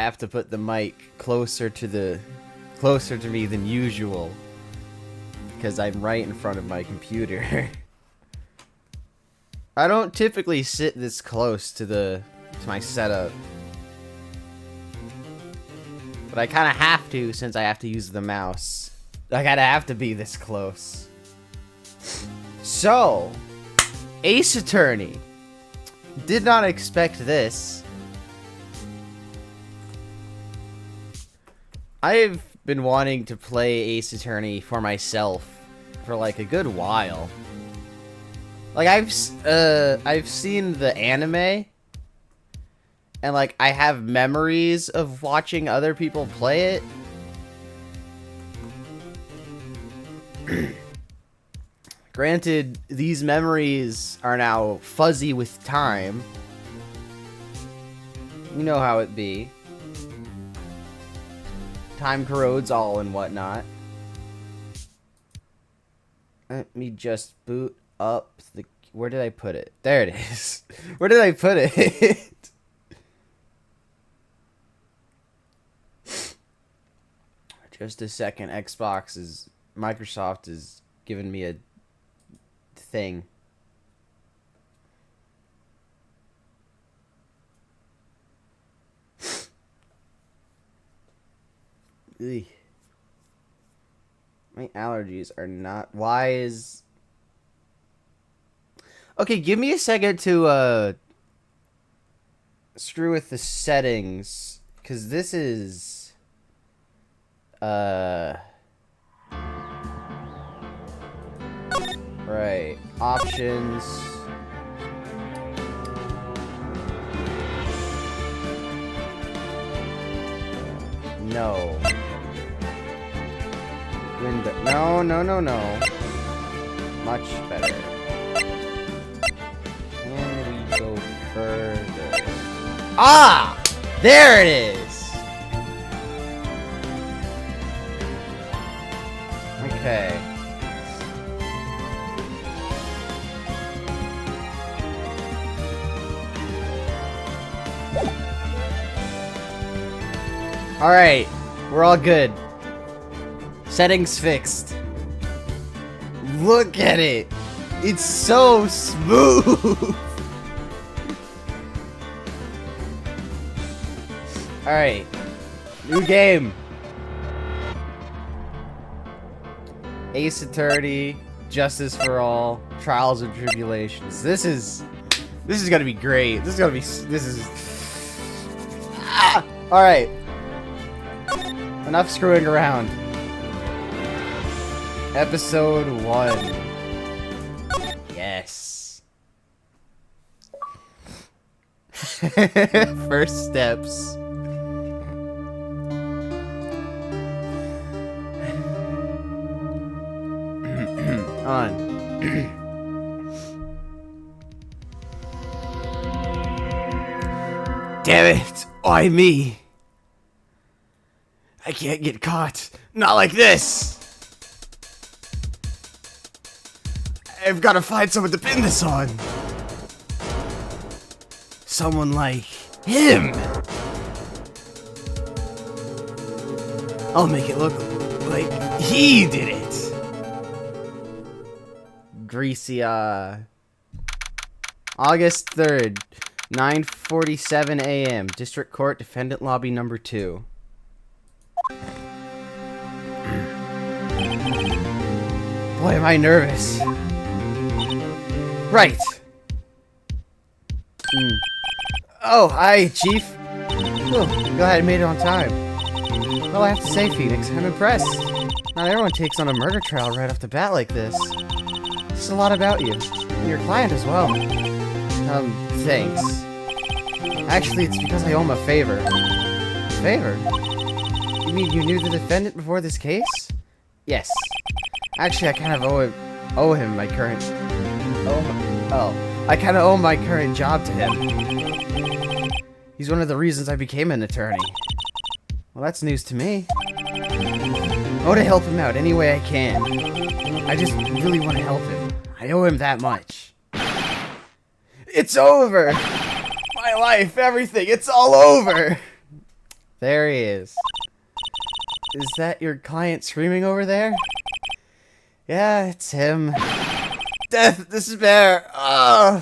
have to put the mic closer to me than usual because I'm right in front of my computer. I don't typically sit this close to my setup, but I kind of have to since I have to use the mouse. I gotta have to be this close. So, Ace Attorney. Did not expect this. I've been wanting to play Ace Attorney for myself for like a good while. Like I've seen the anime, and like I have memories of watching other people play it. Granted, these memories are now fuzzy with time. You know how it be. Time corrodes all and whatnot. Let me just boot up the... Where did I put it? There it is. Where did I put it? Just a second. Microsoft is giving me a thing. Ugh. My allergies are not... Why is... Okay, give me a second to screw with the settings, because this is right, options. No. Window. No. Much better. Can we go further? Ah! There it is! Okay. Alright, we're all good. Settings fixed. Look at it! It's so smooth! Alright. New game. Ace Attorney, Justice for All, Trials and Tribulations. This is gonna be great. This is... Ah! Alright. Enough screwing around. Episode 1. Yes. First steps. On. Damn it! Why me? I can't get caught. Not like this! I've got to find someone to pin this on. Someone like him. I'll make it look like he did it. Greasy, August 3rd, 9:47 a.m. District Court, Defendant Lobby number 2. Boy, am I nervous. Right. Oh, hi, Chief. Oh, glad I made it on time. Well, I have to say, Phoenix, I'm impressed. Not everyone takes on a murder trial right off the bat like this. It's a lot about you. And your client as well. Thanks. Actually, it's because I owe him a favor. Favor? You mean you knew the defendant before this case? Yes. Actually, I kind of owe him my current... I kind of owe my current job to him. He's one of the reasons I became an attorney. Well, that's news to me. I want to help him out any way I can. I just really want to help him. I owe him that much. It's over! My life, everything, it's all over! There he is. Is that your client screaming over there? Yeah, it's him. Death, despair. Oh,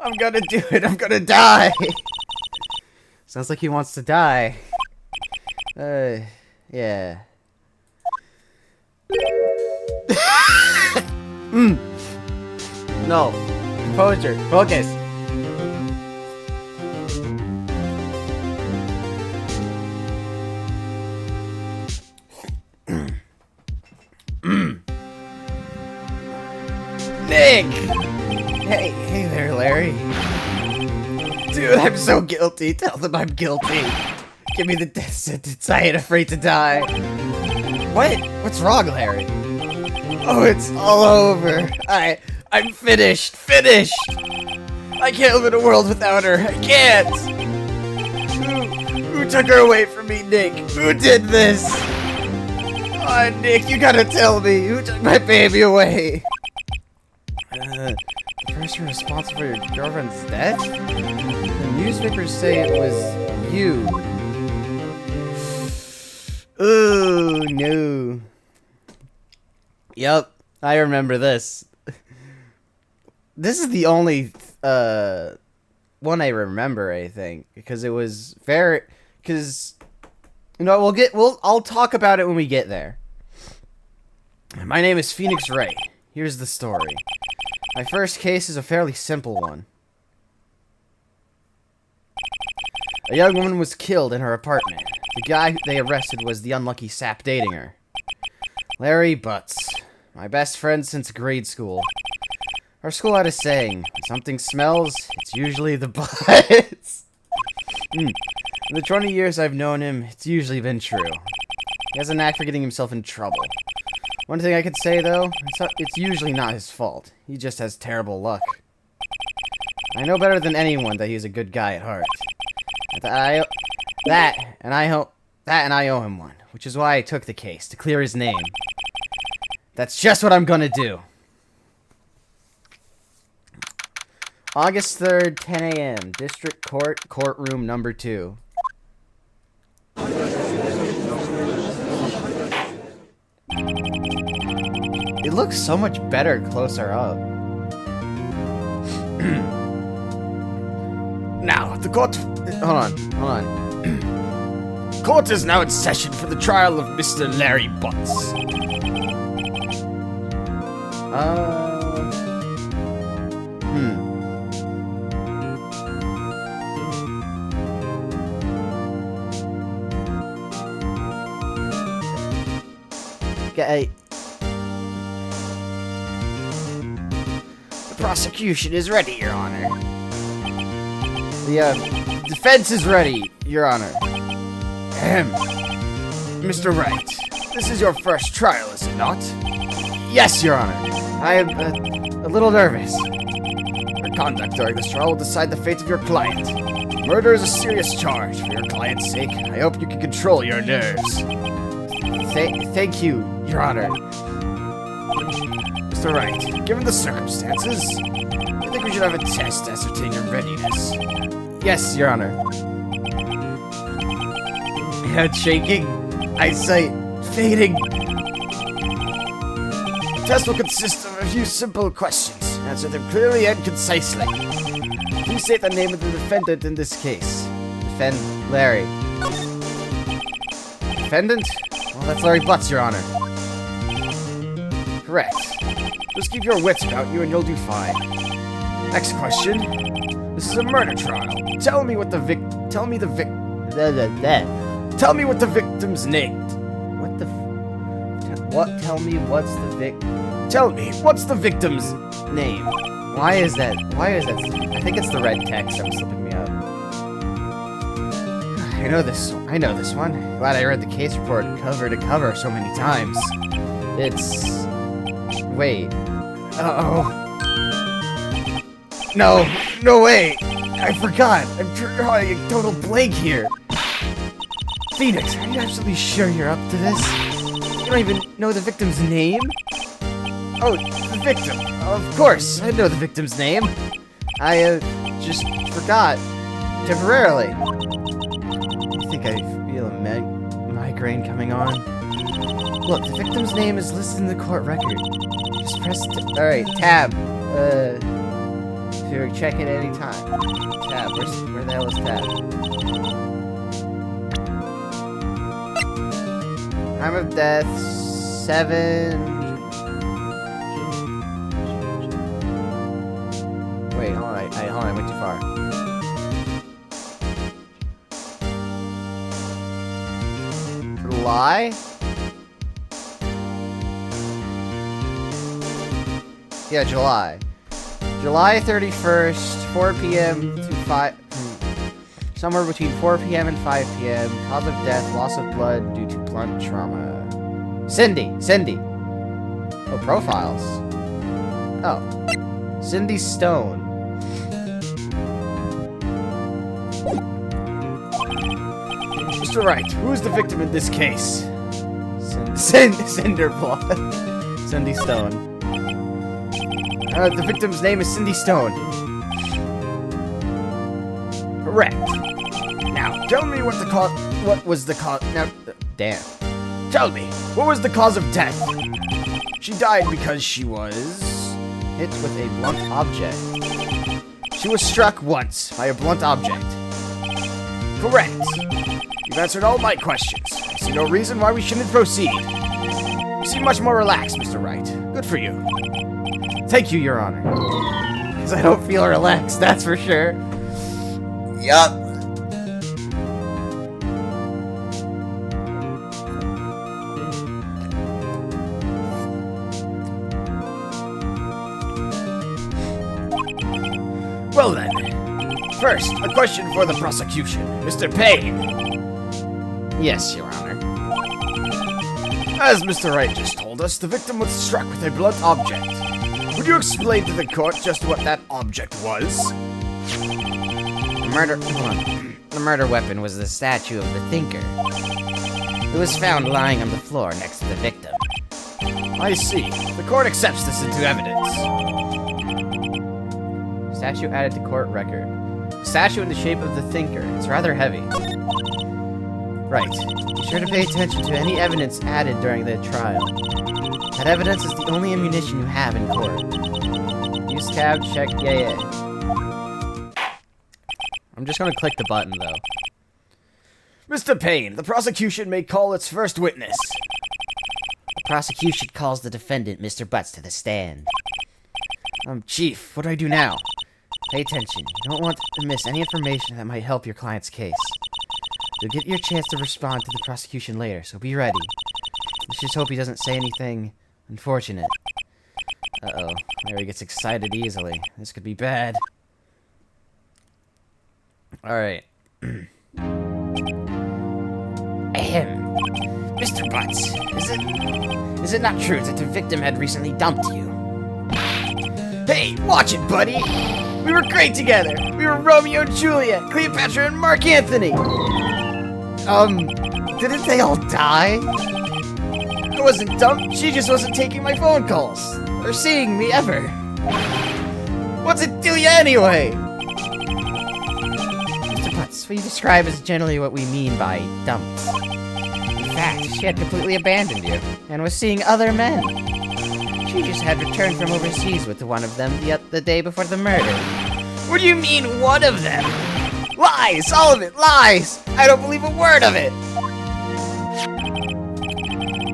I'm gonna do it. I'm gonna die. Sounds like he wants to die. Yeah. No. Composure. Focus. Nick! Hey there, Larry. Dude, I'm so guilty. Tell them I'm guilty. Give me the death sentence. I ain't afraid to die. What? What's wrong, Larry? Oh, it's all over. I'm finished. Finished! I can't live in a world without her. I can't! Who took her away from me, Nick? Who did this? Oh, Nick, you gotta tell me. Who took my baby away? The person responsible for your girlfriend's death? The newspapers say it was you. Ooh, no. Yup, I remember this. This is the only one I remember, I think, because it was very, because I'll talk about it when we get there. My name is Phoenix Wright. Here's the story. My first case is a fairly simple one. A young woman was killed in her apartment. The guy they arrested was the unlucky sap dating her. Larry Butts. My best friend since grade school. Our school had a saying, when something smells, it's usually the butts. In the 20 years I've known him, it's usually been true. He has a knack for getting himself in trouble. One thing I could say, though, it's usually not his fault. He just has terrible luck. I know better than anyone that he's a good guy at heart. And I owe him one, which is why I took the case, to clear his name. That's just what I'm gonna do. August 3rd, 10 a.m., District Court, Courtroom number 2. It looks so much better closer up. Now, the court... Hold on. Court is now in session for the trial of Mr. Larry Butts. Okay. The prosecution is ready, Your Honor. The defense is ready, Your Honor. Mr. Wright, this is your first trial, is it not? Yes, Your Honor. I am a little nervous. Your conduct during this trial will decide the fate of your client. Murder is a serious charge. For your client's sake, I hope you can control your nerves. Thank you, Your Honor. Mr. Wright, given the circumstances, I think we should have a test to ascertain your readiness. Yes, Your Honor. Head shaking, eyesight fading. The test will consist of a few simple questions. Answer them clearly and concisely. Please state the name of the defendant in this case. Larry. Defendant? Well, that's Larry Butts, Your Honor. Correct. Just keep your wits about you and you'll do fine. Next question. This is a murder trial. Tell me what the victim's name. Tell me, what's the victim's name? Why is that? I think it's the red text that was slipping me up. I know this one. Glad I read the case report cover to cover so many times. Wait. Uh-oh. No way. I forgot. I'm drawing a total blank here. Phoenix, are you absolutely sure you're up to this? You don't even know the victim's name? Oh, the victim. Of course, I know the victim's name. I, just forgot. Temporarily. I think I've migraine coming on. Look, the victim's name is listed in the court record. Just press alright, tab. If you're checking any time. Tab, where the hell is tab? Time of death, 7... Wait, hold on, I went too far. July? Yeah, July. July 31st, 4 p.m. to 5... somewhere between 4 p.m. and 5 p.m. Cause of death, loss of blood due to blunt trauma. Cindy! Oh, profiles. Oh. Cindy Stone. Mr. Wright, who is the victim in this case? Cinderblood. Cindy Stone. The victim's name is Cindy Stone. Correct. Now, tell me what was the cause... Now, damn. Tell me, what was the cause of death? She died because she was... hit with a blunt object. She was struck once by a blunt object. Correct. You've answered all my questions. I see no reason why we shouldn't proceed. You seem much more relaxed, Mr. Wright. Good for you. Thank you, Your Honor. Because I don't feel relaxed, that's for sure. Yup. Well then, first, a question for the prosecution. Mr. Payne. Yes, Your Honor. As Mr. Wright just told us, the victim was struck with a blunt object. Would you explain to the court just what that object was? The murder weapon was the statue of the Thinker. It was found lying on the floor next to the victim. I see. The court accepts this into evidence. Statue added to court record. Statue in the shape of the Thinker. It's rather heavy. Right. Be sure to pay attention to any evidence added during the trial. That evidence is the only ammunition you have in court. Use tab, check, yeah. I'm just gonna click the button, though. Mr. Payne, the prosecution may call its first witness. The prosecution calls the defendant, Mr. Butts, to the stand. Chief, what do I do now? Pay attention. You don't want to miss any information that might help your client's case. You'll get your chance to respond to the prosecution later, so be ready. Let's just hope he doesn't say anything unfortunate. Uh-oh. There he gets excited easily. This could be bad. Alright. Ahem. Mr. Butts, is it not true that the victim had recently dumped you? Hey, watch it, buddy! We were great together! We were Romeo and Juliet, Cleopatra and Mark Anthony! Didn't they all die? I wasn't dumped, she just wasn't taking my phone calls. Or seeing me ever. What's it do you anyway? Mr. Butts, what you describe is generally what we mean by dumped. In fact, she had completely abandoned you, and was seeing other men. She just had returned from overseas with one of them the day before the murder. What do you mean, one of them? Lies! All of it! Lies! I don't believe a word of it!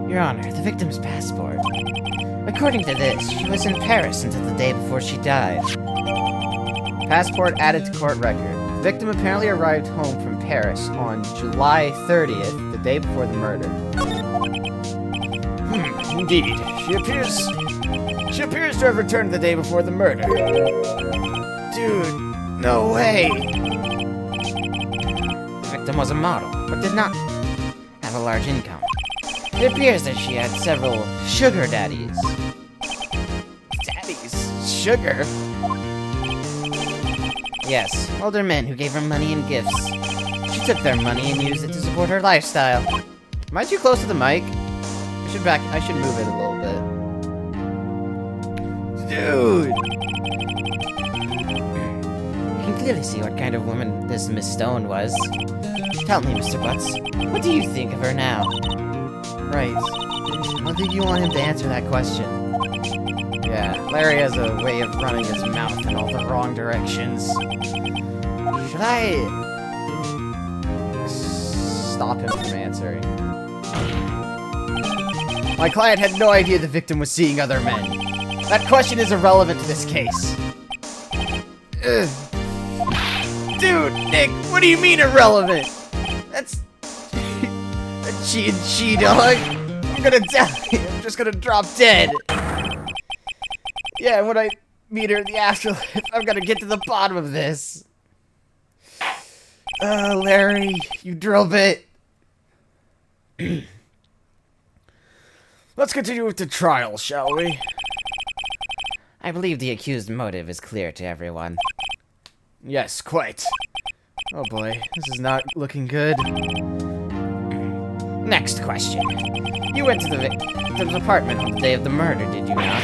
Your Honor, the victim's passport. According to this, she was in Paris until the day before she died. Passport added to court record. The victim apparently arrived home from Paris on July 30th, the day before the murder. Indeed. She appears to have returned the day before the murder. Dude, no way. The victim was a model, but did not have a large income. It appears that she had several sugar daddies. Daddies? Sugar? Yes, older men who gave her money and gifts. She took their money and used it to support her lifestyle. Am I too close to the mic? I should move it a little bit. Dude! You can can clearly see what kind of woman this Miss Stone was. Tell me, Mr. Butts, what do you think of her now? Right. I don't think you want him to answer that question. Yeah, Larry has a way of running his mouth in all the wrong directions. Should I stop him from answering? My client had no idea the victim was seeing other men. That question is irrelevant to this case. Ugh. Dude, Nick, what do you mean irrelevant? That's a she dog. I'm gonna die. I'm just gonna drop dead. Yeah, when I meet her in the afterlife, I'm gonna get to the bottom of this. Larry, you drill bit. Let's continue with the trial, shall we? I believe the accused's motive is clear to everyone. Yes, quite. Oh boy, this is not looking good. Next question. You went to the victim's apartment on the day of the murder, did you not?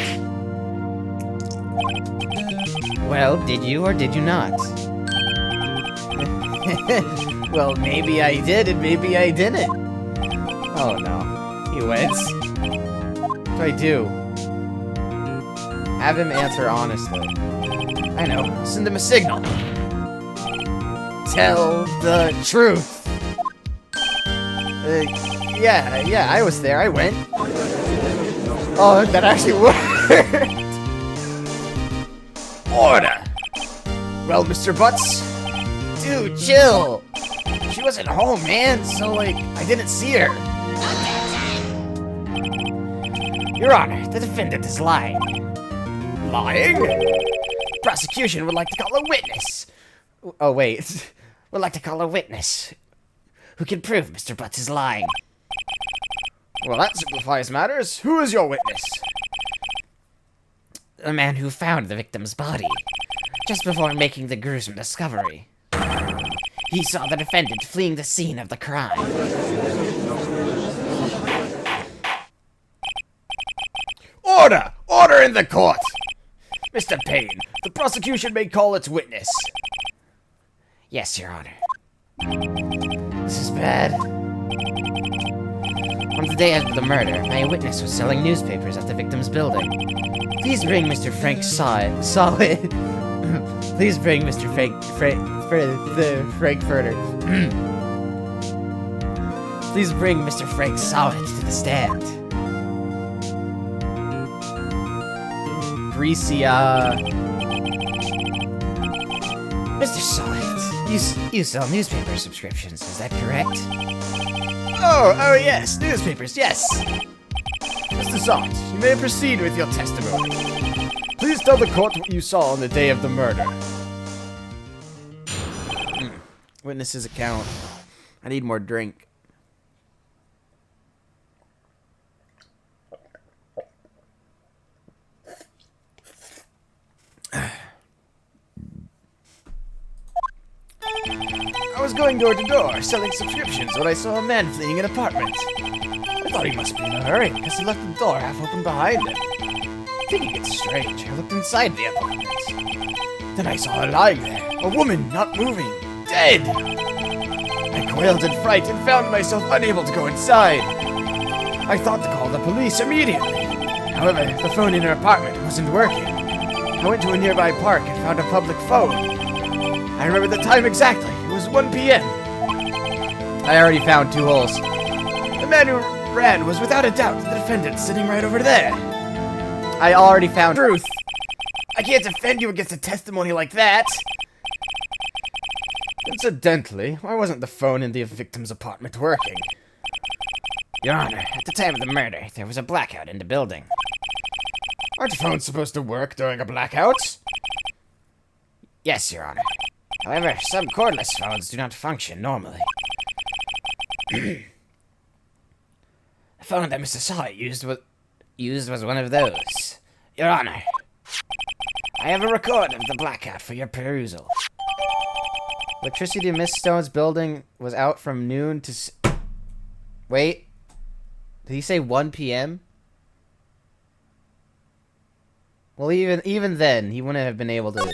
Well, did you or did you not? Well, maybe I did and maybe I didn't. Oh no. He wins. What do I do? Have him answer honestly. I know. Send him a signal. Tell the truth. Yeah, I was there. I went. Oh, that actually worked. Order. Well, Mr. Butts. Dude, chill. She wasn't home, man, so, like, I didn't see her. Your Honor, the defendant is lying. Lying? Prosecution would like to call a witness. Oh, wait. Would like to call a witness who can prove Mr. Butts is lying. Well, that simplifies matters. Who is your witness? The man who found the victim's body just before making the gruesome discovery. He saw the defendant fleeing the scene of the crime. Order! Order in the court! Mr. Payne, the prosecution may call its witness. Yes, Your Honor. This is bad. On the day of the murder, my witness was selling newspapers at the victim's building. Please bring Mr. Frank Solid. Please bring Mr. Frankfurter. Please bring Mr. Frank Solid to the stand. Greasy, Mr. Solid, you sell newspaper subscriptions, is that correct? Oh, yes, newspapers, yes. Mr. Solid, you may proceed with your testimony. Please tell the court what you saw on the day of the murder. Witness's account. I need more drink. I was going door to door, selling subscriptions, when I saw a man fleeing an apartment. I thought he must be in a hurry, because he left the door half open behind him. Thinking it strange, I looked inside the apartment. Then I saw her lying there, a woman not moving, dead. I quailed in fright and found myself unable to go inside. I thought to call the police immediately. However, the phone in her apartment wasn't working. I went to a nearby park and found a public phone. I remember the time exactly. It was 1 p.m. I already found 2 holes. The man who ran was without a doubt the defendant sitting right over there. I already found truth. I can't defend you against a testimony like that. Incidentally, why wasn't the phone in the victim's apartment working? Your Honor, at the time of the murder, there was a blackout in the building. Aren't phones supposed to work during a blackout? Yes, Your Honor. However, some cordless phones do not function normally. The phone that Mr. Solid used was one of those. Your Honor, I have a record of the blackout for your perusal. Electricity in Miss Stone's building was out from noon to... Wait. Did he say 1 p.m.? Well, even then, he wouldn't have been able to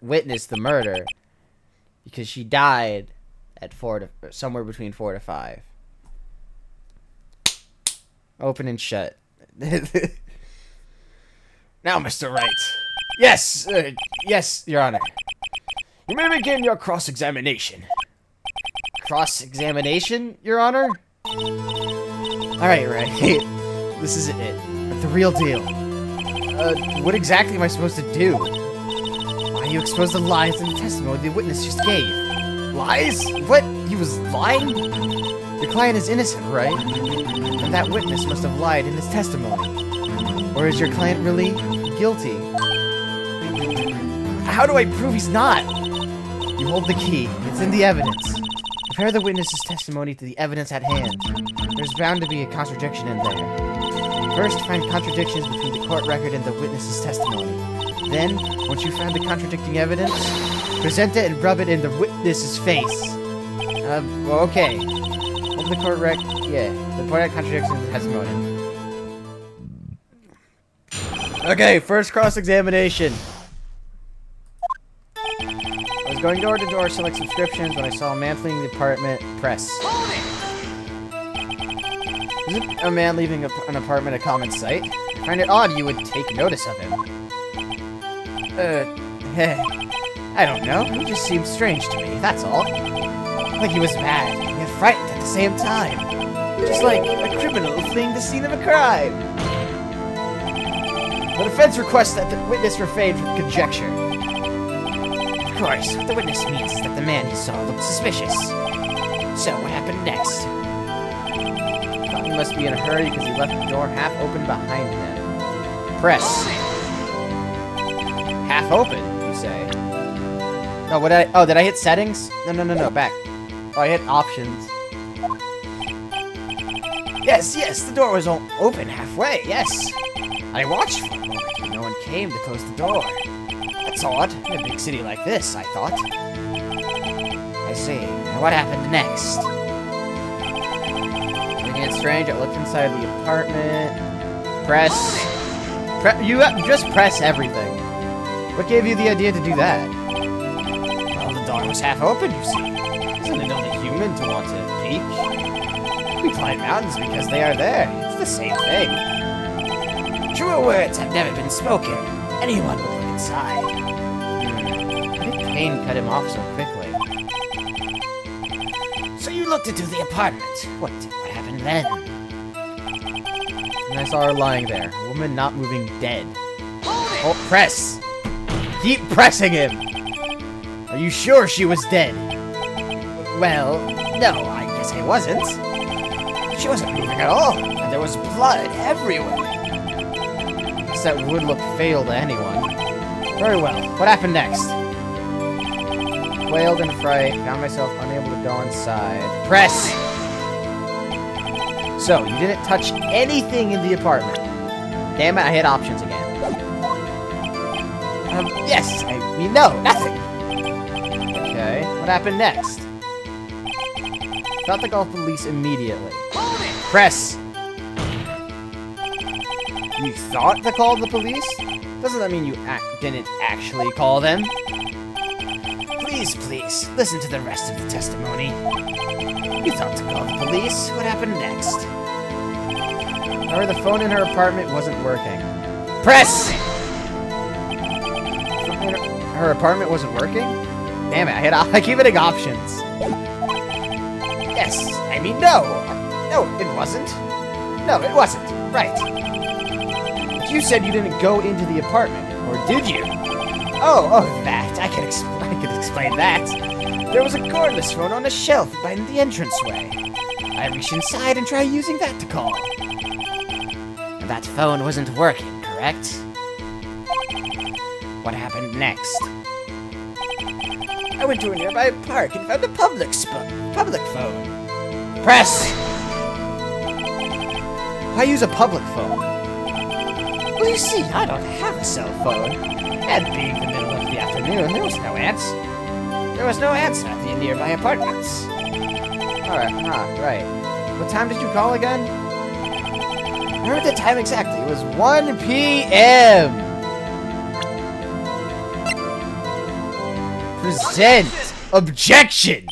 witness the murder because she died at somewhere between 4 to 5. Open and shut. Now, Mr. Wright. Yes, yes, Your Honor. You may begin your cross-examination. Cross-examination, Your Honor? Alright, right. This is it. The real deal. What exactly am I supposed to do? Why you exposed the lies in the testimony the witness just gave? Lies? What? He was lying? Your client is innocent, right? And that witness must have lied in his testimony. Or is your client really guilty? How do I prove he's not? You hold the key. It's in the evidence. Compare the witness's testimony to the evidence at hand. There's bound to be a contradiction in there. First, find contradictions between the court record and the witness's testimony. Then, once you've found the contradicting evidence, present it and rub it in the witness's face. Okay. Hold the court record. Yeah, the point out contradictions in the testimony. Okay, first cross-examination. I was going door to door, select subscriptions when I saw a man fleeing the apartment. Press. Isn't a man leaving an apartment a common sight? I find it odd you would take notice of him. I don't know. He just seemed strange to me, that's all. Like he was mad, and frightened at the same time. Just like a criminal fleeing the scene of a crime. The defense requests that the witness refrain from conjecture. Of course, what the witness means is that the man he saw looked suspicious. So, what happened next? Thought he must be in a hurry because he left the door half open behind him. Press. Half open, you say? No, did I hit settings? No, back. Oh, I hit options. Yes, the door was open halfway, yes. I watched for a moment, but no one came to close the door. That's odd, in a big city like this, I thought. I see. And what happened next? Looking at strange, I looked inside the apartment. Press. You just press everything. What gave you the idea to do that? Well, the door was half open, you see. Isn't it only human to want to peek? We climb mountains because they are there. It's the same thing. Truer words have never been spoken. Anyone would look inside. I think pain cut him off so quickly. So you looked into the apartment. What happened then? And I saw her lying there. A woman not moving, dead. Oh, press! Keep pressing him! Are you sure she was dead? Well, no, I guess I wasn't. She wasn't moving at all, and there was blood everywhere. I guess that would look fatal to anyone. Very well, what happened next? Quailed in fright, found myself unable to go inside. Press! So, you didn't touch anything in the apartment. Damn it, I hit options again. Yes, no, nothing. Okay, what happened next? Thought to call police immediately. Press! You thought to call the police? Doesn't that mean you didn't actually call them? Please, listen to the rest of the testimony. You thought to call the police. What happened next? However, the phone in her apartment wasn't working. Press! Her apartment wasn't working? Damn it, I keep hitting options. Yes, no. No, it wasn't. No, it wasn't. Right. But you said you didn't go into the apartment, or did you? Oh, that. I can explain that. There was a cordless phone on a shelf behind the entranceway. I reached inside and tried using that to call. And that phone wasn't working, correct? What happened next? I went to a nearby park and found a public phone. Press! Why use a public phone? Well, you see, I don't have a cell phone. And being the middle of the afternoon, there was no answer. There was no answer at the nearby apartments. Alright, right. What time did you call again? I remember the time exactly. It was 1 p.m. Present! Objection!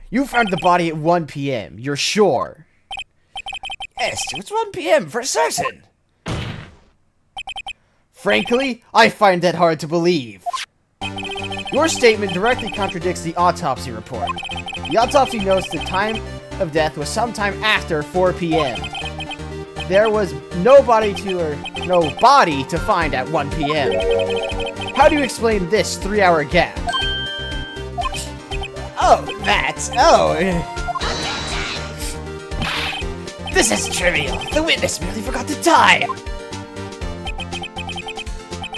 You found the body at 1 p.m. You're sure? Yes, it's 1 p.m. for certain. Frankly, I find that hard to believe. Your statement directly contradicts the autopsy report. The autopsy notes the time of death was sometime after 4 p.m. There was no body to find at 1 p.m. How do you explain this 3-hour gap? This is trivial. The witness merely forgot the time.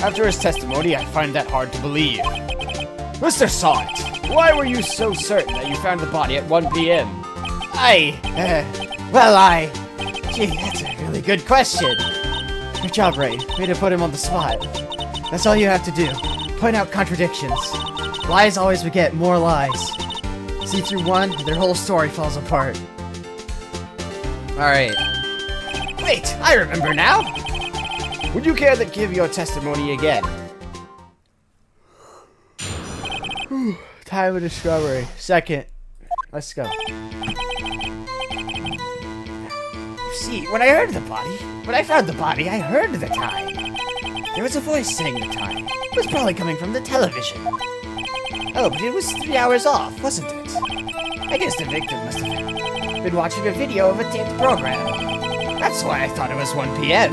After his testimony, I find that hard to believe. Mr. Sonnet, why were you so certain that you found the body at 1 p.m.? Gee, that's a really good question. Good job, Ray. Way to put him on the spot. That's all you have to do. Point out contradictions. Lies always beget more lies. See through one, and their whole story falls apart. Alright. Wait, I remember now. Would you care to give your testimony again? Time of discovery. Second. Let's go. See, when I found the body, I heard the time. There was a voice saying the time. It was probably coming from the television. Oh, but it was 3 hours off, wasn't it? I guess the victim must have been watching a video of a taped program. That's why I thought it was 1 p.m.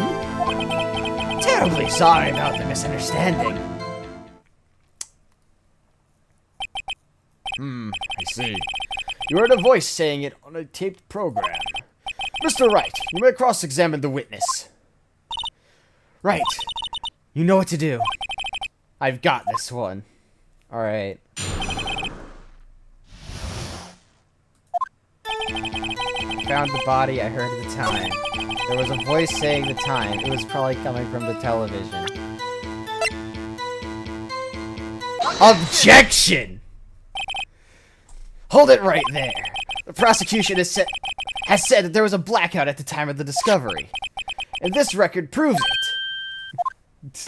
Terribly sorry about the misunderstanding. I see. You heard a voice saying it on a taped program. Mr. Wright, you may cross-examine the witness. Right. You know what to do. I've got this one. Alright. Found the body, I heard the time. There was a voice saying the time. It was probably coming from the television. Objection! Hold it right there. The prosecution has said that there was a blackout at the time of the discovery. And this record proves it.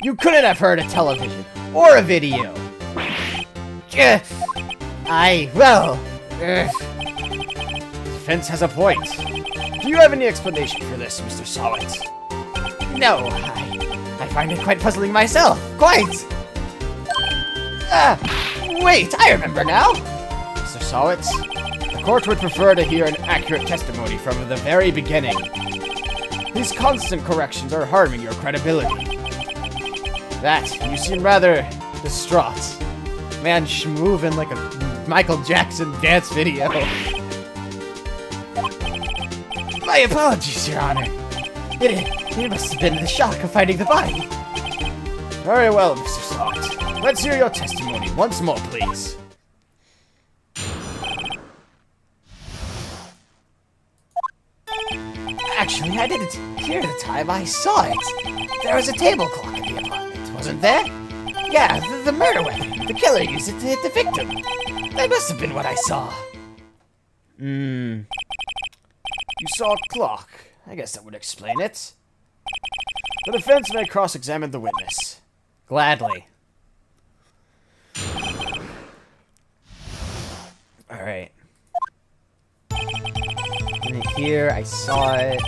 You couldn't have heard a television or a video. Defense has a point. Do you have any explanation for this, Mr. Solid? No, I find it quite puzzling myself. Quite! Wait, I remember now. Mr. Solid, the court would prefer to hear an accurate testimony from the very beginning. These constant corrections are harming your credibility. You seem rather distraught. Man, moving like a Michael Jackson dance video. My apologies, Your Honor. It must have been the shock of finding the body. Very well, Mr. Slot. Let's hear your testimony once more, please. Actually, I didn't hear the time. I saw it. There was a table clock in the apartment, wasn't there? Yeah, the murder weapon. The killer used it to hit the victim. That must have been what I saw. You saw a clock. I guess that would explain it. The defense may cross-examine the witness. Gladly. Alright. In here, I saw it.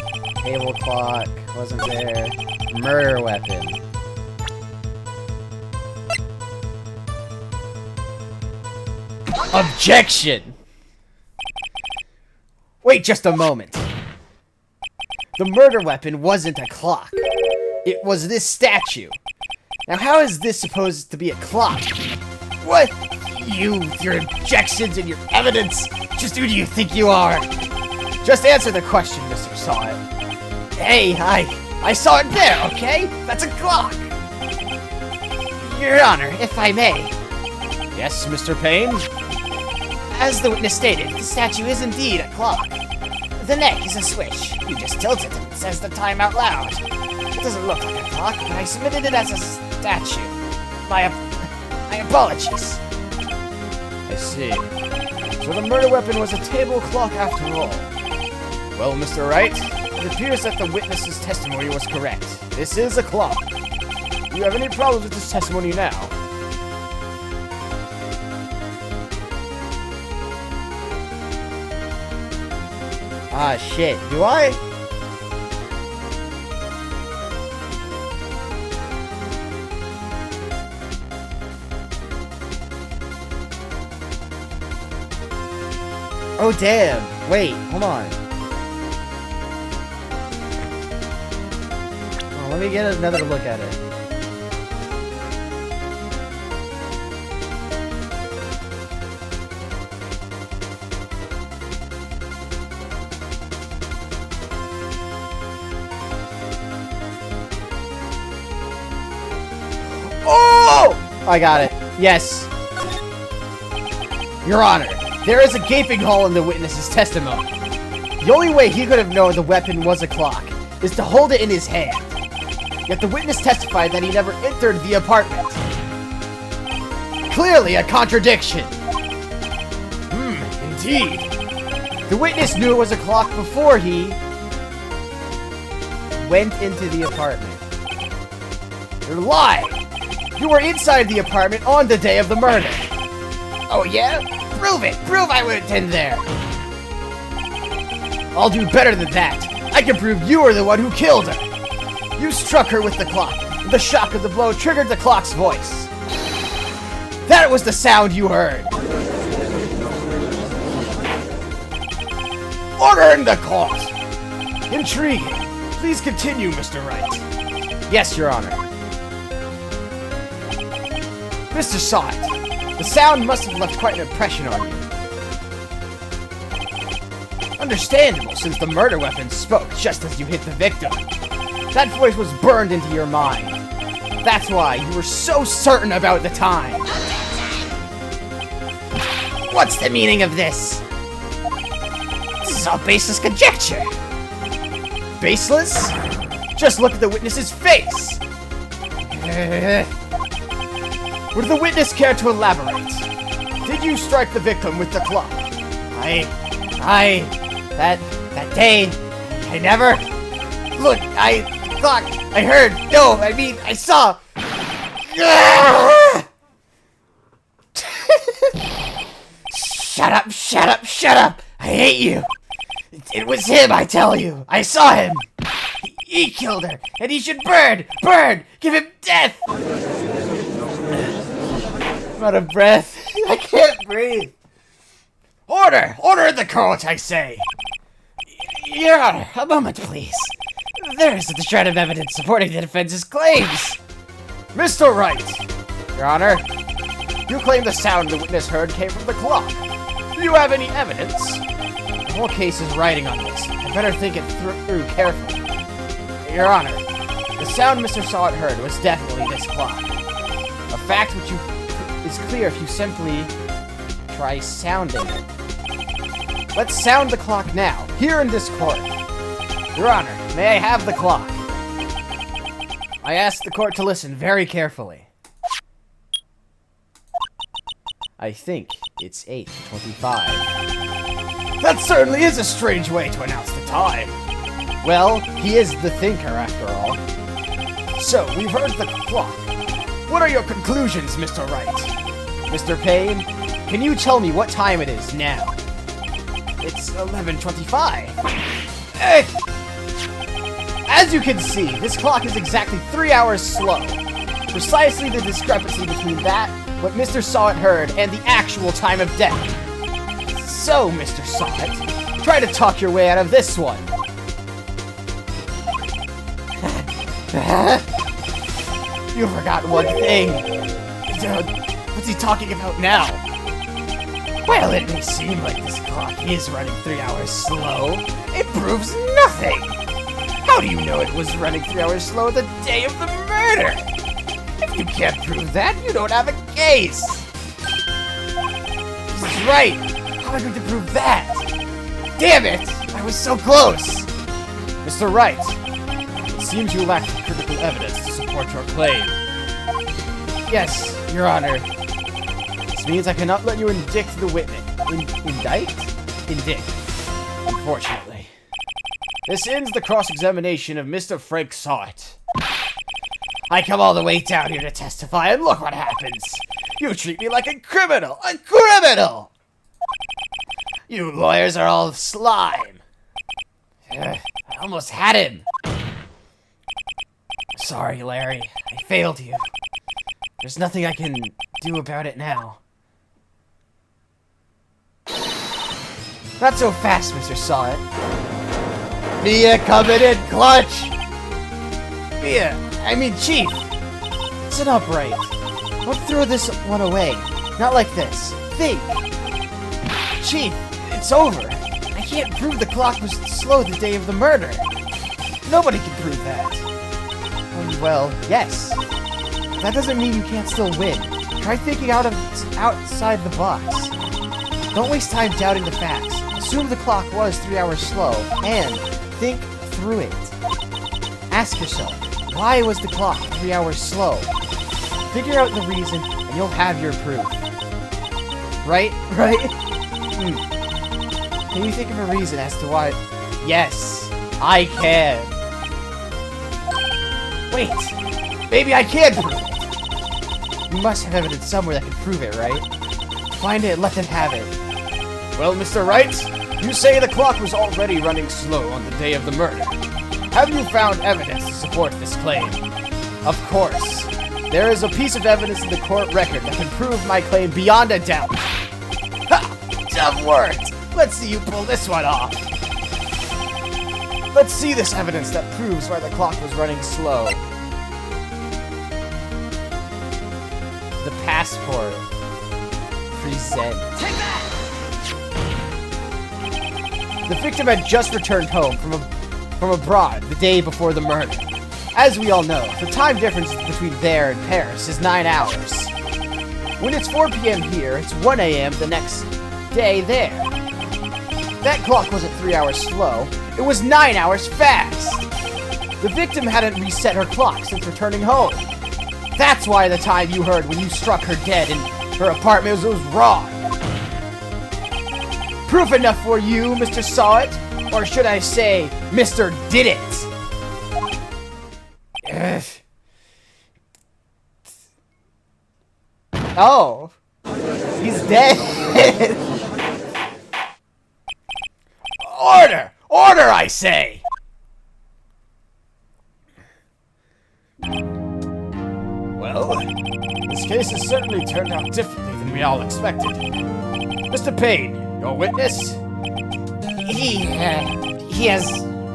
Table clock. Wasn't there. Murder weapon. Objection! Wait just a moment. The murder weapon wasn't a clock. It was this statue. Now how is this supposed to be a clock? What? You, your objections and your evidence? Just who do you think you are? Just answer the question, Mr. Saw It. Hey, I saw it there, okay? That's a clock! Your Honor, if I may. Yes, Mr. Payne? As the witness stated, the statue is indeed a clock. The neck is a switch. You just tilt it and it says the time out loud. It doesn't look like a clock, but I submitted it as a statue. My apologies. I see. So the murder weapon was a table clock after all. Well, Mr. Wright, it appears that the witness's testimony was correct. This is a clock. Do you have any problems with this testimony now? Ah, shit. Do I? Oh, damn. Wait, hold on. Oh, let me get another look at it. Oh! I got it. Yes. Your Honor, there is a gaping hole in the witness's testimony. The only way he could have known the weapon was a clock is to hold it in his hand. Yet the witness testified that he never entered the apartment. Clearly a contradiction. Indeed. The witness knew it was a clock before he went into the apartment. You're lying. You were inside the apartment on the day of the murder. Oh yeah? Prove it! Prove I went in there! I'll do better than that. I can prove you were the one who killed her. You struck her with the clock. The shock of the blow triggered the clock's voice. That was the sound you heard. Order in the court. Intriguing. Please continue, Mr. Wright. Yes, Your Honor. Mr. Sot, the sound must have left quite an impression on you. Understandable, since the murder weapon spoke just as you hit the victim. That voice was burned into your mind. That's why you were so certain about the time. What's the meaning of this? This is all baseless conjecture. Baseless? Just look at the witness's face. Would the witness care to elaborate? Did you strike the victim with the clock? That day, I never... Look, I thought, I heard, no, I mean, I saw... Shut up, shut up, shut up! I hate you! It was him, I tell you! I saw him! He killed her, and he should burn! Burn! Give him death! I'm out of breath. I can't breathe. Order! Order in the court, I say! Your Honor, a moment, please. There isn't a shred of evidence supporting the defense's claims. Mr. Wright! Your Honor, you claim the sound the witness heard came from the clock. Do you have any evidence? The whole case is riding on this. I better think it through carefully. Your Honor, the sound Mr. Sot heard was definitely this clock. A fact which is clear if you simply try sounding it. Let's sound the clock now, here in this court. Your Honor, may I have the clock? I ask the court to listen very carefully. I think it's 8:25. That certainly is a strange way to announce the time. Well, he is the thinker after all. So, we've heard the clock. What are your conclusions, Mr. Wright? Mr. Payne, can you tell me what time it is now? It's 11:25. As you can see, this clock is exactly 3 hours slow. Precisely the discrepancy between that, what Mr. Sot heard, and the actual time of death. So, Mr. Sot, try to talk your way out of this one. You forgot one thing. What's he talking about now? Well, it may seem like this clock is running 3 hours slow. It proves nothing. How do you know it was running 3 hours slow the day of the murder? If you can't prove that, you don't have a case. He's right. How am I going to prove that? Damn it! I was so close. Mr. Wright, it seems you lack the critical evidence to support your claim. Yes, Your Honor. This means I cannot let you indict the witness. Indict? Indict. Unfortunately. This ends the cross-examination of Mr. Frank Sot. I come all the way down here to testify, and look what happens. You treat me like a criminal! A criminal! You lawyers are all slime. I almost had him. Sorry, Larry. I failed you. There's nothing I can do about it now. Not so fast, Mr. Sawit. Mia coming in clutch! Chief! Sit upright. Don't throw this one away. Not like this. Think! Chief, it's over. I can't prove the clock was slow the day of the murder. Nobody can prove that. Well, yes. That doesn't mean you can't still win. Try thinking outside the box. Don't waste time doubting the facts. Assume the clock was 3 hours slow, and think through it. Ask yourself, why was the clock 3 hours slow? Figure out the reason, and you'll have your proof. Right? Can you think of a reason as to why? Yes, I can. Wait, maybe I can prove it. You must have evidence somewhere that can prove it, right? Find it and let them have it. Well, Mr. Wright, you say the clock was already running slow on the day of the murder. Have you found evidence to support this claim? Of course. There is a piece of evidence in the court record that can prove my claim beyond a doubt. Ha! Tough words! Let's see you pull this one off. Let's see this evidence that proves why the clock was running slow. The passport. Present. Take that! The victim had just returned home from abroad the day before the murder. As we all know, the time difference between there and Paris is 9 hours. When it's 4 p.m. here, it's 1 a.m. the next day there. That clock wasn't 3 hours slow, it was 9 hours fast! The victim hadn't reset her clock since returning home. That's why the time you heard when you struck her dead in her apartment was wrong. Proof enough for you, Mr. Sawit? Or should I say, Mr. Did It? Oh. He's dead. Order! Order, I say! Well, this case has certainly turned out differently than we all expected. Mr. Payne, your witness?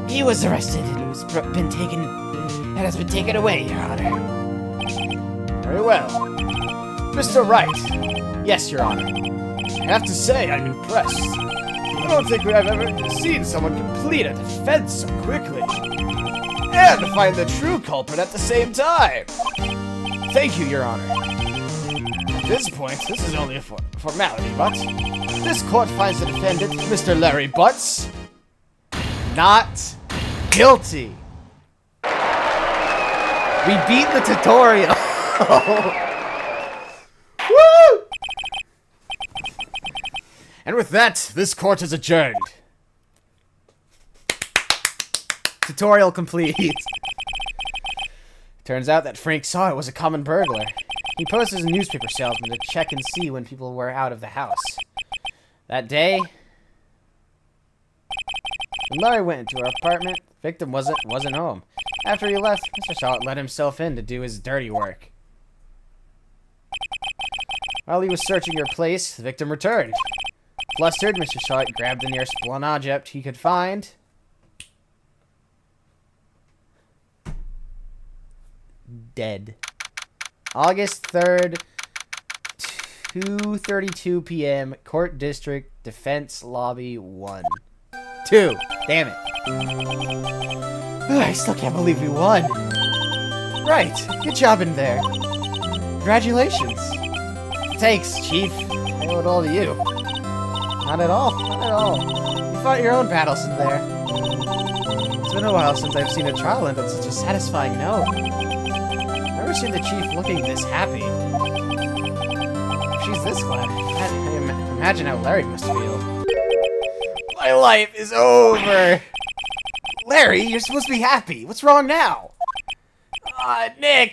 He was arrested and has been taken away, Your Honor. Very well. Mr. Wright? Yes, Your Honor. I have to say, I'm impressed. I don't think I've ever seen someone complete a defense so quickly. And to find the true culprit at the same time. Thank you, Your Honor. At this point, this is only a formality, but this court finds the defendant, Mr. Larry Butts, not guilty. We beat the tutorial. Woo! And with that, this court is adjourned. Tutorial complete. Turns out that Frank Sawit was a common burglar. He posed as a newspaper salesman to check and see when people were out of the house. That day, when Larry went into her apartment, the victim wasn't home. After he left, Mr. Sawit let himself in to do his dirty work. While he was searching her place, the victim returned. Flustered, Mr. Sawit grabbed the nearest blunt object he could find. Dead. August 3rd, 2:32 p.m. Court District Defense Lobby 1. 2. Damn it. I still can't believe we won. Right. Good job in there. Congratulations. Thanks, Chief. I owe it all to you. Not at all. Not at all. You fought your own battles in there. It's been a while since I've seen a trial end on such a satisfying note. I've never seen the Chief looking this happy. If she's this glad, I imagine how Larry must feel. My life is over! Larry, you're supposed to be happy. What's wrong now? Nick!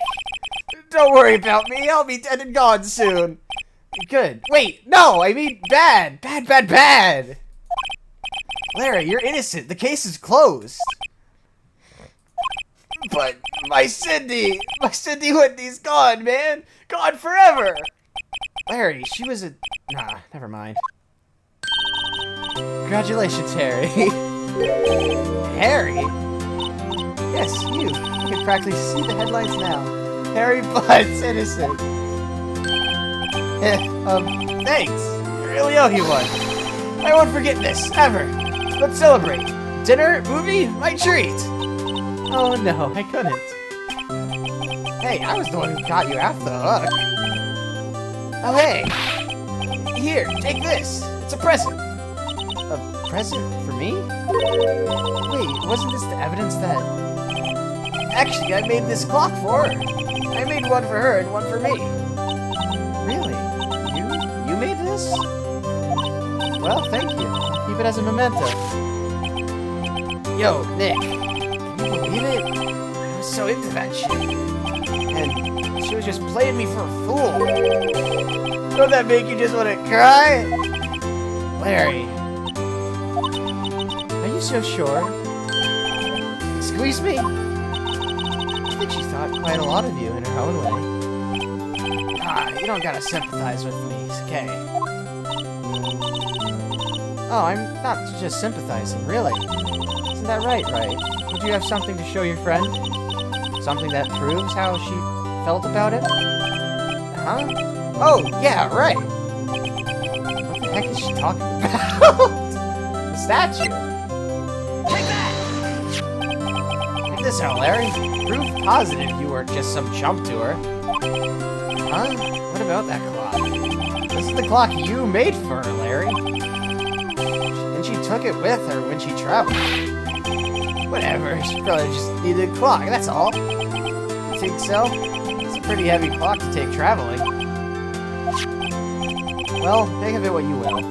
Don't worry about me. I'll be dead and gone soon. Good. Wait, no! I mean bad! Bad, bad, bad! Larry, you're innocent. The case is closed. But my Cindy Whitney's gone, man. Gone forever. Larry, she was a... Nah, never mind. Congratulations, Harry. Harry? Yes, you. You can practically see the headlines now. Harry Butt's innocent. Thanks. I really owe you one. I won't forget this, ever. Let's celebrate. Dinner, movie, my treat. Oh no, I couldn't. Hey, I was the one who caught you off the hook. Oh, hey. Here, take this. It's a present. A present for me? Wait, wasn't this the evidence that... Actually, I made this clock for her. I made one for her and one for me. Really? You made this? Well, thank you. Keep it as a memento. Yo, Nick. Can you believe it? I was so into that shit. And she was just playing me for a fool. Don't that make you just want to cry? Larry. Are you so sure? Squeeze me? I think she thought quite a lot of you in her own way. Ah, you don't gotta sympathize with me, it's okay. Oh, I'm not just sympathizing, really. Isn't that right? Would you have something to show your friend? Something that proves how she felt about it? Huh? Oh, yeah, right. What the heck is she talking about? The statue. Take that! Check this out, Larry. Proof positive you weren't just some chump to her. Huh? What about that clock? This is the clock you made for her, Larry. And she took it with her when she traveled. Whatever, she probably just needed a clock, that's all. You think so? It's a pretty heavy clock to take traveling. Well, think of it what you will.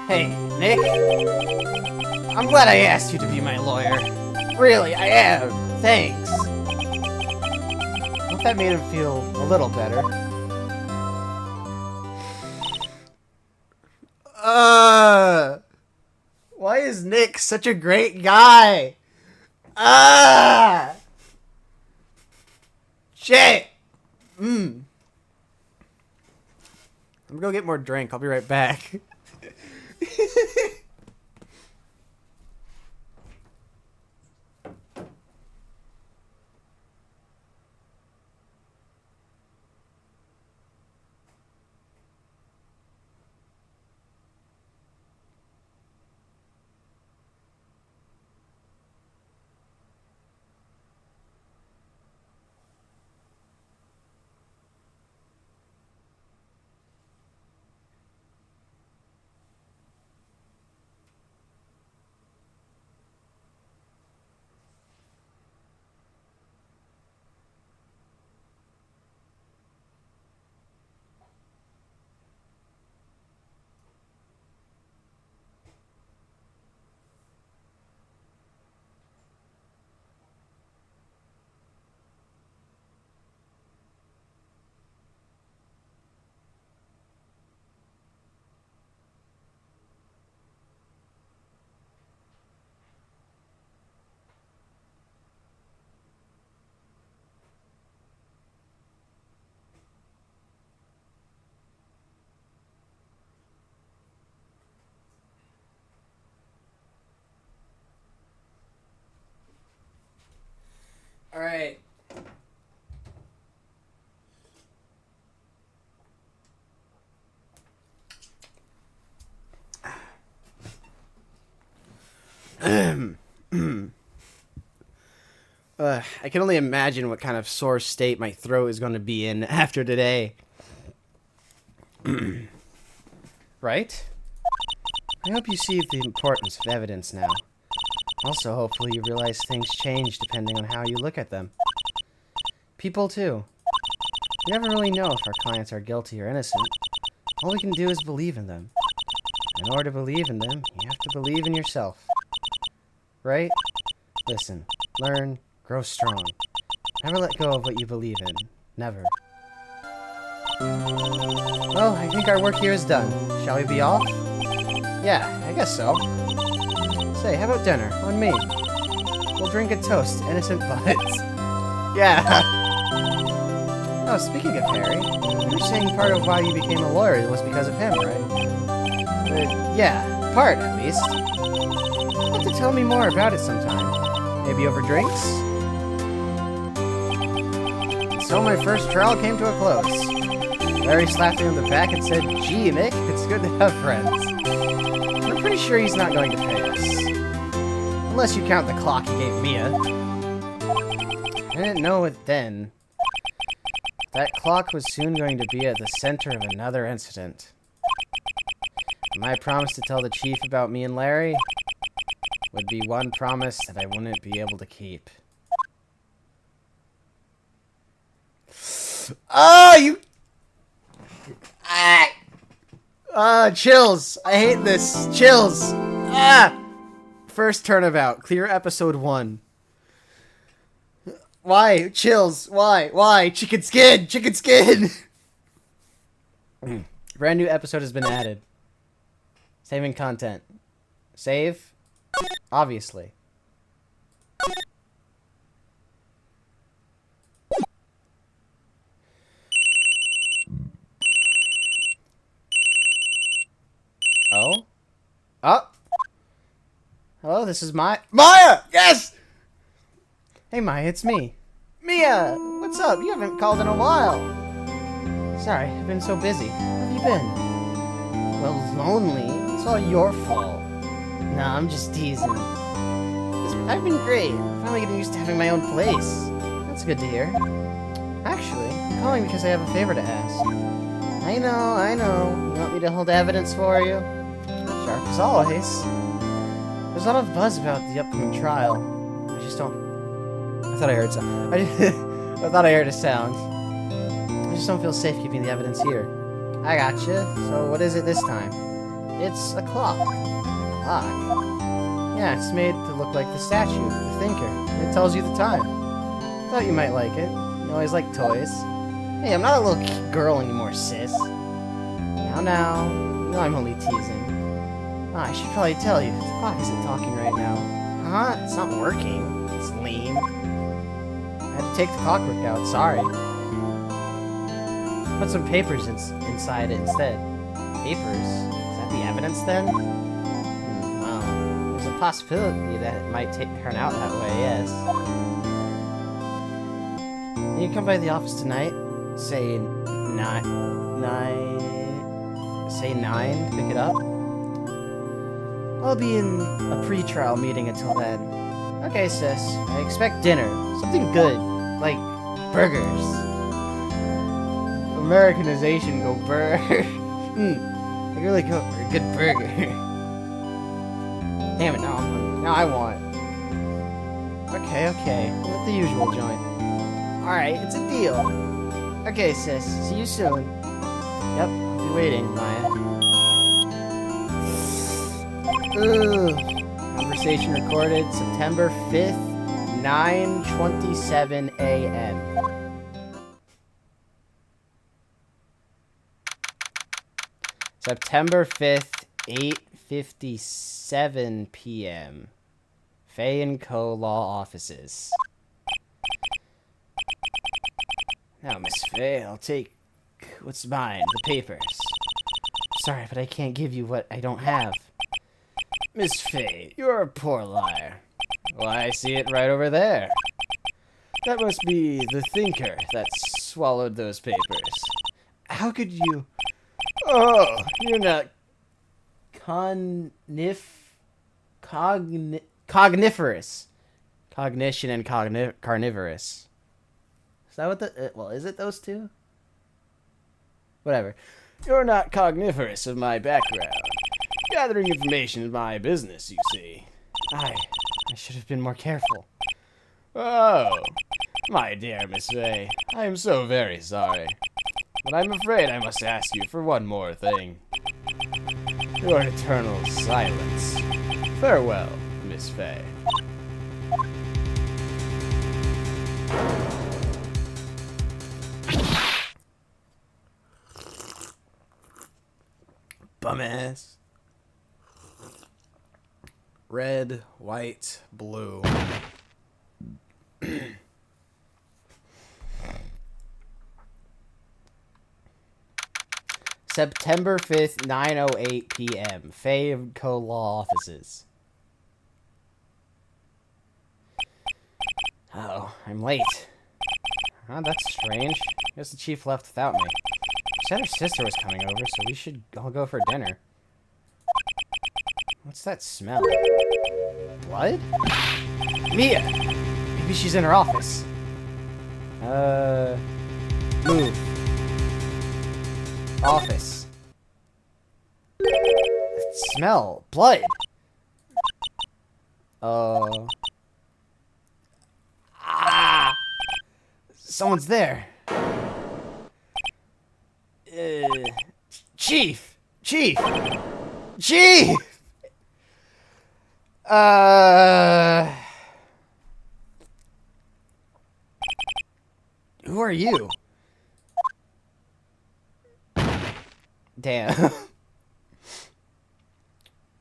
Hey, Nick. I'm glad I asked you to be my lawyer. Really, I am. Thanks. Hope that made him feel a little better. Why is Nick such a great guy? Shit. I'm gonna go get more drink. I'll be right back. All right. I can only imagine what kind of sore state my throat is going to be in after today. Right? I hope you see the importance of evidence now. Also, hopefully you realize things change depending on how you look at them. People, too. We never really know if our clients are guilty or innocent. All we can do is believe in them. In order to believe in them, you have to believe in yourself. Right? Listen, learn, grow strong. Never let go of what you believe in. Never. Well, I think our work here is done. Shall we be off? Yeah, I guess so. Say, how about dinner? On me. We'll drink a toast, innocent buds. Yeah. Oh, speaking of Harry, you were saying part of why you became a lawyer was because of him, right? Yeah, part at least. You'll have to tell me more about it sometime. Maybe over drinks? So my first trial came to a close. Larry slapped me on the back and said, "Gee, Nick, it's good to have friends." I'm pretty sure he's not going to pay us. Unless you count the clock he gave Mia. I didn't know it then. That clock was soon going to be at the center of another incident. My promise to tell the chief about me and Larry would be one promise that I wouldn't be able to keep. Oh, you... chills. I hate this. Chills. First turnabout. Clear episode 1. Why? Chills. Why? Why? Chicken skin. Chicken skin. Brand new episode has been added. Saving content. Save. Obviously. Oh? Oh! Hello, this is Maya. Yes! Hey, Maya, it's me. Mia! What's up? You haven't called in a while. Sorry, I've been so busy. How have you been? Well, lonely. It's all your fault. Nah, I'm just teasing. I've been great. I'm finally getting used to having my own place. That's good to hear. Actually, I'm calling because I have a favor to ask. I know. You want me to hold evidence for you? Sharp as always. There's a lot of buzz about the upcoming trial. I just don't... I thought I heard something. I thought I heard a sound. I just don't feel safe keeping the evidence here. I gotcha. So what is it this time? It's a clock. A clock? Yeah, it's made to look like the statue, the thinker. It tells you the time. Thought you might like it. You always like toys. Hey, I'm not a little girl anymore, sis. Now. You know I'm only teasing. I should probably tell you. The clock isn't talking right now. Huh? It's not working. It's lame. I had to take the clockwork out. Sorry. Put some papers inside it instead. Papers? Is that the evidence then? Well, there's a possibility that it might turn out that way, yes. Can you come by the office tonight? Say 9 to pick it up? I'll be in a pre-trial meeting until then. Okay, sis. I expect dinner. Something good. Like burgers. Americanization, go burger. I really go for a good burger. Damn it, now I want. Okay. With the usual joint. Alright, it's a deal. Okay, sis. See you soon. Yep, I'll be waiting, Maya. Conversation recorded September 5th, 9:27 a.m. September 5th, 8:57 p.m. Fay & Co. Law Offices. Now, Miss Fay, I'll take what's mine, the papers. Sorry, but I can't give you what I don't have. Miss Fay, you're a poor liar. Well, I see it right over there. That must be the thinker that swallowed those papers. How could you... Oh, you're not... Cogniferous. Cognition and carnivorous. Is that what the... well, is it those two? Whatever. You're not cogniferous of my background. Gathering information is my business, you see. I should have been more careful. Oh, my dear Miss Fay, I am so very sorry. But I'm afraid I must ask you for one more thing. Your eternal silence. Farewell, Miss Fay. Bum ass. Red, white, blue. September 5th, 9:08 p.m. Faye & Co. Law Offices. Oh, I'm late. Oh, that's strange. Guess the chief left without me. She said her sister was coming over, so we should all go for dinner. What's that smell? Blood? Mia! Maybe she's in her office. Move. Office. Smell. Blood. Ah! Someone's there. Chief! Chief! Chief! Who are you? Damn.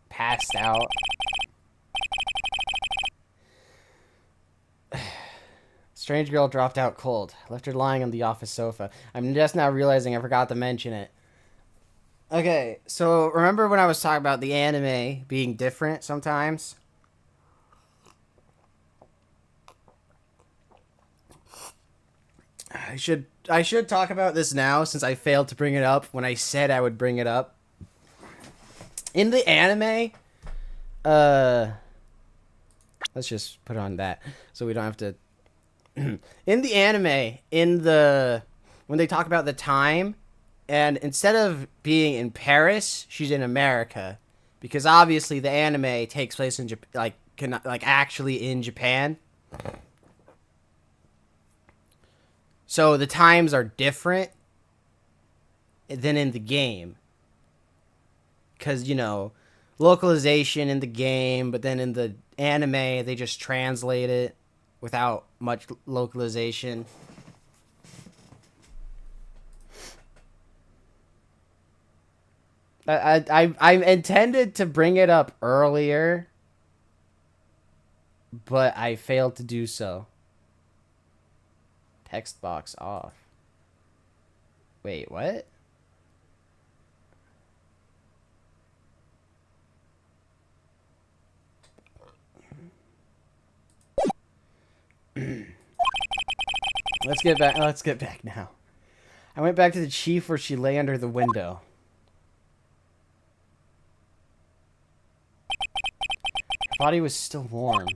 Passed out. Strange girl dropped out cold. Left her lying on the office sofa. I'm just now realizing I forgot to mention it. Okay, so remember when I was talking about the anime being different sometimes? I should talk about this now since I failed to bring it up when I said I would bring it up. In the anime, let's just put on that so we don't have to. In the anime, when they talk about the time, and instead of being in Paris, she's in America, because obviously the anime takes place in actually in Japan. So the times are different than in the game. Because, you know, localization in the game, but then in the anime, they just translate it without much localization. I intended to bring it up earlier, but I failed to do so. Text box off. Wait, what? Let's get back now. I went back to the chief where she lay under the window. Her body was still warm.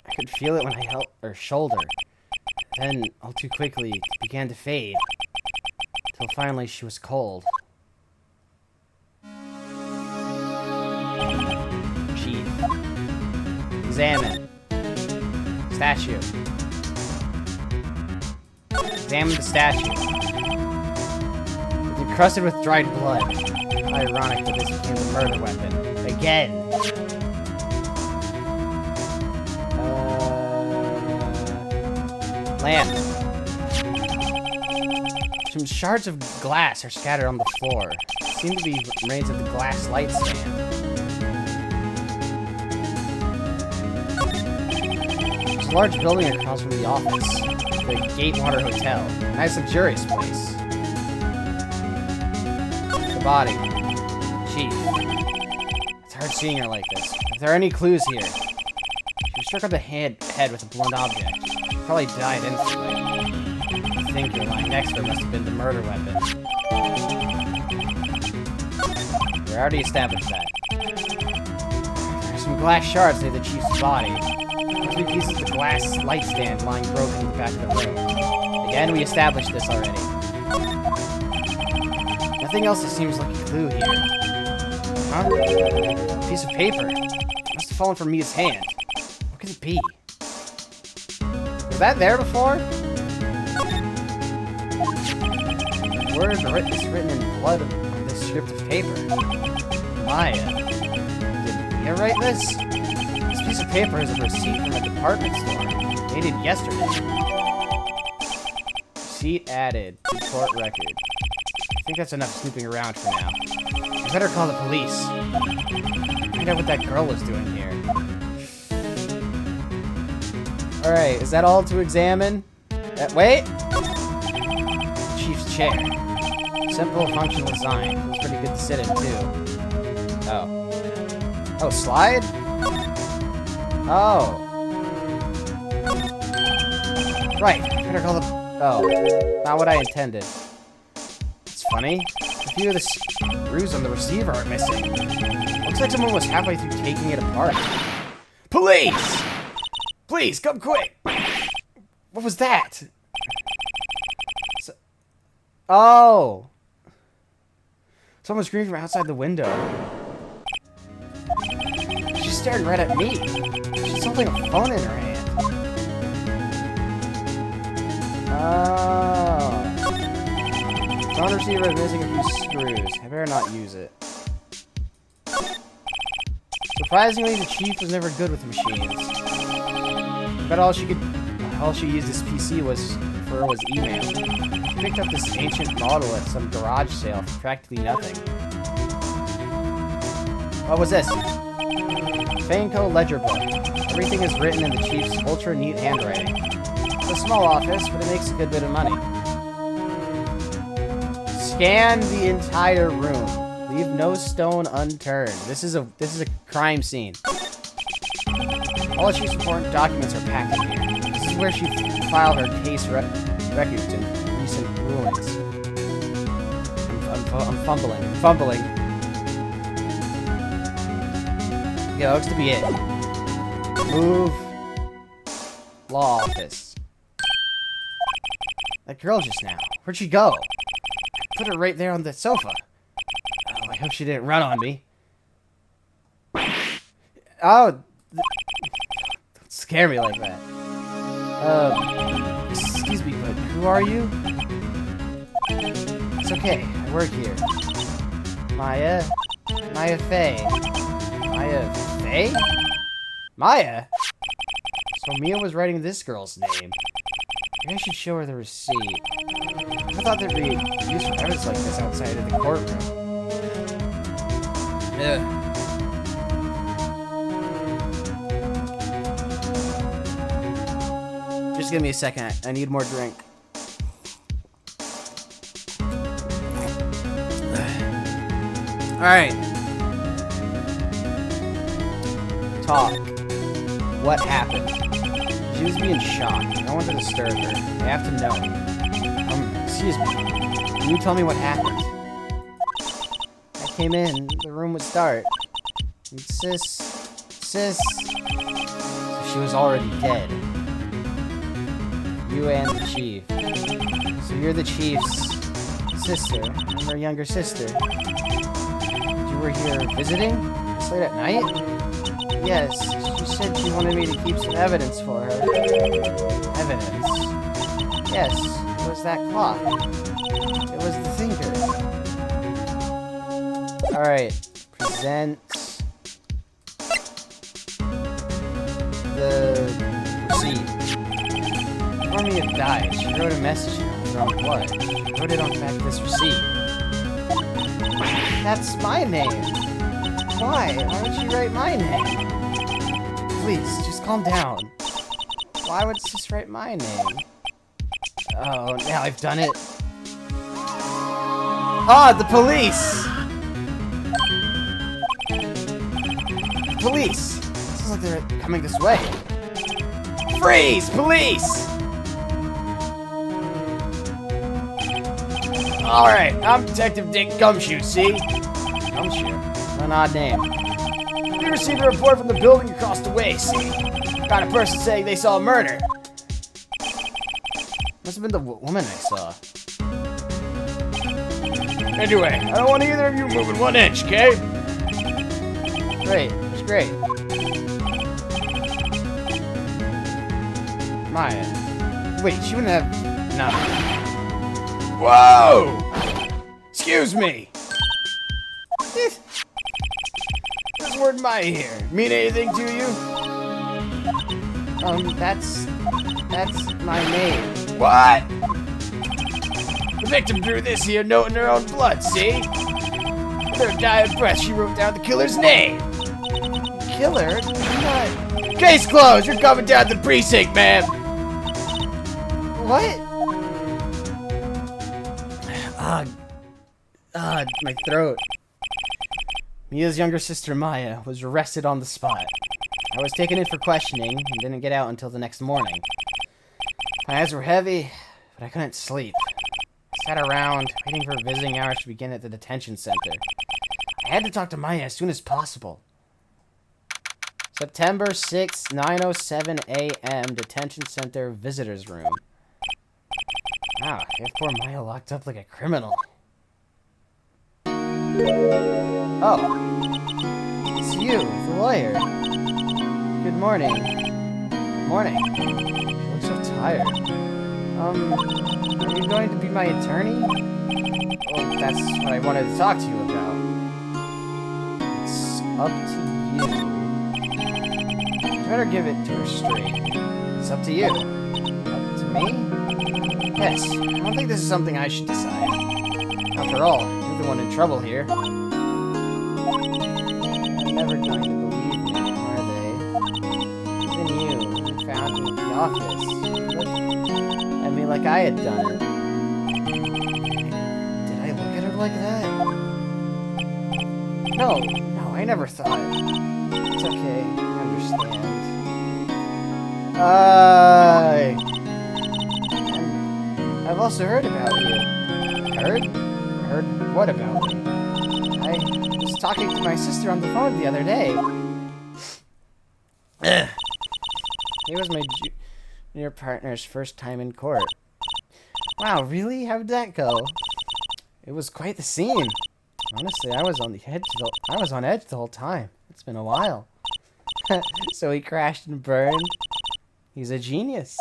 I could feel it when I held her shoulder. Then, all too quickly, it began to fade. Till finally she was cold. Chief. Examine. Statue. Examine the statue. It's encrusted with dried blood. Ironic that this became a murder weapon. Again. Lamp. Some shards of glass are scattered on the floor. Seem to be remains of the glass light stand. There's a large building across from the office. The Gatewater Hotel. A nice luxurious place. The body. Chief. It's hard seeing her like this. If there are any clues here. She was struck on the head with a blunt object. Probably died instantly. I think the line next to her must have been the murder weapon. We already established that. There's some glass shards near the chief's body. 3 pieces of glass light stand lying broken in the back of the room. Again, we established this already. Nothing else seems like a clue here. Huh? A piece of paper. It must have fallen from Mia's hand. What could it be? Was that there before? The word is written in blood on this script of paper. Maya. Did Mia write this? This piece of paper is a receipt from a department store. Dated yesterday. Receipt added. Court record. I think that's enough snooping around for now. I better call the police. find out what that girl was doing here. Alright, is that all to examine? Wait! Chief's chair. Simple, functional design. Feels pretty good to sit in, too. Oh. Oh, slide? Oh. Right, better call the... Oh, not what I intended. It's funny. A few of the screws on the receiver are missing. Looks like someone was halfway through taking it apart. Police! Please, come quick! What was that? Oh! Someone screamed from outside the window. She's staring right at me. She's holding a phone in her hand. Oh. Phone receiver is missing a few screws. I better not use it. Surprisingly, the chief was never good with machines. But all she used this PC was email. She picked up this ancient model at some garage sale for practically nothing. What was this? Fainco ledger book. Everything is written in the chief's ultra neat handwriting. It's a small office, but it makes a good bit of money. Scan the entire room. Leave no stone unturned. This is a crime scene. All the chief's important documents are packed in here. This is where she filed her case records in recent rulings. I'm fumbling. Yeah, looks to be it. Move. Law office. That girl just now. Where'd she go? Put her right there on the sofa. Oh, I hope she didn't run on me. Oh. Don't scare me like that. Excuse me, but who are you? It's okay. I work here. Maya Fey. Maya Fey? Maya? So Mia was writing this girl's name. Maybe I should show her the receipt. I thought there'd be use for evidence like this outside of the courtroom. Ugh. Just give me a second. I need more drink. Alright. Talk. What happened? She was being shocked. I want to disturb her. I have to know. Excuse me. Can you tell me what happened? I came in. The room was dark. And Sis... So she was already dead. You and the chief. So you're the chief's sister. I'm her younger sister. You were here visiting? It's late at night? Yes. She said she wanted me to keep some evidence for her. Evidence? Yes. It was that clock. It was the thinker. Alright. Present the receipt. Before Mia died, she wrote a message from what? She wrote it on the back of this receipt. That's my name. Why? Why would she write my name? Please, just calm down. Why would Sis write my name? Oh, now I've done it. Ah, the police! Police! Sounds like they're coming this way. Freeze! Police! Alright, I'm Detective Dick Gumshoe, see? Gumshoe? An odd name. We received a report from the building across the way, see? Got a person saying they saw a murder. Must have been the woman I saw. Anyway, I don't want either of you moving 1 inch, okay? Great, it's great. Maya. Wait, she wouldn't have... No. Whoa! Excuse me! This word Maya here mean anything to you? That's my name. What? The victim drew this here note in her own blood, see? With her dying breath, she wrote down the killer's name. killer. I'm not... Case closed! You're coming down to the precinct, ma'am! What? My throat. Mia's younger sister, Maya, was arrested on the spot. I was taken in for questioning and didn't get out until the next morning. My eyes were heavy, but I couldn't sleep. I sat around, waiting for visiting hours to begin at the detention center. I had to talk to Maya as soon as possible. September 6th, 9:07 a.m., detention center visitors room. Wow, I have poor Maya locked up like a criminal. Oh, it's you, the lawyer. Good morning. Good morning. You look so tired. Are you going to be my attorney? Well, that's what I wanted to talk to you about. It's up to you. You better give it to her straight. It's up to you. Up to me? Yes, I don't think this is something I should decide. After all, you're the one in trouble here. They're never going to believe me, are they? Even you found me at the office. Looked at me like I had done it. Did I look at her like that? No, I never thought. It's okay, I understand. And I've also heard about you. Heard? Heard what about me? I was talking to my sister on the phone the other day. It was my junior partner's first time in court. Wow, really? How did that go? It was quite the scene. Honestly, I was on edge the whole time. It's been a while. So he crashed and burned. He's a genius.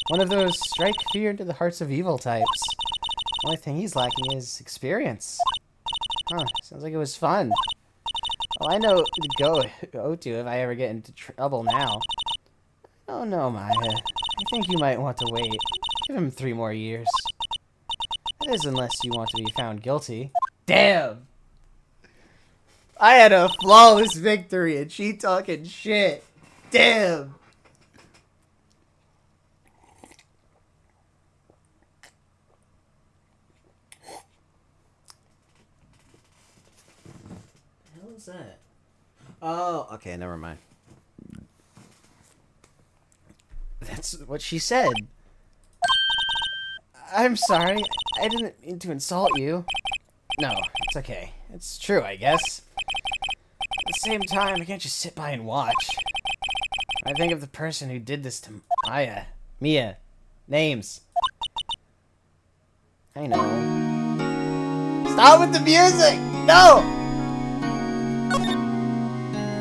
One of those strike fear into the hearts of evil types. Only thing he's lacking is experience. Huh, sounds like it was fun. Well, I know who to go to if I ever get into trouble now. Oh no, Maya. I think you might want to wait. Give him 3 more years. That is unless you want to be found guilty. Damn! I had a flawless victory and she talking shit. Damn! What was that? Oh, okay, never mind. That's what she said. I'm sorry. I didn't mean to insult you. No, it's okay. It's true, I guess. At the same time, I can't just sit by and watch. I think of the person who did this to Mia. Names. I know. Stop with the music! No!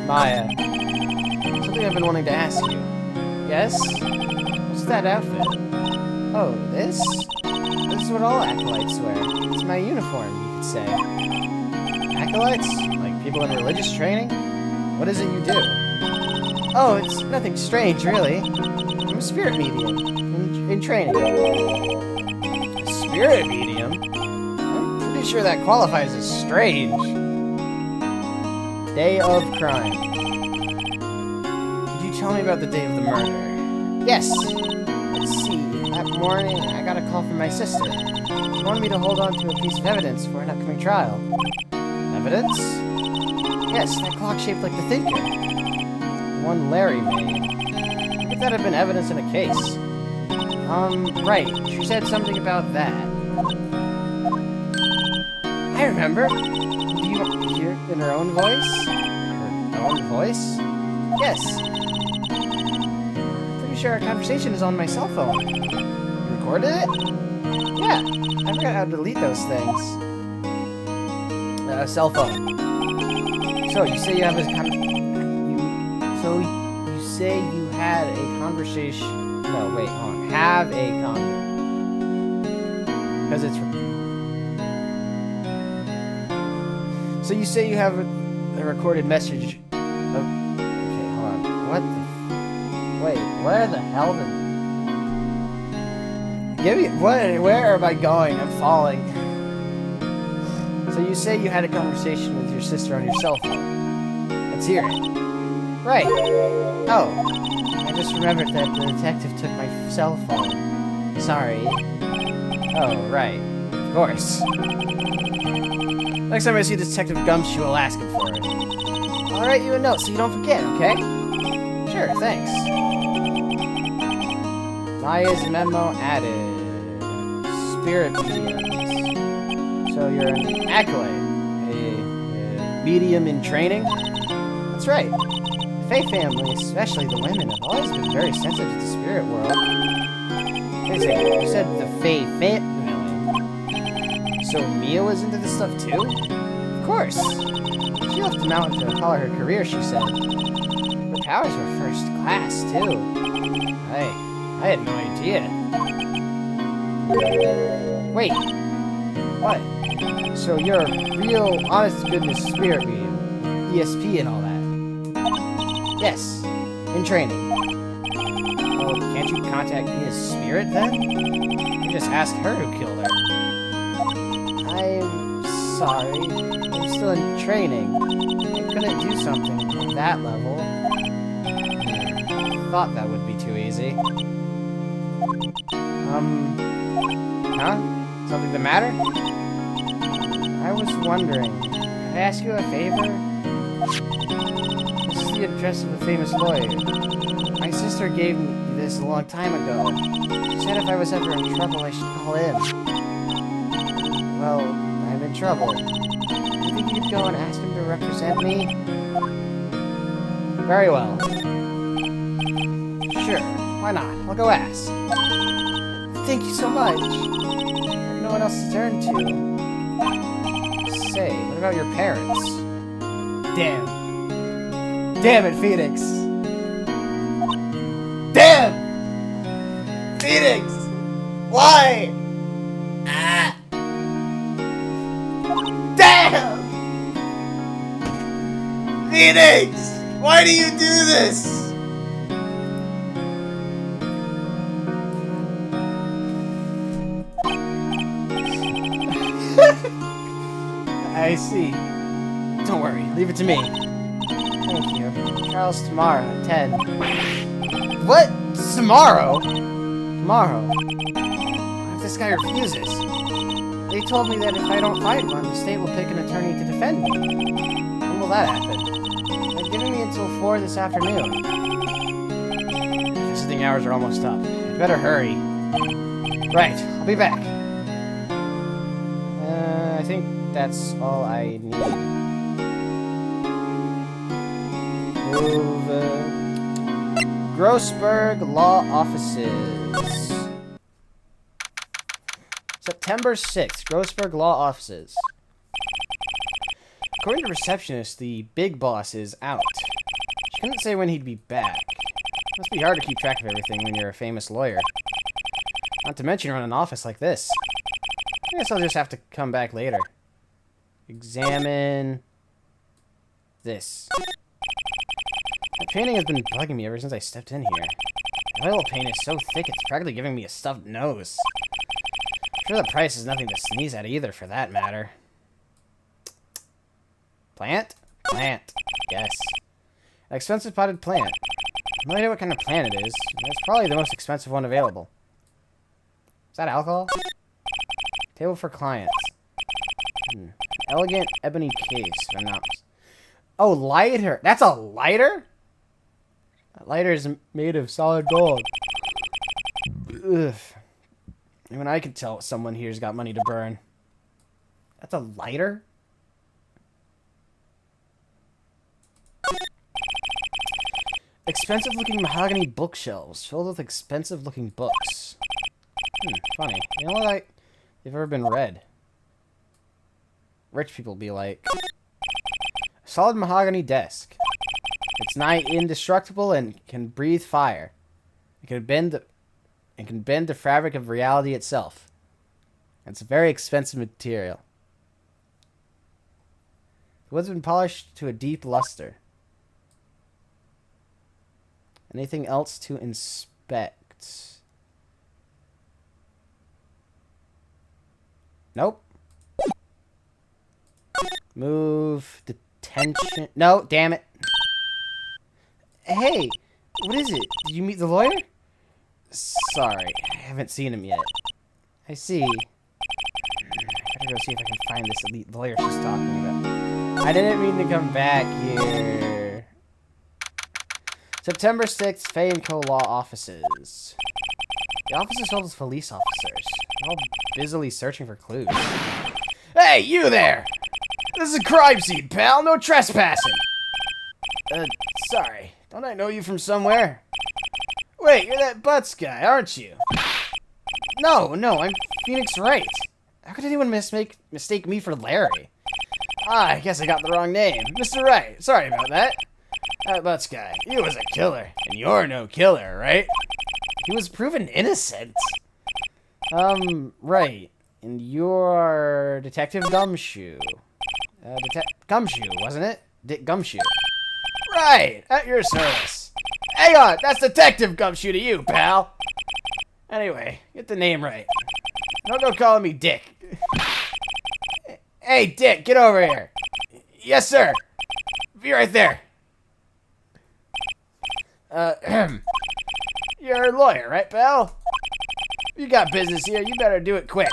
Maya. Something I've been wanting to ask you. Yes? What's that outfit? Oh, this? This is what all acolytes wear. It's my uniform, you could say. Acolytes? Like people in religious training? What is it you do? Oh, it's nothing strange, really. I'm a spirit medium. In training. A spirit medium? I'm pretty sure that qualifies as strange. Day of crime. Could you tell me about the day of the murder? Yes. Let's see. That morning, I got a call from my sister. She wanted me to hold on to a piece of evidence for an upcoming trial. Evidence? Yes, that clock shaped like the thinker. The one Larry made. I think that had been evidence in a case. Right. She said something about that. I remember. Do you hear it in her own voice? Her own voice? Yes. Pretty sure our conversation is on my cell phone. You recorded it? Yeah. I forgot how to delete those things. Cell phone. So you say you have a you say you had a conversation. No, wait, hold on. Have a because it's. So you say you have a recorded message. Okay, hold on. What the? Wait, where the hell did? Give me what? Where am I going? I'm falling. So you say you had a conversation with your sister on your cell phone. Let's hear it. Right. Oh, I just remembered that the detective took my cell phone. Sorry. Oh, right. Of course. Next time I see Detective Gumshoe, I'll ask him for it. I'll write you a note so you don't forget, okay? Sure, thanks. Maya's memo added. Spirit mediums. So you're an acolyte. A medium in training? That's right. The Fae family, especially the women, have always been very sensitive to the spirit world. Wait a second, you said the Fae family. So Mia was into this stuff too? Of course. She left the mountain to follow her career, she said. Her powers were first class, too. I had no idea. Wait. What? So you're a real, honest-to-goodness spirit medium. ESP and all that. Yes. In training. Well, can't you contact Mia's spirit, then? You just ask her who killed her. I'm sorry. I'm still in training. I couldn't do something on that level. I thought that would be too easy. Huh? Something the matter? I was wondering, could I ask you a favor? This is the address of a famous lawyer. My sister gave me this a long time ago. She said if I was ever in trouble, I should call in. Well, I'm in trouble. You think you could go and ask him to represent me? Very well. Sure, why not? I'll go ask. Thank you so much. I have no one else to turn to. Say, what about your parents? Damn. Damn it, Phoenix. Damn! Phoenix! Why? Ah! Damn! Phoenix! Why do you do this? I see. Don't worry, leave it to me. Thank you. Trial's tomorrow at 10. What? Tomorrow? Tomorrow. What if this guy refuses? They told me that if I don't fight one, the state will pick an attorney to defend me. When will that happen? They're giving me until 4 this afternoon. Visiting hours are almost up. I better hurry. Right, I'll be back. I think that's all I need. Move. Grossberg Law Offices. September 6th, Grossberg Law Offices. According to receptionist, the big boss is out. She couldn't say when he'd be back. Must be hard to keep track of everything when you're a famous lawyer. Not to mention run an office like this. I guess I'll just have to come back later. Examine this. My painting has been bugging me ever since I stepped in here. The oil paint is so thick it's practically giving me a stuffed nose. I'm sure the price is nothing to sneeze at either, for that matter. Plant? Plant. Yes. An expensive potted plant. No idea what kind of plant it is. It's probably the most expensive one available. Is that alcohol? Table for clients. Elegant ebony case, if I'm not... Oh, lighter! That's a lighter? That lighter is made of solid gold. Ugh. Even I could tell someone here's got money to burn. That's a lighter? Expensive-looking mahogany bookshelves filled with expensive-looking books. Funny. You know what they've ever been read? Rich people be like. A solid mahogany desk. It's nigh indestructible and can breathe fire. It can bend the fabric of reality itself. It's a very expensive material. The wood's been polished to a deep luster. Anything else to inspect? Nope. Move detention. No, damn it. Hey, what is it? Did you meet the lawyer? Sorry, I haven't seen him yet. I see. I gotta go see if I can find this elite lawyer she's talking about. I didn't mean to come back here. September 6th, Fay & Co. Law Offices. The office is filled with police officers. They're all busily searching for clues. Hey, you there! This is a crime scene, pal. No trespassing. Sorry. Don't I know you from somewhere? Wait, you're that Butts guy, aren't you? No, I'm Phoenix Wright. How could anyone mistake me for Larry? I guess I got the wrong name. Mr. Wright, sorry about that. That Butts guy, he was a killer. And you're no killer, right? He was proven innocent. Right. And you're Detective Gumshoe. Gumshoe, wasn't it? Dick Gumshoe. Right, at your service. Hang on, that's Detective Gumshoe to you, pal. Anyway, get the name right. Don't go calling me Dick. Hey, Dick, get over here. Yes, sir. Be right there. You're a lawyer, right, pal? You got business here, you better do it quick.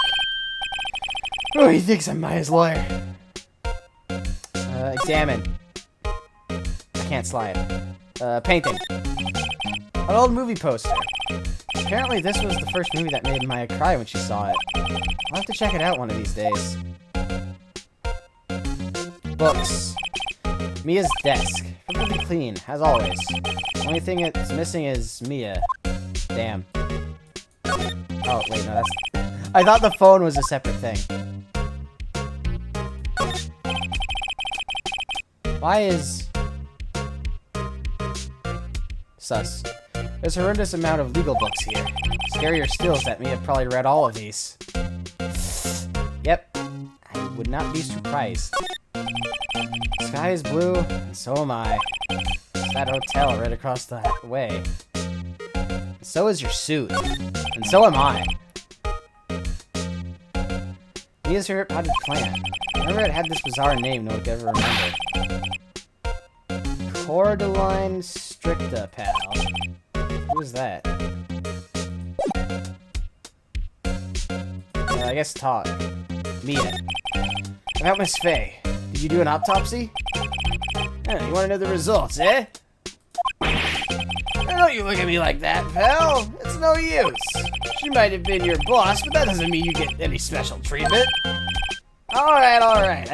Oh, he thinks I'm Maya's lawyer. Examine. I can't slide. Painting. An old movie poster. Apparently this was the first movie that made Maya cry when she saw it. I'll have to check it out one of these days. Books. Mia's desk. Perfectly clean, as always. Only thing it's missing is Mia. Damn. Oh, wait, no, that's... I thought the phone was a separate thing. Why is... Sus. There's a horrendous amount of legal books here. Scarier still is that Mia probably read all of these. Yep. I would not be surprised. The sky is blue, and so am I. It's that hotel right across the way. So is your suit. And so am I. Mia's favorite potted plant. Whenever it had this bizarre name, no one could ever remember. Cordyline stricta, pal. Who is that? I guess talk. Mia. About Miss Fay. Did you do an autopsy? You want to know the results, eh? Don't you look at me like that, pal. It's no use. She might have been your boss, but that doesn't mean you get any special treatment. Alright.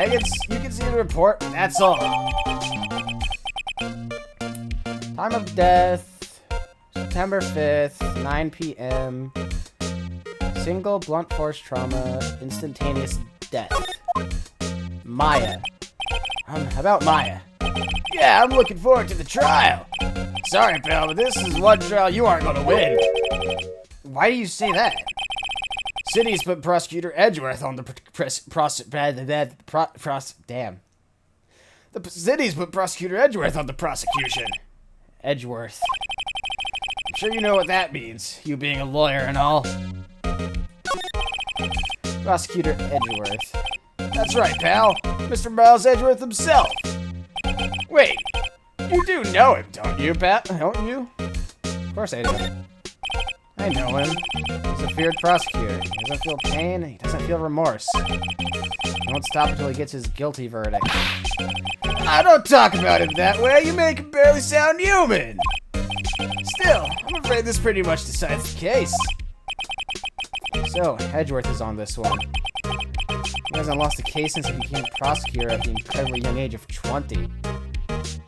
You can see the report, that's all. Time of death, September 5th, 9 p.m. Single blunt force trauma, instantaneous death. Maya. About Maya. Yeah, I'm looking forward to the trial. Sorry, pal, but this is one trial you aren't going to win. Why do you say that? City's put Prosecutor Edgeworth on the Damn. The city's put Prosecutor Edgeworth on the prosecution. Edgeworth. I'm sure you know what that means, you being a lawyer and all. Prosecutor Edgeworth. That's right, pal. Mr. Miles Edgeworth himself. Wait, you do know him, don't you, Pat? Don't you? Of course I do. I know him. He's a feared prosecutor. He doesn't feel pain, he doesn't feel remorse. He won't stop until he gets his guilty verdict. I don't talk about him that way. You make him barely sound human. Still, I'm afraid this pretty much decides the case. So, Edgeworth is on this one. He hasn't lost a case since he became prosecutor at the incredibly young age of 20.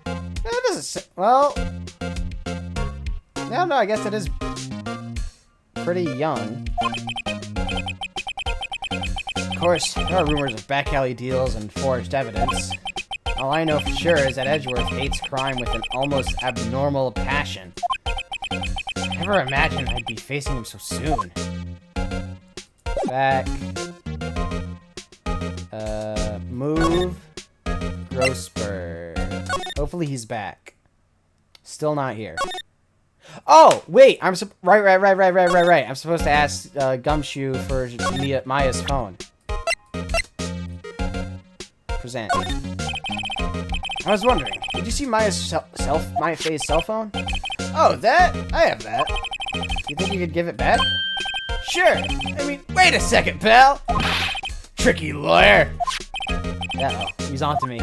That doesn't say... Well... No, I guess it is pretty young. Of course, there are rumors of back alley deals and forged evidence. All I know for sure is that Edgeworth hates crime with an almost abnormal passion. I never imagined I'd be facing him so soon. Back. Move. Grossberg. Hopefully he's back. Still not here. Oh, wait! Right. I'm supposed to ask Gumshoe for Maya's phone. Present. I was wondering, did you see Maya's Faye's cell phone? Oh, that? I have that. You think you could give it back? Sure. I mean, wait a second, pal. Tricky lawyer. Uh-oh, he's onto me.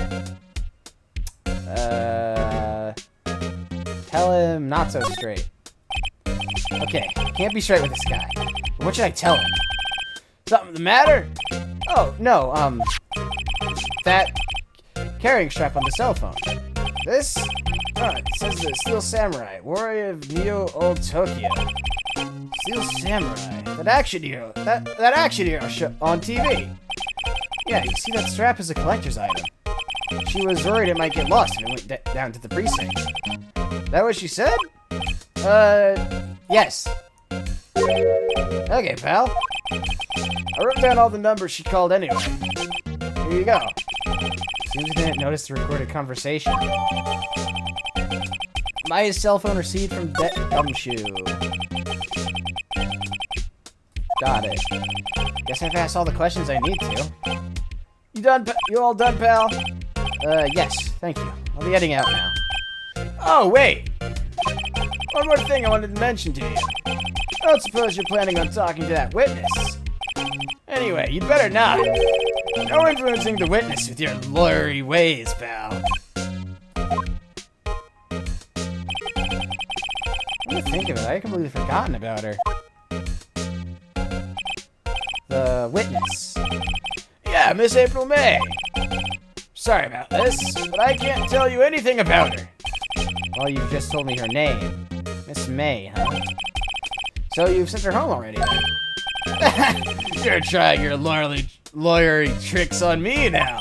Tell him not so straight. Okay, can't be straight with this guy. What should I tell him? Something the matter? Oh, no, that carrying strap on the cell phone. This? It says the Steel Samurai, warrior of Neo Old Tokyo. Steel Samurai, that action hero show on TV. Yeah, you see that strap is a collector's item. She was worried it might get lost if it went down to the precinct. That what she said? Yes. Okay, pal. I wrote down all the numbers she called anyway. Here you go. Seems you didn't notice the recorded conversation. Maya's cell phone received from Gumshoe. Got it. Guess I've asked all the questions I need to. You done? You all done, pal? Yes, thank you. I'll be heading out now. Oh, wait. One more thing I wanted to mention to you. I don't suppose you're planning on talking to that witness. Anyway, you'd better not. No influencing the witness with your lawyery ways, pal. Come to think of it, I completely forgotten about her. The witness. Yeah, Miss April May. Sorry about this, but I can't tell you anything about her. Well, you've just told me her name. Miss May, huh? So you've sent her home already, then? You're trying your lawyery tricks on me now.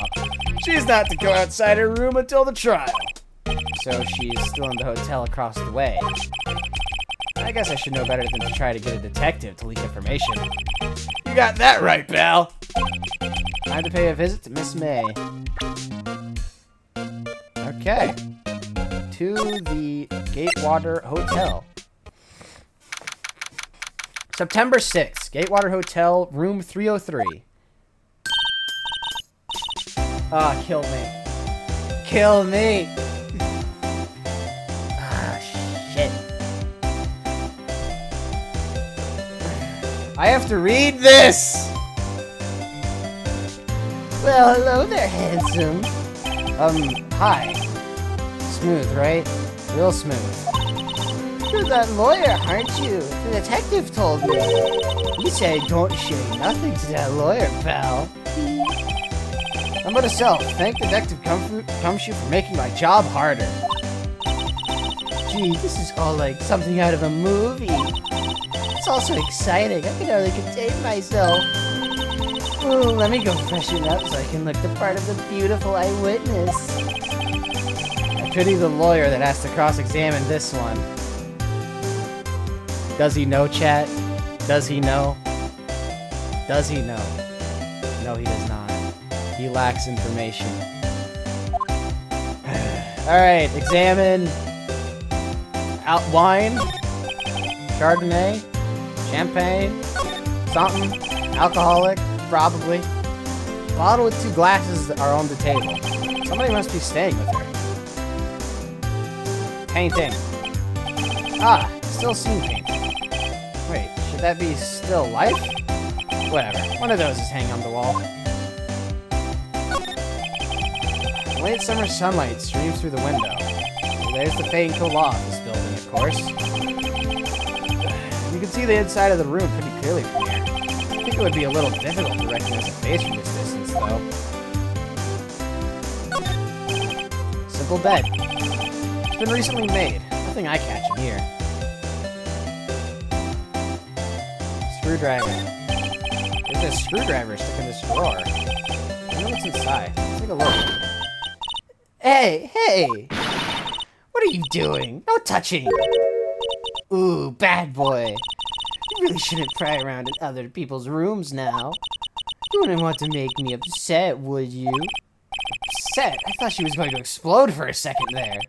She's not to go outside her room until the trial. So she's still in the hotel across the way. I guess I should know better than to try to get a detective to leak information. You got that right, pal. Time to pay a visit to Miss May. Okay. To the Gatewater Hotel. September 6th, Gatewater Hotel, room 303. Ah, kill me. Kill me! Ah, shit. I have to read this! Well, hello there, handsome. Hi. Smooth, right? Real smooth. You're that lawyer, aren't you? The detective told me. He said don't say nothing to that lawyer, pal. I'm but a self. Thank Detective Gumshoe for making my job harder. Gee, this is all like something out of a movie. It's all so exciting, I can hardly contain myself. Ooh, let me go freshen up so I can look the part of the beautiful eyewitness. I pity the lawyer that has to cross-examine this one. Does he know, chat? Does he know? Does he know? No, he does not. He lacks information. Alright, examine. Wine. Chardonnay. Champagne. Something. Alcoholic. Probably. Bottle with 2 glasses are on the table. Somebody must be staying with her. Painting. Ah, still scene painting. Wait, should that be still life? Whatever, one of those is hanging on the wall. Late summer sunlight streams through the window. There's the Fayeco Law Office building, of course. You can see the inside of the room pretty clearly from here. I think it would be a little difficult to recognize a face from this distance, though. Simple bed. It's been recently made. Nothing eye-catching here. Screwdriver. There's a screwdriver stuck in this drawer. I wonder what's inside. Let's take a look. Hey, hey! What are you doing? No touching! Ooh, bad boy. You really shouldn't pry around in other people's rooms now. You wouldn't want to make me upset, would you? Upset? I thought she was going to explode for a second there.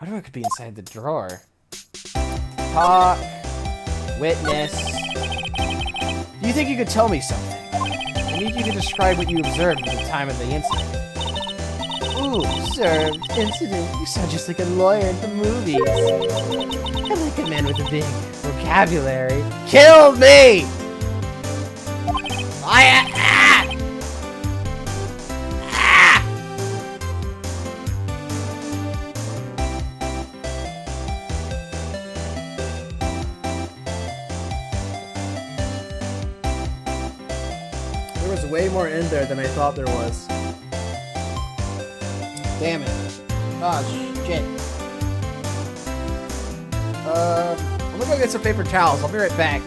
I wonder what could be inside the drawer. Talk. Witness. Do you think you could tell me something? I need you to describe what you observed at the time of the incident. Ooh, observed incident. You sound just like a lawyer in the movies. I like a man with a big vocabulary. Kill me! There was way more in there than I thought there was. Damn it. Oh, shit. I'm gonna go get some paper towels. I'll be right back.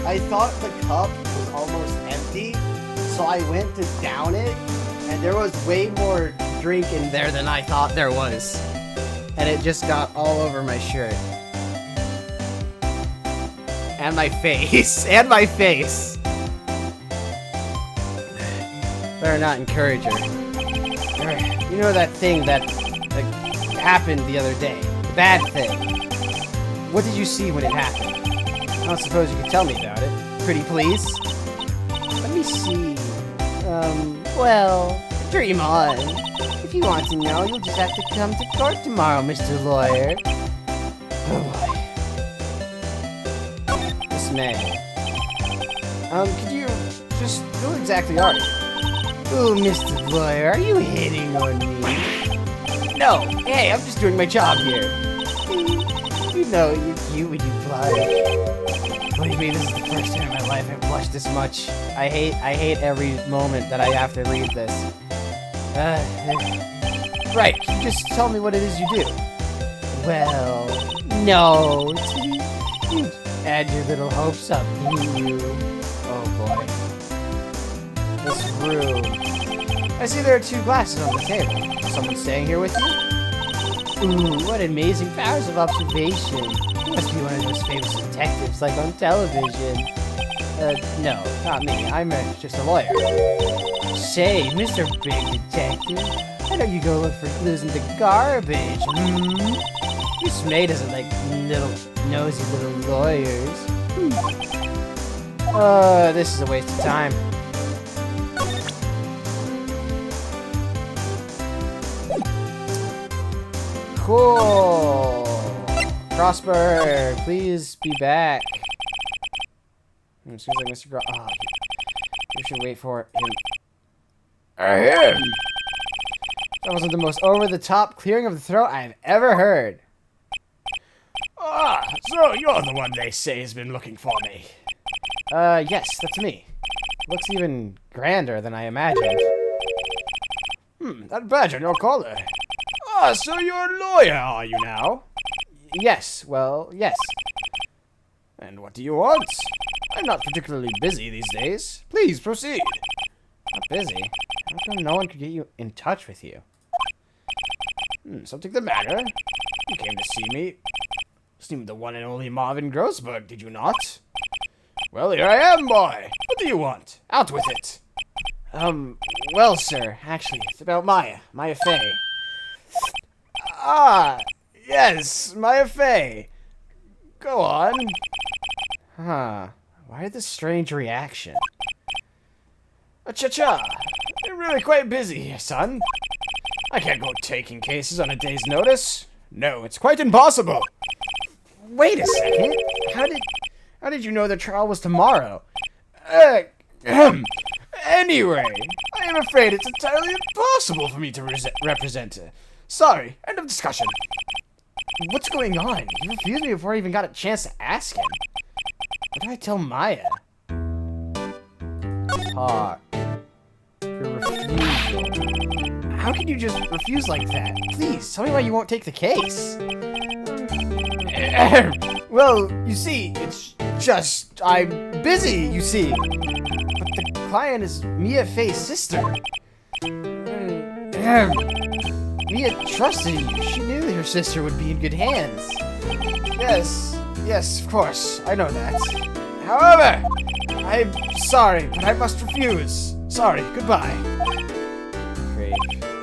I thought the cup was almost empty, so I went to down it, and there was way more drink in there than I thought there was. And it just got all over my shirt. And my face. And my face. Better not encourage her. You know that thing that happened the other day? The bad thing. What did you see when it happened? I don't suppose you can tell me about it. Pretty please? Let me see. Well, dream on. If you want to know, you'll just have to come to court tomorrow, Mr. Lawyer. Oh boy. This man. Could you just, who exactly are you? Ooh, Mr. Lawyer, are you hitting on me? No, hey, I'm just doing my job here. You know, you're cute when you blush. Believe me, this is the first time in my life I've blushed this much. I hate every moment that I have to read this. Right, can you just tell me what it is you do? Well, no. You add your little hopes up, you. Oh boy. This room. I see there are 2 glasses on the table. Someone staying here with you? Ooh, what amazing powers of observation. You must be one of those famous detectives, like on television. No, not me. I'm just a lawyer. Say, Mr. Big Detective, why don't you go look for clues in the garbage, This maid doesn't like little, nosy little lawyers. This is a waste of time. Cool. Prosper, please be back. Seems like Mr. Gro- Oh, you should wait for him. Ahem. That wasn't the most over-the-top clearing of the throat I've ever heard. Ah, so you're the one they say has been looking for me. Yes, that's me. Looks even grander than I imagined. That badge on your collar. Ah, so you're a lawyer, are you now? Yes, well, yes. And what do you want? I'm not particularly busy these days. Please proceed. Not busy? How come no one could get you in touch with you? Something the matter? You came to see me. Seemed the one and only Marvin Grossberg, did you not? Well, here I am, boy. What do you want? Out with it. Well, sir, actually, it's about Maya Fey. Ah, yes, Maya Fey. Go on. Huh. Why this strange reaction? Cha-cha! You're really quite busy here, son. I can't go taking cases on a day's notice. No, it's quite impossible. Wait a second. How did you know the trial was tomorrow? Anyway, I am afraid it's entirely impossible for me to represent her. Sorry, end of discussion. What's going on? He refused me before I even got a chance to ask him. What do I tell Maya? Talk. Your refusal. How can you just refuse like that? Please, tell me why you won't take the case. Well, you see, it's just, I'm busy, you see. But the client is Mia Fey's sister. Mia trusted you. She knew that her sister would be in good hands. Yes, of course, I know that. However, I'm sorry, but I must refuse. Sorry, goodbye. Great.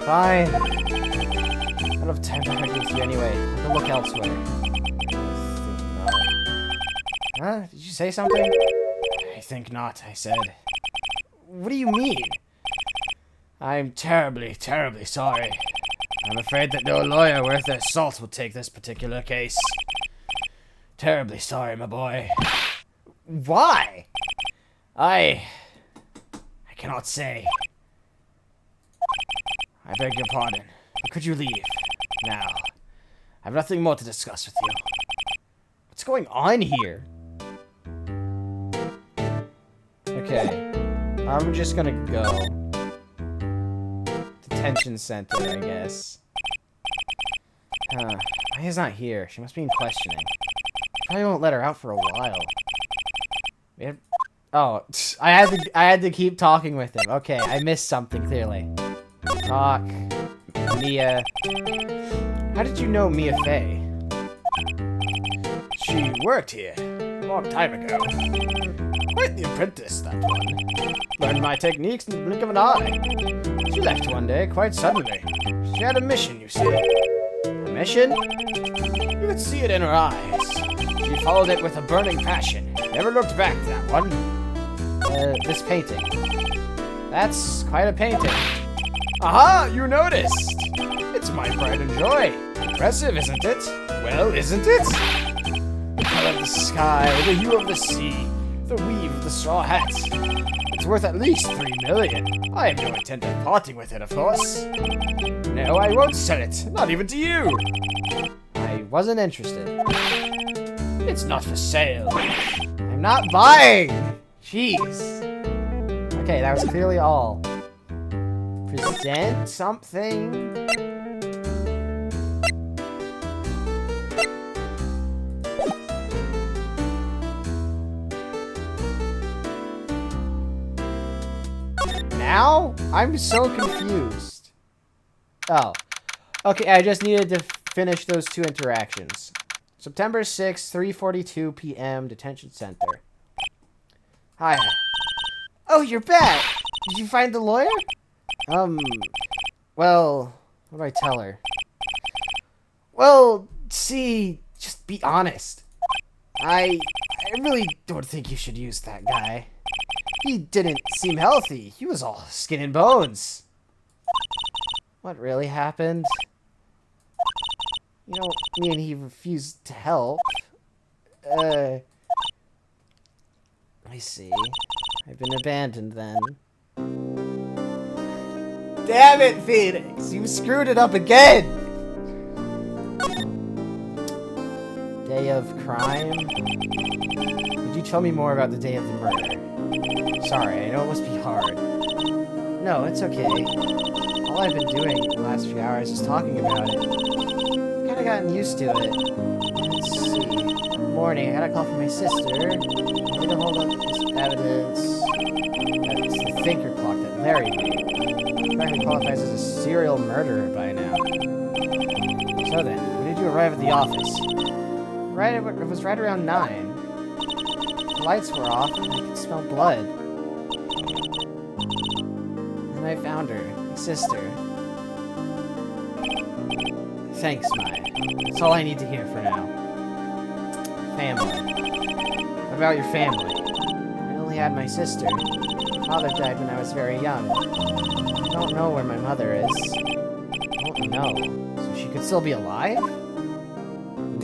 Fine. I don't have time to argue with you anyway. I'll look elsewhere. Huh? Did you say something? I think not, I said. What do you mean? I'm terribly, terribly sorry. I'm afraid that no lawyer worth their salt will take this particular case. Terribly sorry, my boy. Why? I cannot say. I beg your pardon. But could you leave? Now. I have nothing more to discuss with you. What's going on here? Okay. I'm just gonna go. Detention center, I guess. Maya's not here. She must be in questioning. Probably won't let her out for a while. Oh, I had to keep talking with him. Okay, I missed something clearly. Talk. Mia. How did you know Mia Fey? She worked here a long time ago. Quite the apprentice, that one. Learned my techniques in the blink of an eye. She left one day, quite suddenly. She had a mission, you see. A mission? You could see it in her eyes. She followed it with a burning passion. Never looked back, that one. This painting. That's quite a painting. Aha! You noticed! It's my pride and joy. Impressive, isn't it? Well, isn't it? The color of the sky, the hue of the sea, the weave of the straw hat. It's worth at least 3 million. I have no intent of parting with it, of course. No, I won't sell it. Not even to you. I wasn't interested. It's not for sale. I'm not buying! Jeez. Okay, that was clearly all. Present something? Now? I'm so confused. Oh. Okay, I just needed to finish those two interactions. September 6th, 3:42 p.m. Detention Center. Hi. Oh, you're back! Did you find the lawyer? Well, what do I tell her? Well, see, just be honest. I really don't think you should use that guy. He didn't seem healthy. He was all skin and bones. What really happened? You don't mean he refused to help? I see. I've been abandoned then. Damn it, Phoenix! You screwed it up again! Day of crime? Could you tell me more about the day of the murder? Sorry, I know it must be hard. No, it's okay. All I've been doing the last few hours is talking about it. I've kinda gotten used to it. Let's see. Morning, I got a call from my sister. I need to hold up this evidence. It's the thinker clock that married me. Apparently qualifies as a serial murderer by now. So then, when did you arrive at the office? It was right around 9. The lights were off and I could smell blood. And I found her, my sister. Thanks, Maya. That's all I need to hear for now. Family. What about your family? I only had my sister. My father died when I was very young. I don't know where my mother is. I don't know. So she could still be alive?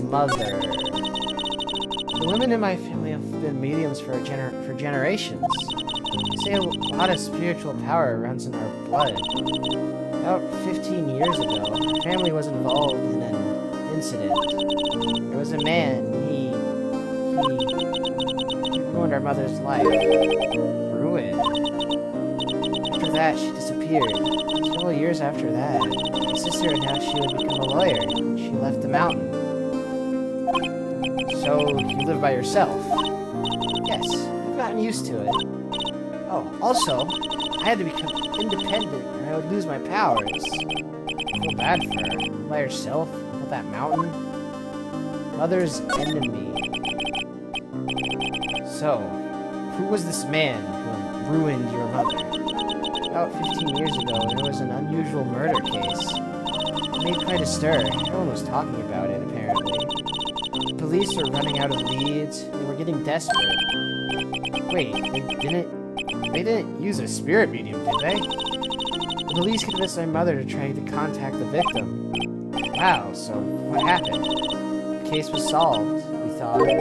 Mother. The women in my family have been mediums for generations. They say a lot of spiritual power runs in our blood. About 15 years ago, my family was involved in an incident. There was a man, he ruined our mother's life. Ruined? After that, she disappeared. Several years after that, my sister announced she would become a lawyer, and she left the mountain. So you live by yourself? Yes, I've gotten used to it. Oh, also, I had to become independent or I would lose my powers. I feel bad for her. By herself? Up that mountain? Mother's enemy. So, who was this man who ruined your mother? About 15 years ago, there was an unusual murder case. It made quite a stir. Everyone was talking about it, apparently. The police were running out of leads. They were getting desperate. Wait, they didn't use a spirit medium, did they? The police convinced my mother to try to contact the victim. Wow, so what happened? The case was solved, we thought. You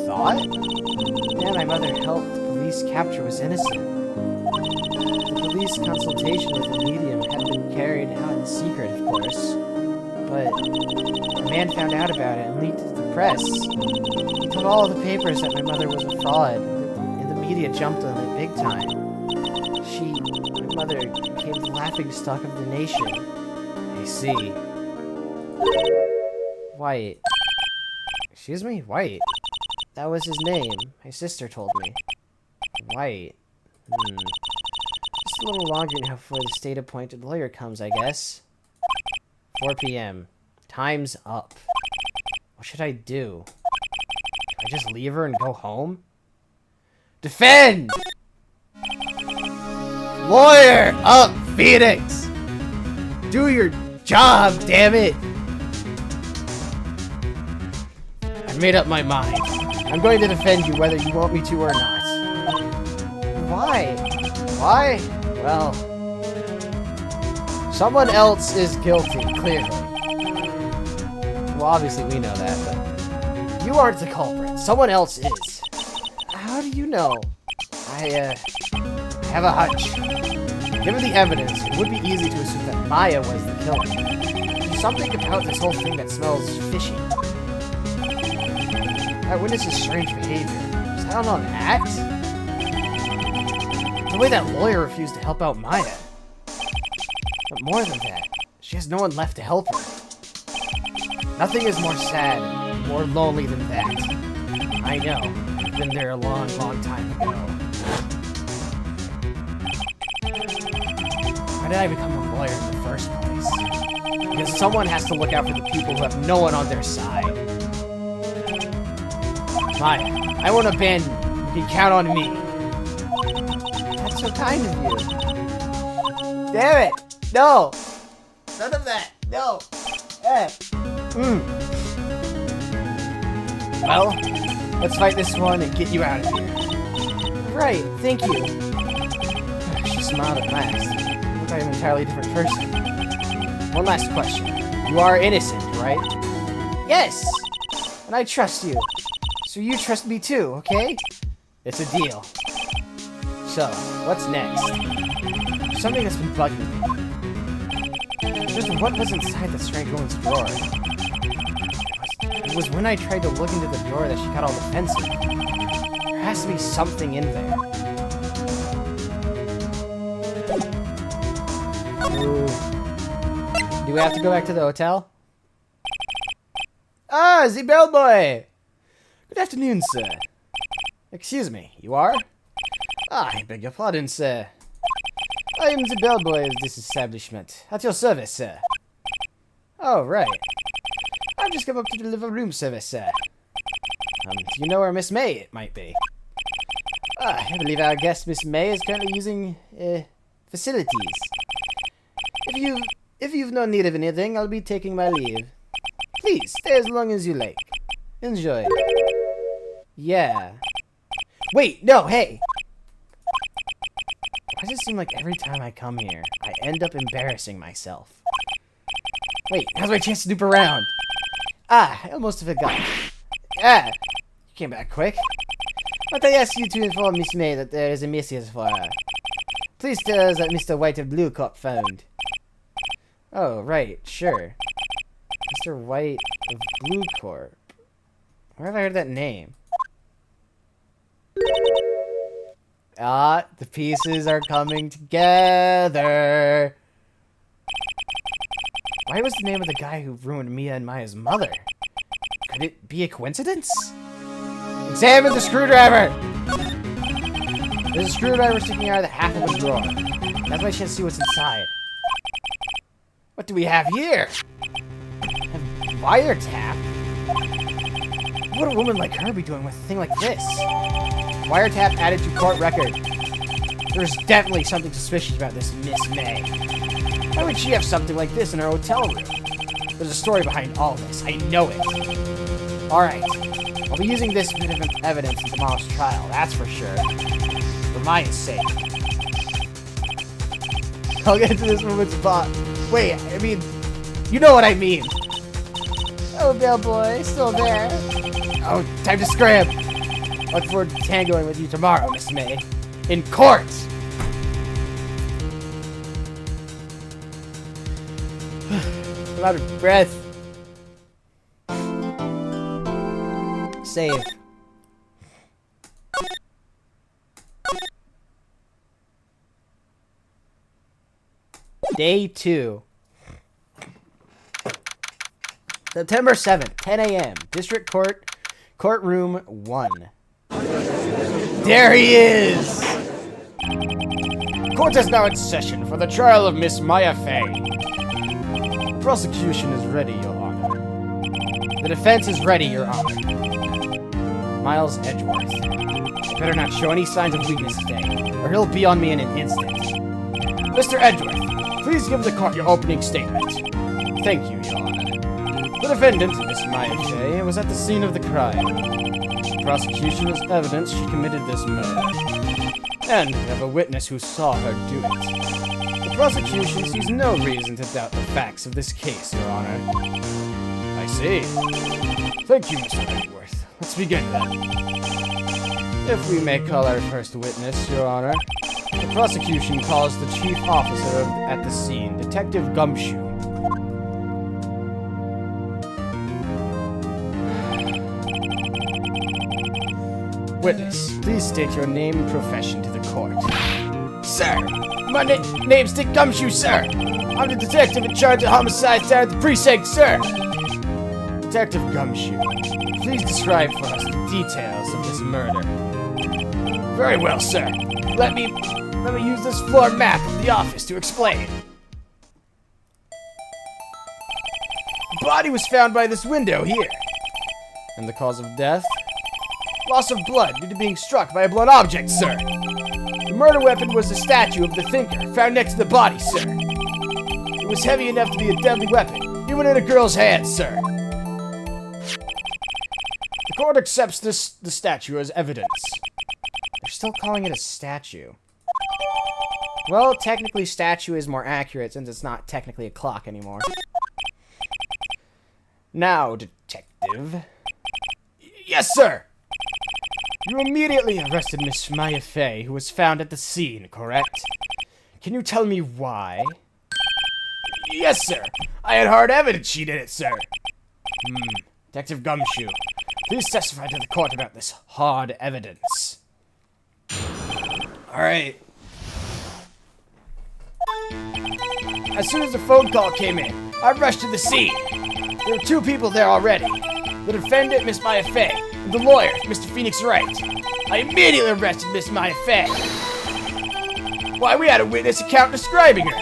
thought? The man my mother helped the police capture was innocent. The police consultation with the medium had been carried out in secret, of course. But a man found out about it and leaked it to the press. He told all the papers that my mother was a fraud, and the media jumped on it big time. My mother, became the laughingstock of the nation. I see. White. Excuse me? White? That was his name. My sister told me. White. Just a little longer now before the state-appointed lawyer comes, I guess. 4 p.m. Time's up. What should I do? Should I just leave her and go home? Defend! Lawyer up, Phoenix! Do your job, damn it! I've made up my mind. I'm going to defend you whether you want me to or not. Why? Why? Well, someone else is guilty, clearly. Well, obviously we know that, but you aren't the culprit. Someone else is. How do you know? I have a hunch. Given the evidence, it would be easy to assume that Maya was the killer. There's something about this whole thing that smells fishy. I witnessed strange behavior. Is that on an act? The way that lawyer refused to help out Maya. But more than that, she has no one left to help her. Nothing is more sad, more lonely than that. I know. I've been there a long, long time ago. Why did I become a lawyer in the first place? Because someone has to look out for the people who have no one on their side. Maya, I won't abandon you. You can count on me. That's so kind of you. Damn it! No! None of that! No! Well, let's fight this one and get you out of here. Right, thank you. She smiled at last. You look like an entirely different person. One last question. You are innocent, right? Yes! And I trust you. So you trust me too, okay? It's a deal. So, what's next? Something that's been bugging me. Just what was inside the strange woman's drawer? It was when I tried to look into the drawer that she got all defensive. There has to be something in there. Ooh. Do we have to go back to the hotel? Ah, the bellboy! Good afternoon, sir. Excuse me, you are? Ah, I beg your pardon, sir. I am the bellboy of this establishment. At your service, sir. Oh, right. I've just come up to deliver room service, sir. Do you know where Miss May might be? Ah, I believe our guest, Miss May, is currently using, facilities. If you've no need of anything, I'll be taking my leave. Please, stay as long as you like. Enjoy. Yeah. Wait, no, hey! Why does it seem like every time I come here, I end up embarrassing myself? Wait, now's my chance to snoop around. Ah, I almost forgot. Ah, you came back quick. But I ask you to inform Miss May that there is a message for her. Please tell us that Mr. White of Blue Corp phoned. Oh, right, sure. Mr. White of Blue Corp. Where have I heard that name? Ah, the pieces are coming together. Why was the name of the guy who ruined Mia and Maya's mother? Could it be a coincidence? Examine the screwdriver! There's a screwdriver sticking out of the half of the drawer. That's why I should see what's inside. What do we have here? A wiretap? What would a woman like her be doing with a thing like this? Wiretap added to court record. There's definitely something suspicious about this Miss May. Why would she have something like this in her hotel room? There's a story behind all this. I know it. Alright. I'll be using this bit of evidence in tomorrow's trial, that's for sure. For Maya's sake. I'll get to this woman's spot. Wait, I mean, you know what I mean. Oh, bellboy, still there. Oh, time to scram. Look forward to tangoing with you tomorrow, Miss May. In court! I'm out of breath. Save. Day 2. September 7th, 10 a.m. District Court, Courtroom 1. There he is! Court is now in session for the trial of Miss Maya Fey. The prosecution is ready, Your Honor. The defense is ready, Your Honor. Miles Edgeworth. I better not show any signs of weakness today, or he'll be on me in an instant. Mr. Edgeworth, please give the court your opening statement. Thank you, Your Honor. The defendant, Miss Maya Fey, was at the scene of the crime. The prosecution has evidence she committed this murder. And we have a witness who saw her do it. The prosecution sees no reason to doubt the facts of this case, Your Honor. I see. Thank you, Mr. Edgeworth. Let's begin then. If we may call our first witness, Your Honor. The prosecution calls the chief officer at the scene, Detective Gumshoe. Witness, please state your name and profession to the court. Sir, my name's Dick Gumshoe, sir. I'm the detective in charge of homicides down at the precinct, sir. Detective Gumshoe, please describe for us the details of this murder. Very well, sir. Let me use this floor map of the office to explain. The body was found by this window here. And the cause of death? Loss of blood due to being struck by a blunt object, sir. The murder weapon was the statue of the thinker found next to the body, sir. It was heavy enough to be a deadly weapon, even in a girl's hands, sir. The court accepts the statue as evidence. They're still calling it a statue. Well, technically statue is more accurate since it's not technically a clock anymore. Now, detective. Yes, sir! You immediately arrested Miss Maya Fey, who was found at the scene, correct? Can you tell me why? Yes, sir. I had hard evidence she did it, sir. Detective Gumshoe, please testify to the court about this hard evidence. Alright. As soon as the phone call came in, I rushed to the scene. There were 2 people there already. The defendant, Miss Maya Fey, and the lawyer, Mr. Phoenix Wright. I immediately arrested Miss Maya Fey. Why, we had a witness account describing her.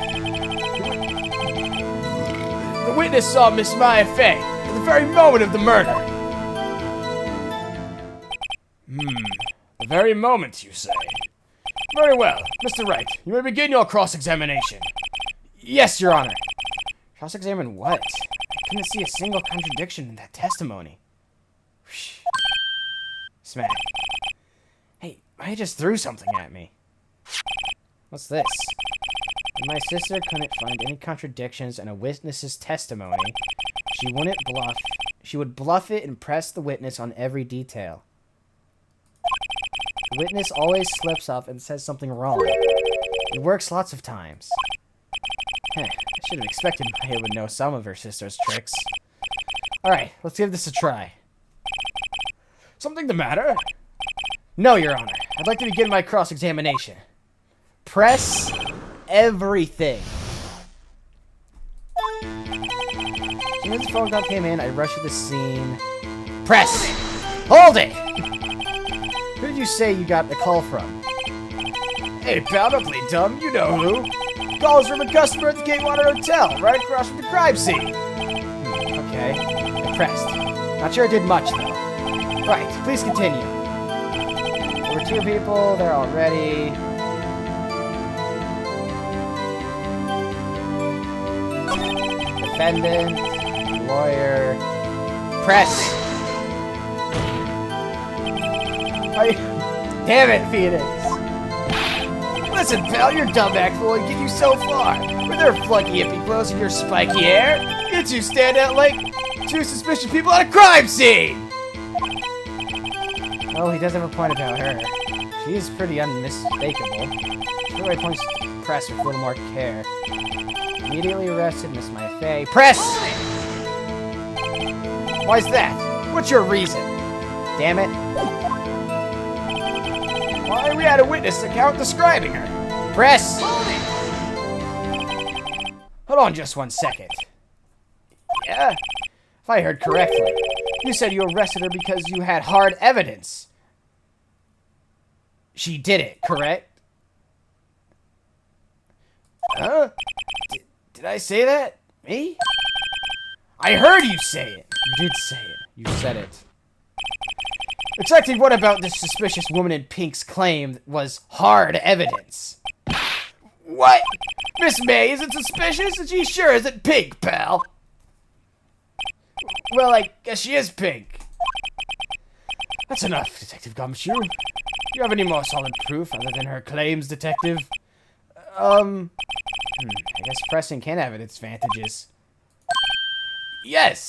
The witness saw Miss Maya Fey at the very moment of the murder. The very moment, you say? Very well. Mr. Wright, you may begin your cross-examination. Yes, Your Honor. Cross-examine what? I couldn't see a single contradiction in that testimony. This Smack. Hey, I just threw something at me. What's this? If my sister couldn't find any contradictions in a witness's testimony, she wouldn't bluff. She would bluff it and press the witness on every detail. The witness always slips up and says something wrong. It works lots of times. I should have expected Maya would know some of her sister's tricks. Alright, let's give this a try. Something the matter? No, Your Honor. I'd like to begin my cross-examination. Press everything. As soon as the phone call came in, I rushed to the scene. Press! Hold it! Who did you say you got the call from? Hey, pal, don't play dumb. You know who. Calls from a customer at the Gatewater Hotel, right across from the crime scene. Okay. Impressed. Not sure it did much, though. Right, please continue. There were 2 people there already. Defendant, lawyer. Press! Damn it, Phoenix! Listen, pal, your dumb act will only get you so far. With their flunky hippie clothes and your spiky hair, you two stand out like 2 suspicious people at a crime scene! Oh, he does have a point about her. She is pretty unmistakable. She really points to the press with a little more care. Immediately arrested Miss Maya Fey. Press! Why's that? What's your reason? Damn it. Why, we had a witness account describing her. Press! Hold on just 1 second. Yeah? If I heard correctly, you said you arrested her because you had hard evidence. She did it, correct? Huh? Did I say that? Me? I heard you say it. You did say it. You said it. Exactly what about this suspicious woman in pink's claim was hard evidence? What? Miss May isn't suspicious and she sure isn't pink, pal. Well, I guess she is pink. That's enough, Detective Gumshoe. Do you have any more solid proof other than her claims, Detective? I guess pressing can have its advantages. Yes!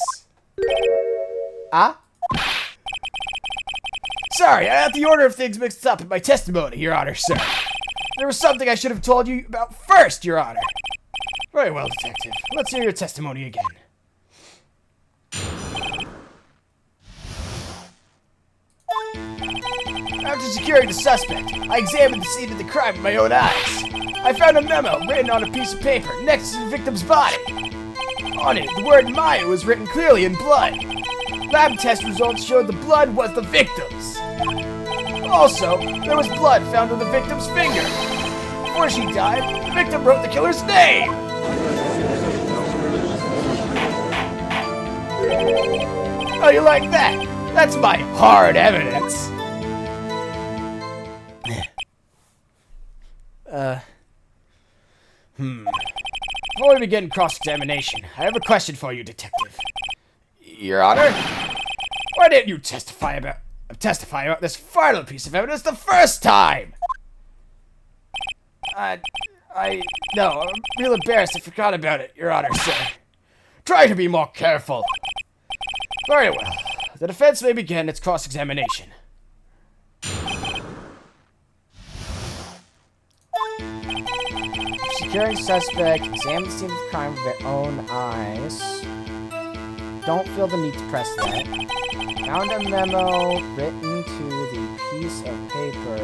Ah? Sorry, I got the order of things mixed up in my testimony, Your Honor, sir. There was something I should have told you about first, Your Honor. Very well, Detective. Let's hear your testimony again. After securing the suspect, I examined the scene of the crime with my own eyes. I found a memo written on a piece of paper next to the victim's body. On it, the word Maya was written clearly in blood. Lab test results showed the blood was the victim's. Also, there was blood found on the victim's finger. Before she died, the victim wrote the killer's name. Oh, you like that? That's my hard evidence. Before we begin cross-examination, I have a question for you, Detective. Your Honor? Why didn't you testify about this final piece of evidence the first time? No, I'm real embarrassed I forgot about it, Your Honor, sir. Try to be more careful. Very well. The defense may begin its cross-examination. Securing suspect, examine the scene of the crime with their own eyes. Don't feel the need to press that. Found a memo written to the piece of paper.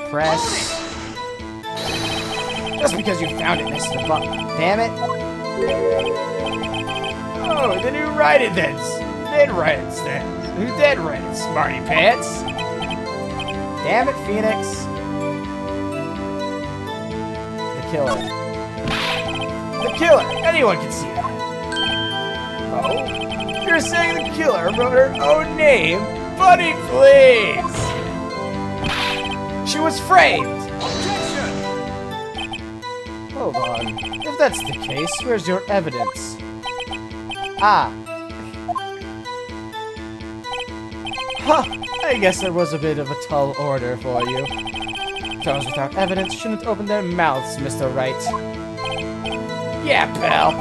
Press. Just because you found it next to the button. Damn it. Oh, then who write it then? Who did write it, smarty pants? Damn it, Phoenix. Killer. The killer! Anyone can see that. Oh? You're saying the killer wrote her own name? Buddy, please! She was framed! Objection! Hold on. If that's the case, where's your evidence? Ah. Huh! I guess that was a bit of a tall order for you. Those without evidence shouldn't open their mouths, Mr. Wright. Yeah, pal.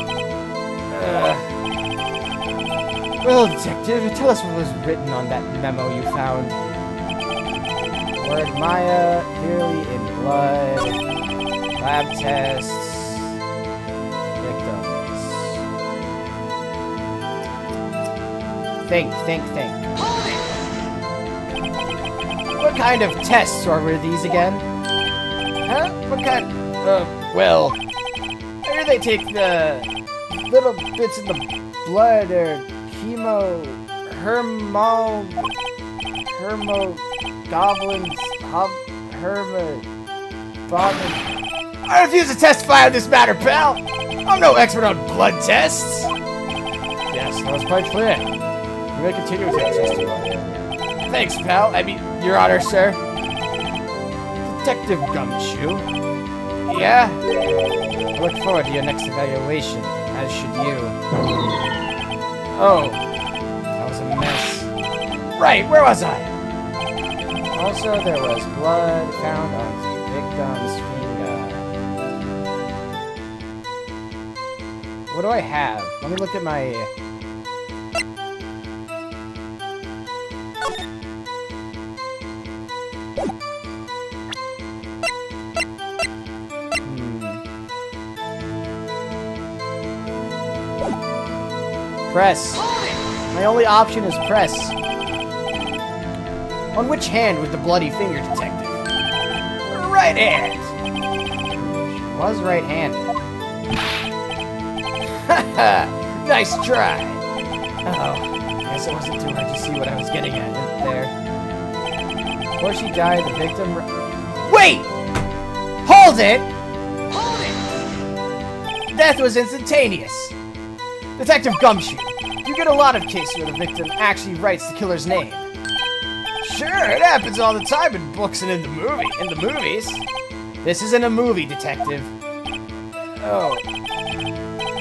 Well, Detective, tell us what was written on that memo you found. Word Maya, clearly in blood, lab tests, victims. Think. What kind of tests were these again? Huh? What kind? Well, I hear they take the little bits of the blood or goblins, I refuse to testify on this matter, pal. I'm no expert on blood tests. Yes, that was quite clear. You may continue with your testimony. Thanks, pal. I mean, Your Honor, sir. Detective Gumshoe, Yeah? I look forward to your next evaluation, as should you. Oh, That was a mess. right. Where was I? Also, there was blood found on the victim's finger. What do I have? Let me look at my... Press. My only option is press. On which hand was the bloody finger, Detective? Right hand. Was right-handed. Nice try. Oh, guess it wasn't too hard to see what I was getting at there. Before she died, the victim... Wait! Hold it! Death was instantaneous. Detective Gumshoe, you get a lot of cases where the victim actually writes the killer's name. Sure, it happens all the time in books and in the movies. This isn't a movie, Detective. Oh,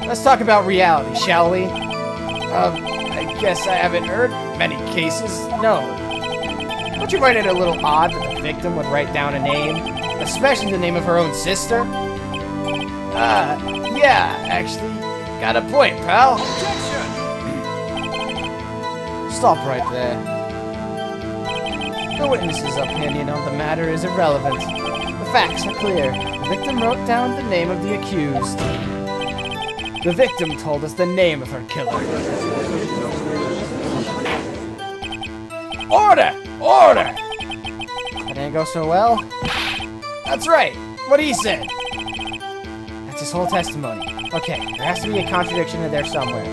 Let's talk about reality, shall we? I guess I haven't heard many cases. No. Don't you find it a little odd that the victim would write down a name? Especially the name of her own sister? Yeah, actually, got a point, pal. Stop right there. The witness's opinion on the matter is irrelevant. The facts are clear. The victim wrote down the name of the accused. The victim told us the name of her killer. Order! Order! That didn't go so well. That's right. What he said. That's his whole testimony. Okay, there has to be a contradiction in there somewhere.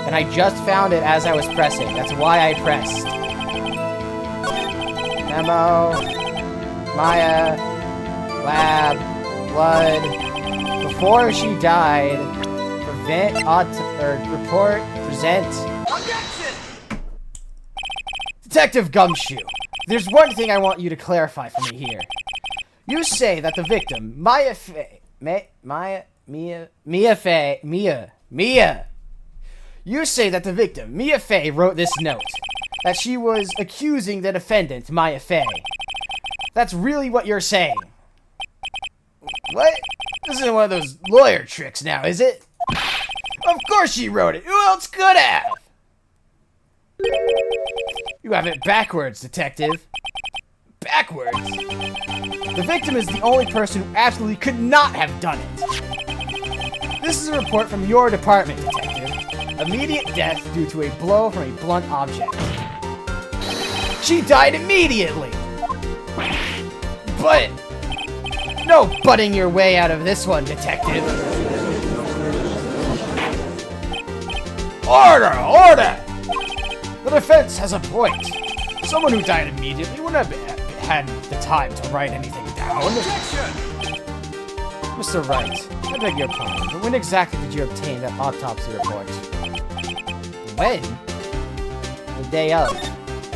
And I just found it as I was pressing. That's why I pressed. Memo, Maya, lab, blood. Before she died, present. Detective Gumshoe, there's one thing I want you to clarify for me here. You say that the victim, Mia. You say that the victim, Mia Fey, wrote this note. That she was accusing the defendant, Maya Fey. That's really what you're saying. What? This isn't one of those lawyer tricks now, is it? Of course she wrote it. Who else could have? You have it backwards, Detective. Backwards? The victim is the only person who absolutely could not have done it. This is a report from your department, Detective. Immediate death due to a blow from a blunt object. She died immediately! But... no butting your way out of this one, Detective. Order! Order! The defense has a point. Someone who died immediately wouldn't have had the time to write anything down. Mr. Wright, I beg your pardon, but when exactly did you obtain that autopsy report? When? The day of.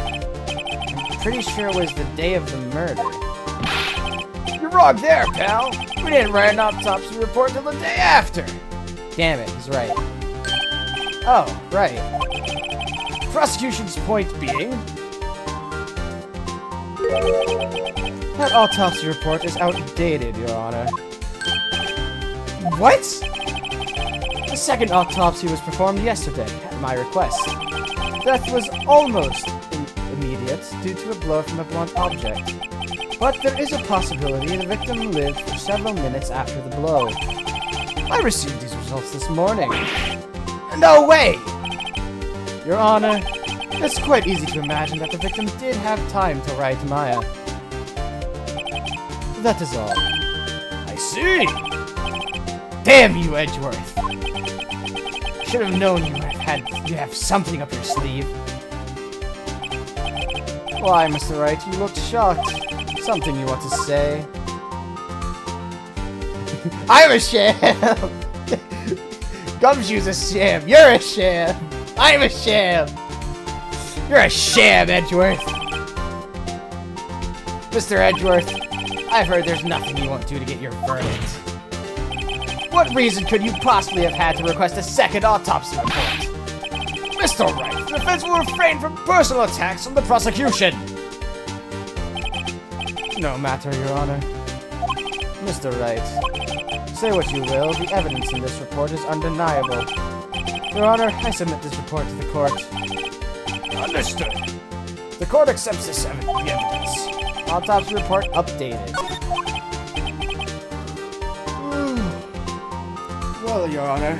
I'm pretty sure it was the day of the murder. You're wrong there, pal. We didn't write an autopsy report till the day after. Damn it, he's right. Oh, right. Prosecution's point being... That autopsy report is outdated, Your Honor. What? The second autopsy was performed yesterday, at my request. Death was almost immediate due to a blow from a blunt object. But there is a possibility the victim lived for several minutes after the blow. I received these results this morning. No way! Your Honor, it's quite easy to imagine that the victim did have time to write Maya. That is all. I see! Damn you, Edgeworth! Should have known you have something up your sleeve. Why, Mr. Wright, you looked shocked. Something you want to say? I'm a sham! Gumshoe's a sham! You're a sham! I'm a sham! You're a sham, Edgeworth! Mr. Edgeworth, I've heard there's nothing you won't do to get your verdict. What reason could you possibly have had to request a second autopsy report? Mr. Wright, the defense will refrain from personal attacks on the prosecution! No matter, Your Honor. Mr. Wright, say what you will, the evidence in this report is undeniable. Your Honor, I submit this report to the court. Understood. The court accepts the evidence. Autopsy report updated. Well, Your Honor,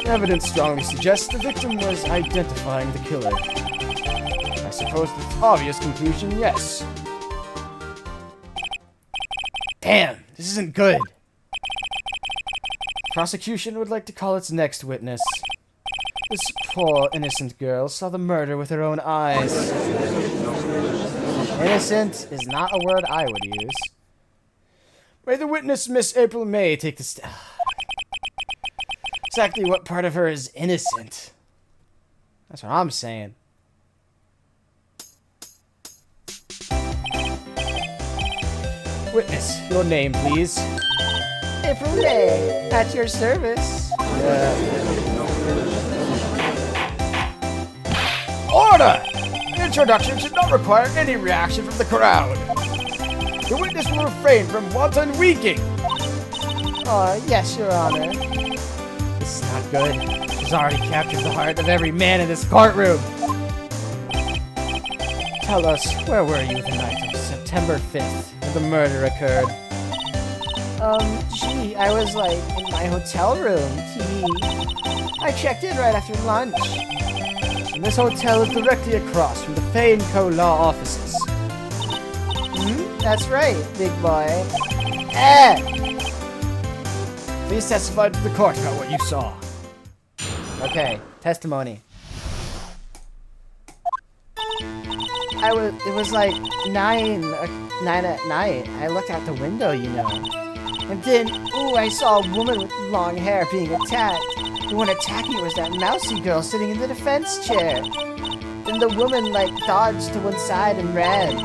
evidence strongly suggests the victim was identifying the killer. I suppose the obvious conclusion, yes. Damn, this isn't good. Prosecution would like to call its next witness. This poor, innocent girl saw the murder with her own eyes. Innocent is not a word I would use. May the witness, Miss April May, take the stand. Exactly what part of her is innocent? That's what I'm saying. Witness, your name, please. April May, at your service. Order! Introduction should not require any reaction from the crowd. The witness will refrain from wanton weaking. Oh, yes, Your Honor. This is not good. She's already captured the heart of every man in this courtroom. Tell us, where were you the night of September 5th when the murder occurred? Gee, I was, like, in my hotel room. I checked in right after lunch. And this hotel is directly across from the Fay & Co. law offices. That's right, big boy. Please testify to the court about what you saw. Okay, testimony. It was like 9 at night. I looked out the window, you know. And then, I saw a woman with long hair being attacked. The one attacking was that mousy girl sitting in the defense chair. Then the woman, dodged to one side and ran.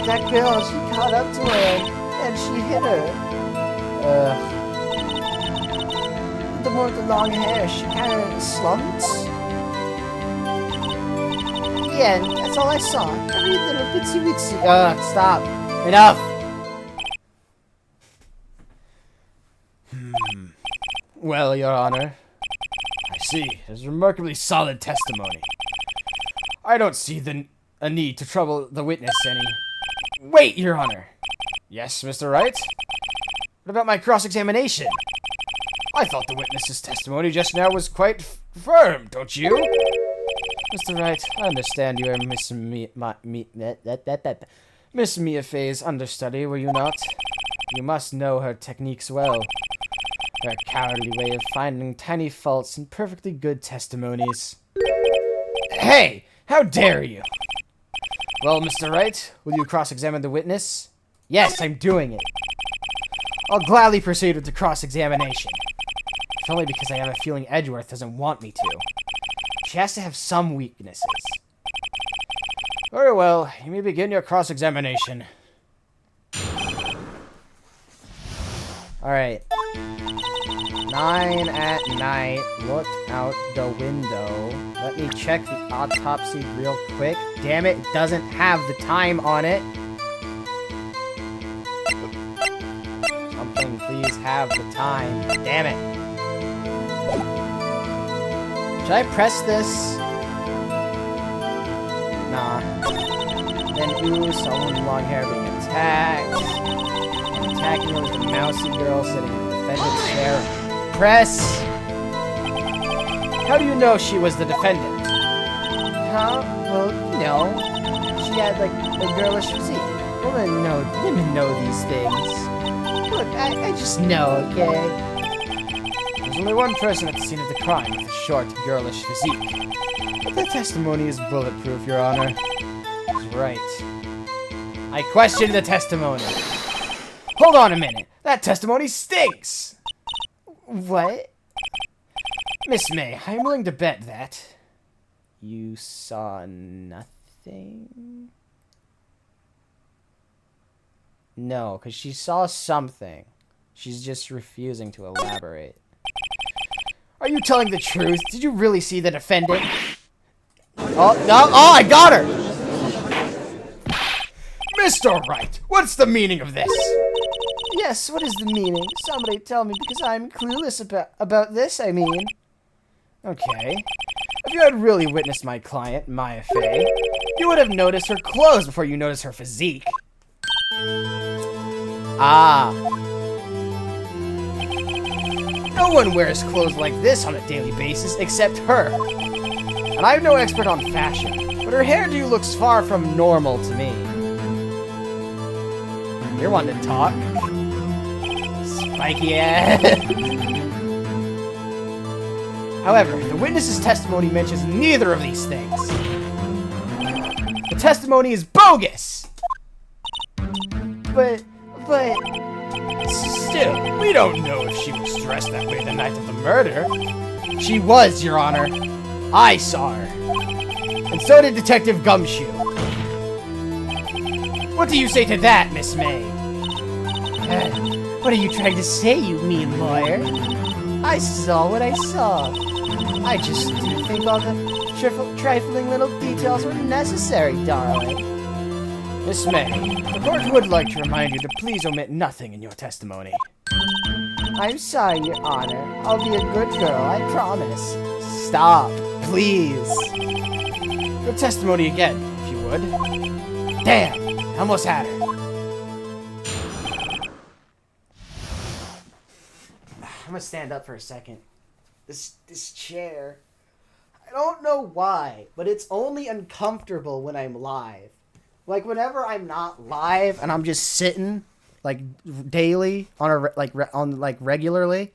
That girl, she caught up to her, and she hit her. The one with the long hair, she kind of slumped. Yeah, that's all I saw. Every little bitsy-witsy. Stop. Enough. Well, Your Honor. I see. It's remarkably solid testimony. I don't see a need to trouble the witness any. Wait, Your Honor. Yes, Mr. Wright? What about my cross-examination? I thought the witness's testimony just now was quite firm, don't you? Mr. Wright, I understand you are Miss Mia Fey's understudy, were you not? You must know her techniques well. Her cowardly way of finding tiny faults in perfectly good testimonies. Hey! How dare you! Well, Mr. Wright, will you cross-examine the witness? Yes, I'm doing it. I'll gladly proceed with the cross-examination. If only because I have a feeling Edgeworth doesn't want me to. She has to have some weaknesses. Very well, you may begin your cross-examination. Alright. 9 at night. Look out the window. Let me check the autopsy real quick. Damn it, it doesn't have the time on it. Something, please have the time. Damn it. Should I press this? Nah. Then, ooh, someone with long hair being attacked. Attacking her with the mousy girl sitting in the defendant's chair. Press! How do you know she was the defendant? Huh? Well, you know, she had like a girlish physique. Women know these things. Look, I just know, okay? There's only one person at the scene of the crime with a short, girlish physique. But the testimony is bulletproof, Your Honor. He's right. I question the testimony. Hold on a minute. That testimony stinks! What? Miss May, I'm willing to bet that you saw nothing? No, because she saw something. She's just refusing to elaborate. Are you telling the truth? Did you really see the defendant? Oh, no! Oh, I got her! Mr. Wright, what's the meaning of this? Yes, what is the meaning? Somebody tell me, because I'm clueless about this, I mean. Okay. If you had really witnessed my client, Maya Fey, you would have noticed her clothes before you noticed her physique. Ah. No one wears clothes like this on a daily basis except her. And I'm no expert on fashion, but her hairdo looks far from normal to me. You're one to talk. Spiky ass. However, the witness's testimony mentions neither of these things. The testimony is bogus! But... Still, we don't know if she was dressed that way the night of the murder. She was, Your Honor. I saw her. And so did Detective Gumshoe. What do you say to that, Miss May? What are you trying to say, you mean lawyer? I saw what I saw. I just didn't think all the trifling little details were necessary, darling. Miss May, the court would like to remind you to please omit nothing in your testimony. I'm sorry, Your Honor. I'll be a good girl, I promise. Stop, please. Your testimony again, if you would. Damn, I almost had her. I'm gonna stand up for a second. This chair, I don't know why, but it's only uncomfortable when I'm live. Like, whenever I'm not live and I'm just sitting, like, daily, regularly,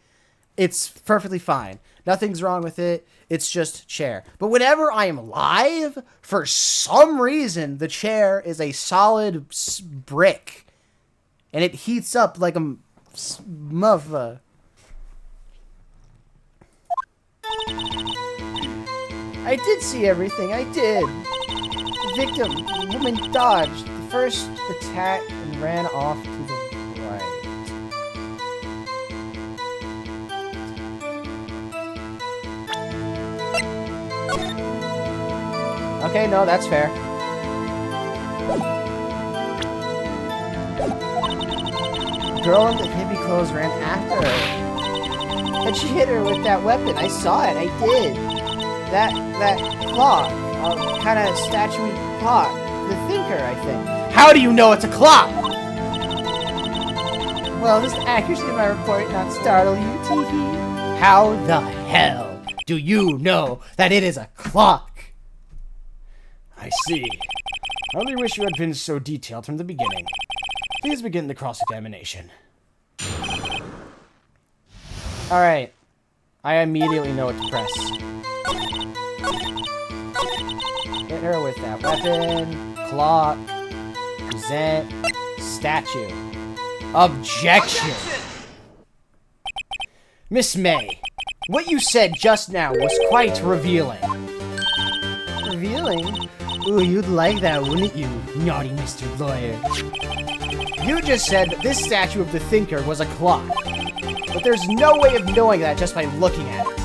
it's perfectly fine. Nothing's wrong with it. It's just chair. But whenever I am live, for some reason, the chair is a solid brick. And it heats up like a mother. I did see everything. I did. The victim, the woman, dodged the first attack and ran off to the right. Okay, no, that's fair. The girl in the hippie clothes ran after her. And she hit her with that weapon. I saw it. I did. That clock. Kind of statuey clock. The thinker, I think. How do you know it's a clock? Well, does the accuracy of my report not startle you, Teehee? How the hell do you know that it is a clock? I see. I only wish you had been so detailed from the beginning. Please begin the cross-examination. Alright. I immediately know what to press. Hit her with that weapon. Clock. Present. Statue. Objection! Miss May, what you said just now was quite revealing. Revealing? Ooh, you'd like that, wouldn't you, naughty Mr. Lawyer? You just said that this statue of the thinker was a clock. but there's no way of knowing that just by looking at it.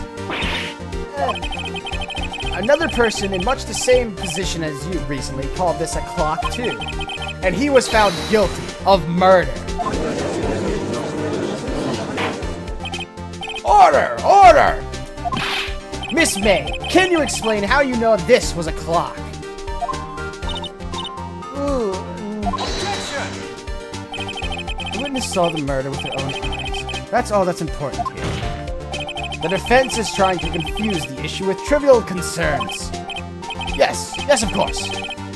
Another person in much the same position as you recently called this a clock too, and he was found guilty of murder. Order! Order! Miss May, can you explain how you know this was a clock? The witness saw the murder with her own eyes. That's all that's important here. The defense is trying to confuse the issue with trivial concerns. Yes, of course.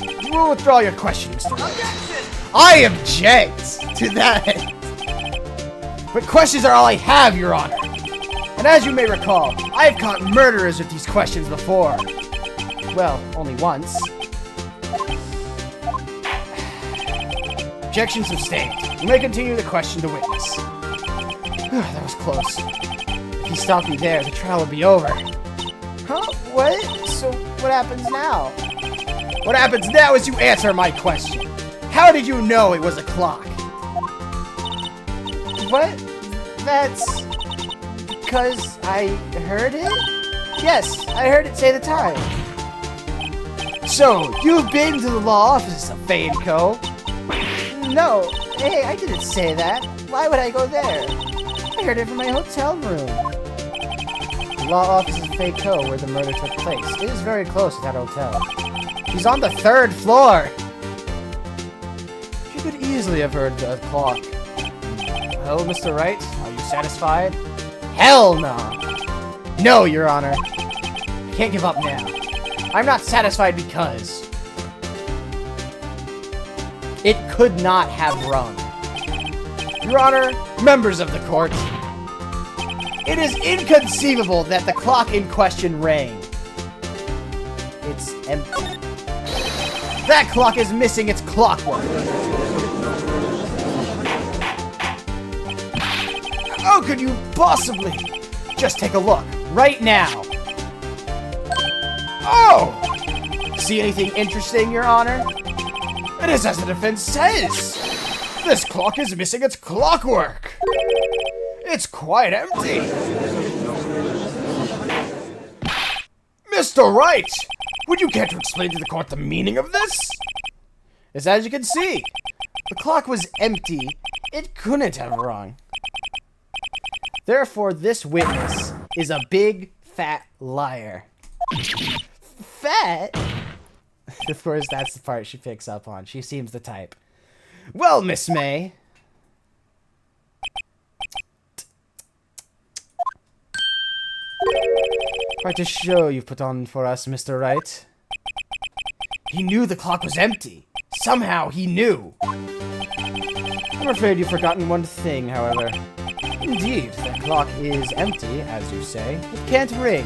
You will withdraw your question, Mr. Objection! I object to that! But questions are all I have, Your Honor. And as you may recall, I have caught murderers with these questions before. Well, only once. Objection sustained. You may continue to question the witness. That was close. If he stopped me there, the trial would be over. Huh? What? So what happens now? What happens now is you answer my question. How did you know it was a clock? What? That's... because I heard it? Yes, I heard it say the time. So, you've been to the law office of Fay & Co.? No. Hey, I didn't say that. Why would I go there? I heard it from my hotel room. The law office of Fay & Co. where the murder took place. It is very close to that hotel. He's on the 3rd floor! You could easily have heard the clock. Hello, Mr. Wright? Are you satisfied? Hell no! No, Your Honor. I can't give up now. I'm not satisfied because it could not have rung. Your Honor, members of the court, it is inconceivable that the clock in question rang. It's empty. That clock is missing its clockwork. How could you possibly? Just take a look, right now. Oh! See anything interesting, Your Honor? It is as the defense says. This clock is missing its clockwork. It's quite empty. Mr. Wright, would you care to explain to the court the meaning of this? As you can see, the clock was empty. It couldn't have rung. Therefore, this witness is a big, fat liar. Fat? Of course, that's the part she picks up on. She seems the type. Well, Miss May. Quite a show you've put on for us, Mr. Wright. He knew the clock was empty. Somehow he knew. I'm afraid you've forgotten one thing, however. Indeed, the clock is empty, as you say. It can't ring.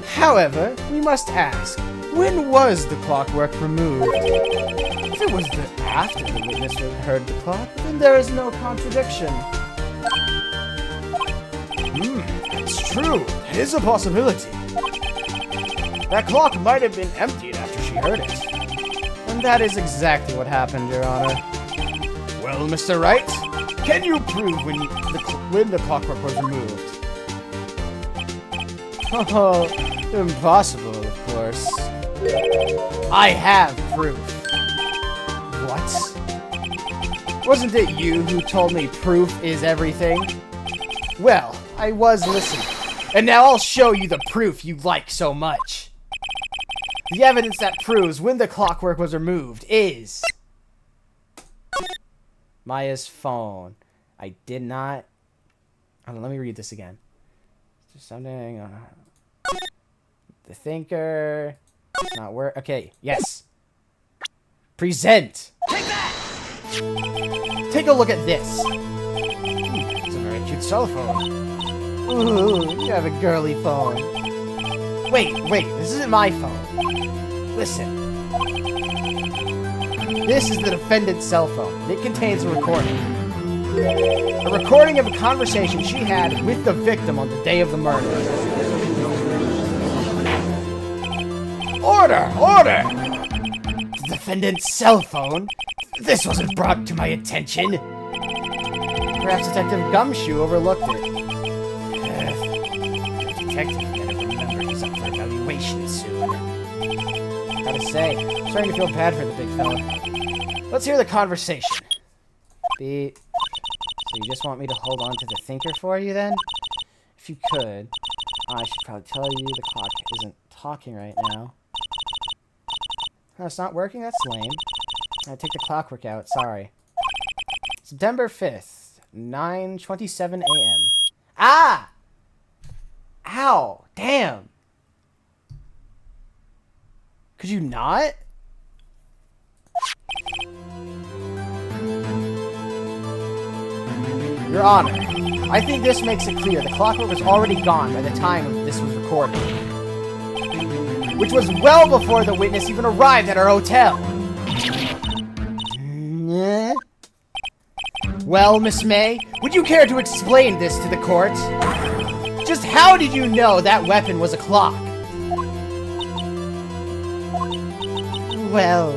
However, we must ask, when was the clockwork removed? If it was after the witness heard the clock, then there is no contradiction. It's true. It is a possibility. That clock might have been emptied after she heard it. And that is exactly what happened, Your Honor. Well, Mr. Wright, can you prove when the clockwork was removed? Oh, impossible, of course. I have proof. What? Wasn't it you who told me proof is everything? Well, I was listening. And now I'll show you the proof you like so much. The evidence that proves when the clockwork was removed is Maya's phone. I did not... Hold on, let me read this again. Just something... the thinker... It's not work... Okay, yes. Present! Take that! Take a look at this. It's a very cute cell phone. Ooh, you have a girly phone. Wait, this isn't my phone. Listen. This is the defendant's cell phone. It contains a recording. A recording of a conversation she had with the victim on the day of the murder. Order! Order! The defendant's cell phone? This wasn't brought to my attention. Perhaps Detective Gumshoe overlooked it. The detective better remember he's up for evaluation soon. Gotta say, I'm starting to feel bad for the big fella. Let's hear the conversation. So you just want me to hold on to the thinker for you then? If you could. I should probably tell you the clock isn't talking right now. Oh, it's not working? That's lame. I take the clockwork out, sorry. September 5th, 9:27 a.m. Ah! Ow! Damn! Could you not? Your Honor, I think this makes it clear the clockwork was already gone by the time this was recorded. Which was well before the witness even arrived at our hotel. Well, Miss May, would you care to explain this to the court? Just how did you know that weapon was a clock? Well,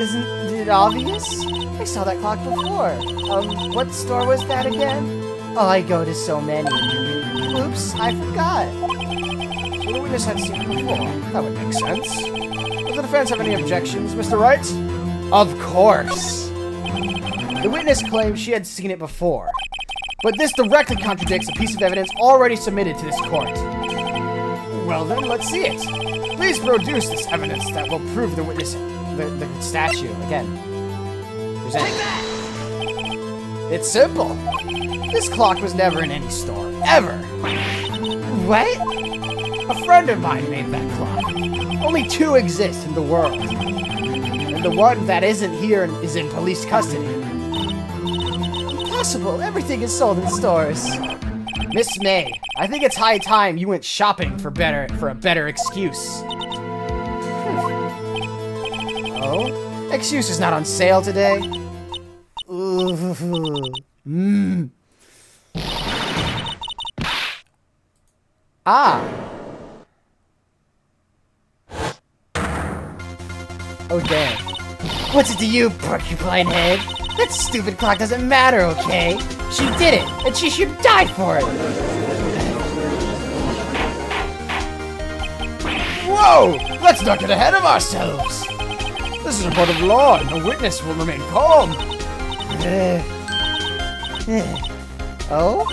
isn't it obvious? I saw that clock before. What store was that again? Oh, I go to so many. Oops, I forgot. So the witness had seen it before. That would make sense. Does the defense have any objections, Mr. Wright? Of course. The witness claimed she had seen it before. But this directly contradicts a piece of evidence already submitted to this court. Well then, let's see it. Please produce this evidence that will prove the witness, the statue, again. Present. It's simple. This clock was never in any store, ever. What? A friend of mine made that clock. Only 2 exist in the world. And the one that isn't here is in police custody. Impossible. Everything is sold in stores. Miss May, I think it's high time you went shopping for a better excuse. Oh? Excuse is not on sale today. Ah. Oh, damn. What's it to you, porcupine head? That stupid clock doesn't matter, okay? She did it, and she should die for it. Whoa! Let's not get ahead of ourselves. This is a court of law, and the witness will remain calm. Oh?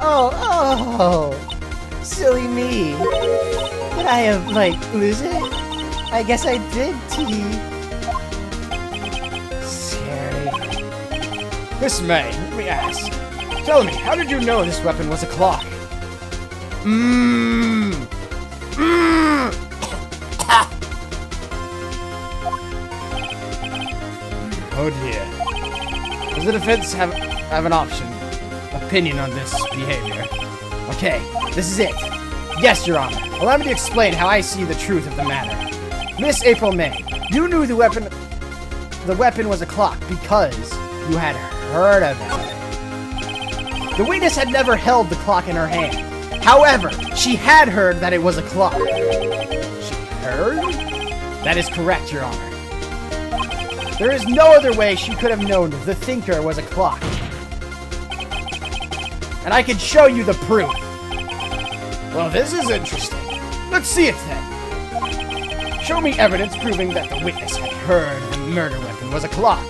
Oh! Silly me. Did I, lose it? I guess I did, T. Scary. Miss May, let me ask. Tell me, how did you know this weapon was a clock? Oh dear. Does the defense have an opinion on this behavior? Okay, this is it. Yes, Your Honor. Allow me to explain how I see the truth of the matter. Miss April May, you knew the weapon was a clock because you had heard about it. The witness had never held the clock in her hand. However, she had heard that it was a clock. She heard? That is correct, Your Honor. There is no other way she could have known the thinker was a clock. And I can show you the proof. Well, this is interesting. Let's see it then. Show me evidence proving that the witness had heard the murder weapon was a clock.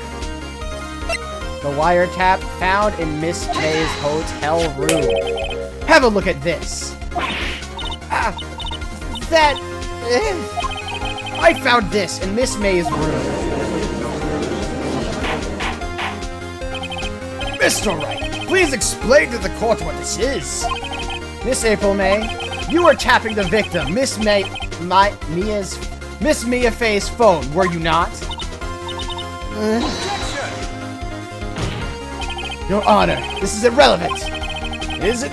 The wiretap found in Miss May's hotel room. Have a look at this. I found this in Miss May's room. Mr. Wright, please explain to the court what this is. Miss April May, you were tapping the victim, Miss Mia Faye's phone, were you not? Your Honor, this is irrelevant. Is it?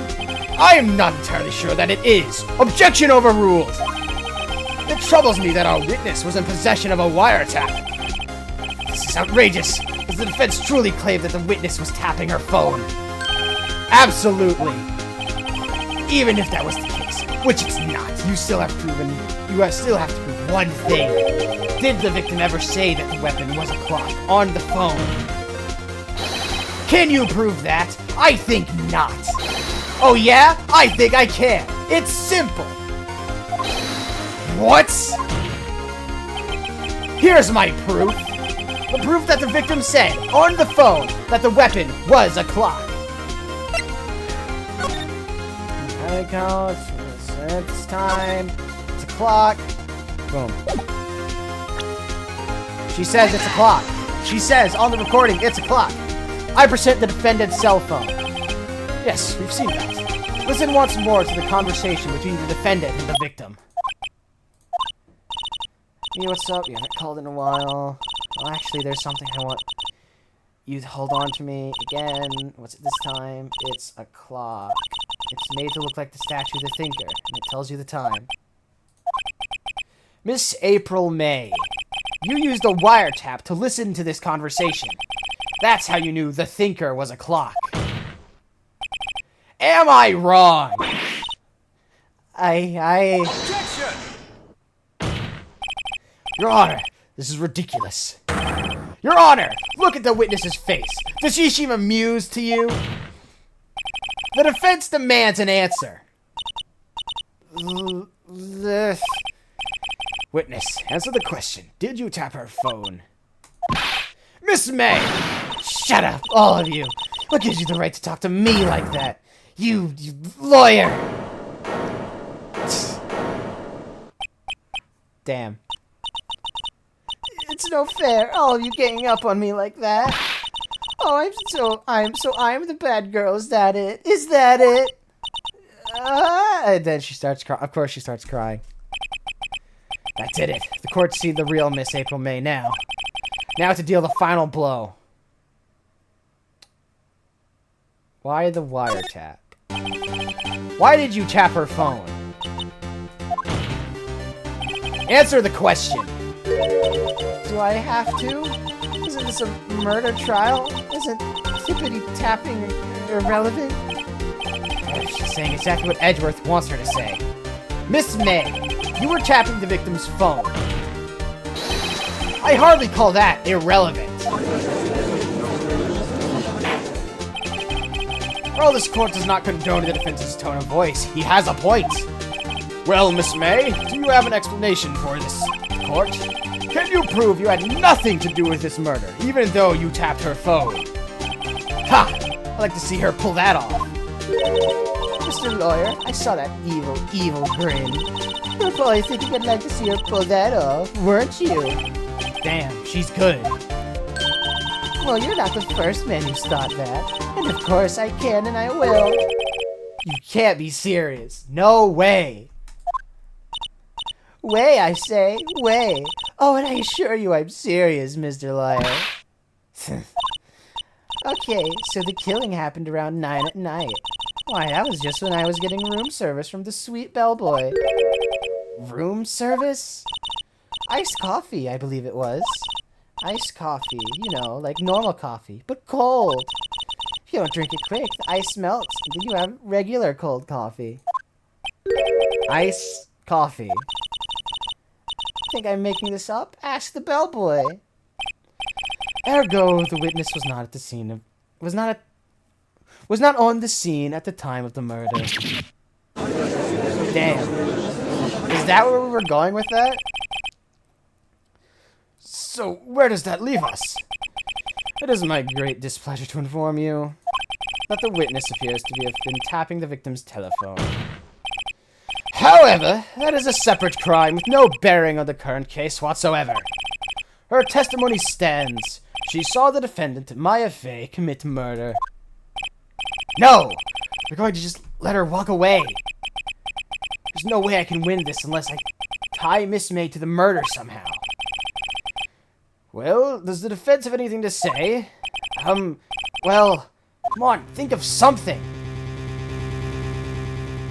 I am not entirely sure that it is. Objection overruled. It troubles me that our witness was in possession of a wiretap. This is outrageous. Does the defense truly claim that the witness was tapping her phone? Absolutely. Even if that was the case, which it's not, you still have to prove one thing. Did the victim ever say that the weapon was a clock on the phone? Can you prove that? I think not. Oh yeah? I think I can. It's simple. What? Here's my proof. The proof that the victim said on the phone that the weapon was a clock. It goes. It's time. It's a clock. Boom. She says it's a clock. She says on the recording it's a clock. I present the defendant's cell phone. Yes, we've seen that. Listen once more to the conversation between the defendant and the victim. Hey, what's up? You haven't called in a while. Well, actually, there's something I want you to hold on to me again. What's it this time? It's a clock. It's made to look like the statue of the thinker, and it tells you the time. Miss April May, you used a wiretap to listen to this conversation. That's how you knew the thinker was a clock. Am I wrong? Objection! Your Honor, this is ridiculous. Your Honor, look at the witness's face. Does she seem amused to you? The defense demands an answer. Witness, answer the question. Did you tap her phone? Miss May! Shut up, all of you. What gives you the right to talk to me like that? You lawyer! Damn. It's no fair, all of you ganging up on me like that. Oh, I'm the bad girl. Is that it? Is that it? And then she starts crying. Of course, she starts crying. That did it. The court's seen the real Miss April May now. Now to deal the final blow. Why the wiretap? Why did you tap her phone? Answer the question. Do I have to? Isn't this a murder trial? Isn't tippity tapping irrelevant? She's saying exactly what Edgeworth wants her to say. Miss May, you were tapping the victim's phone. I hardly call that irrelevant. Well, this court does not condone the defense's tone of voice. He has a point. Well, Miss May, do you have an explanation for this, court? Can you prove you had nothing to do with this murder, even though you tapped her phone? Ha! I'd like to see her pull that off. Mr. Lawyer, I saw that evil grin. You were probably thinking I'd like to see her pull that off, weren't you? Damn, she's good. Well, you're not the first man who's thought that. And of course I can and I will. You can't be serious. No way. Way, I say, way. Oh, and I assure you I'm serious, Mr. Lawyer. Okay, so the killing happened around 9 at night. Why, that was just when I was getting room service from the sweet bellboy. Room service? Iced coffee, I believe it was. Iced coffee, you know, like normal coffee, but cold. If you don't drink it quick, the ice melts, and then you have regular cold coffee. Ice coffee. Think I'm making this up? Ask the bellboy. Ergo, the witness was not at the scene of... was not on the scene at the time of the murder. Damn. Is that where we were going with that? So, where does that leave us? It is my great displeasure to inform you that the witness appears to have been tapping the victim's telephone. However, that is a separate crime with no bearing on the current case whatsoever. Her testimony stands. She saw the defendant, Maya Fey, commit murder. No! We're going to just let her walk away. There's no way I can win this unless I tie Miss May to the murder somehow. Well, does the defense have anything to say? Well, come on, think of something.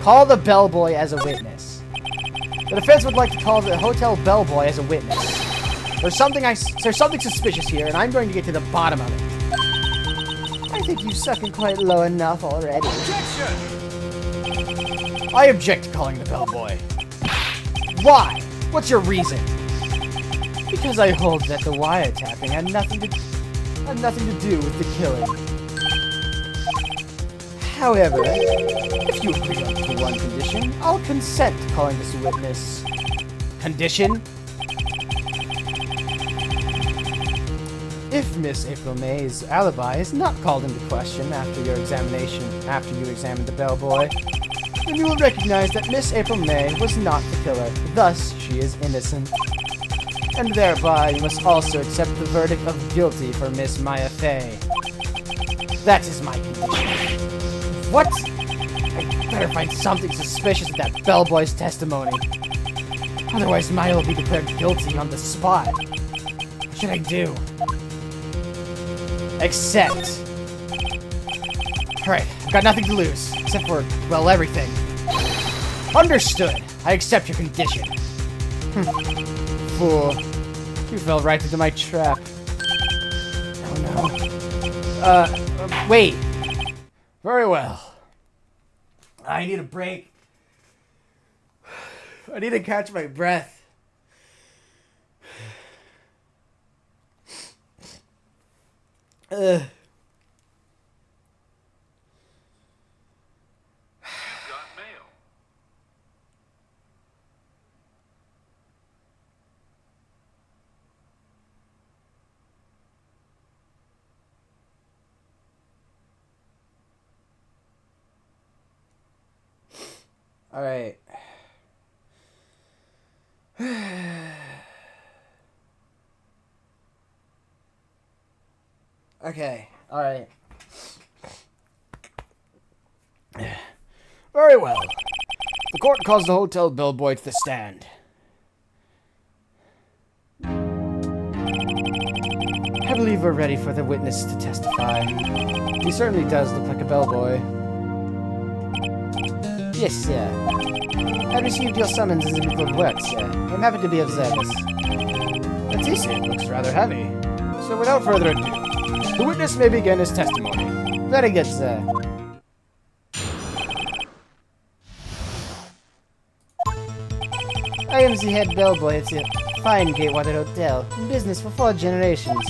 Call the bellboy as a witness. The defense would like to call the hotel bellboy as a witness. There's something suspicious here, and I'm going to get to the bottom of it. I think you've sucking quite low enough already. Objection! I object to calling the bellboy. Why? What's your reason? Because I hold that the wiretapping had nothing to do with the killing. However, if you agree to one condition, I'll consent to calling this witness. Condition? If Miss April May's alibi is not called into question after you examine the bellboy, then you will recognize that Miss April May was not the killer, thus she is innocent. And thereby you must also accept the verdict of guilty for Miss Maya Fey. That is my condition. What? I better find something suspicious in that bellboy's testimony. Otherwise Maya will be declared guilty on the spot. What should I do? Accept. Alright, I've got nothing to lose, except for, well, everything. Understood. I accept your condition. Fool. You fell right into my trap. Oh no. Wait. Very well. I need a break. I need to catch my breath. Got mail. All right. Okay. All right. Very well. The court calls the hotel bellboy to the stand. I believe we're ready for the witness to testify. He certainly does look like a bellboy. Yes, sir. I received your summons as a bit of work, sir. I'm happy to be of service. That it looks rather heavy. So without further ado, the witness may begin his testimony. Very good, sir. I am the head bellboy at the fine Gatewater Hotel, in business for 4 generations.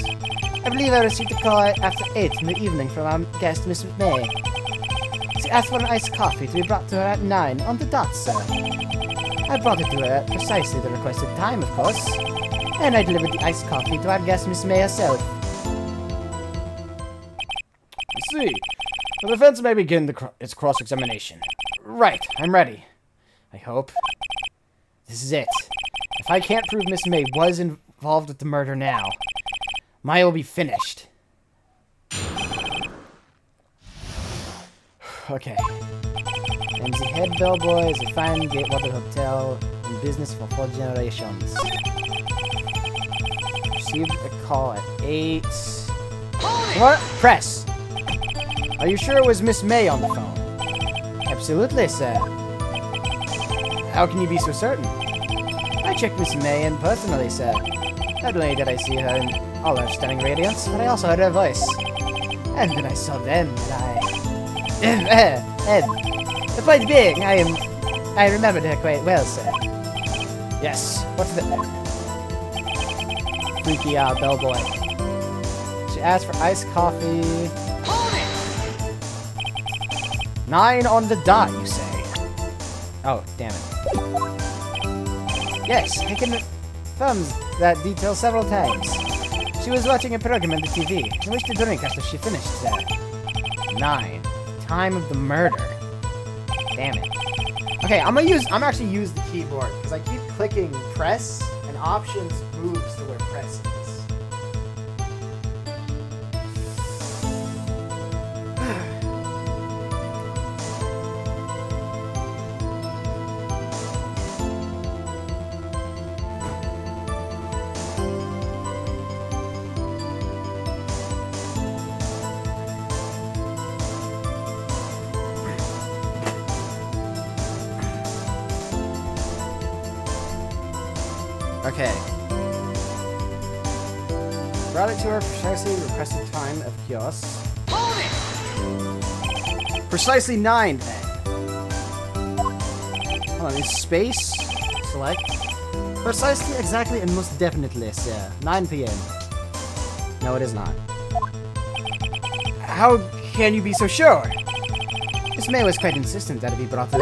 I believe I received a call after 8 in the evening from our guest, Miss May. She asked for an iced coffee to be brought to her at 9 on the dot, sir. I brought it to her at precisely the requested time, of course, and I delivered the iced coffee to our guest, Miss May herself. I see. The defense may begin its cross-examination. Right, I'm ready. I hope. This is it. If I can't prove Miss May was involved with the murder now, Maya will be finished. Okay. I'm the head bellboy at the fine Gatewater Hotel, in business for 4 generations. Received a call at 8. What? Press! Are you sure it was Miss May on the phone? Absolutely, sir. How can you be so certain? I checked Miss May in personally, sir. Not only did I see her in all her stunning radiance, but I also heard her voice. And then I saw them, and the point being, I remembered her quite well, sir. Yes, what's the... Freaky out, bellboy. She asked for iced coffee. 9 on the dot, you say? Oh, damn it. Yes, I can confirm that detail several times. She was watching a program on the TV and wished to drink after she finished, sir. 9. Time of the murder. Damn it. Okay, I'm actually use the keyboard because I keep clicking press and options moves to where press is. Okay. Brought it to her precisely requested time of kiosk. Precisely 9 then. Hold on, is space? Select. Precisely, exactly, and most definitely, sir. 9 p.m. No, it is not. How can you be so sure? Miss May was quite insistent that it be brought in.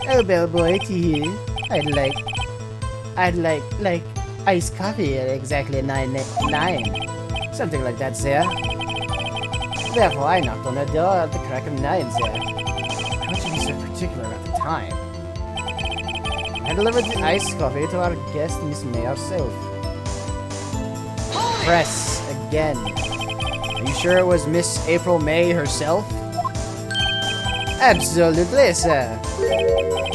Oh, bellboy, tea. I'd like iced coffee at exactly 9. Something like that, sir. Therefore, I knocked on the door at the crack of 9, sir. How should you be so particular about the time? I delivered the iced coffee to our guest, Miss May herself. Press again. Are you sure it was Miss April May herself? Absolutely, sir.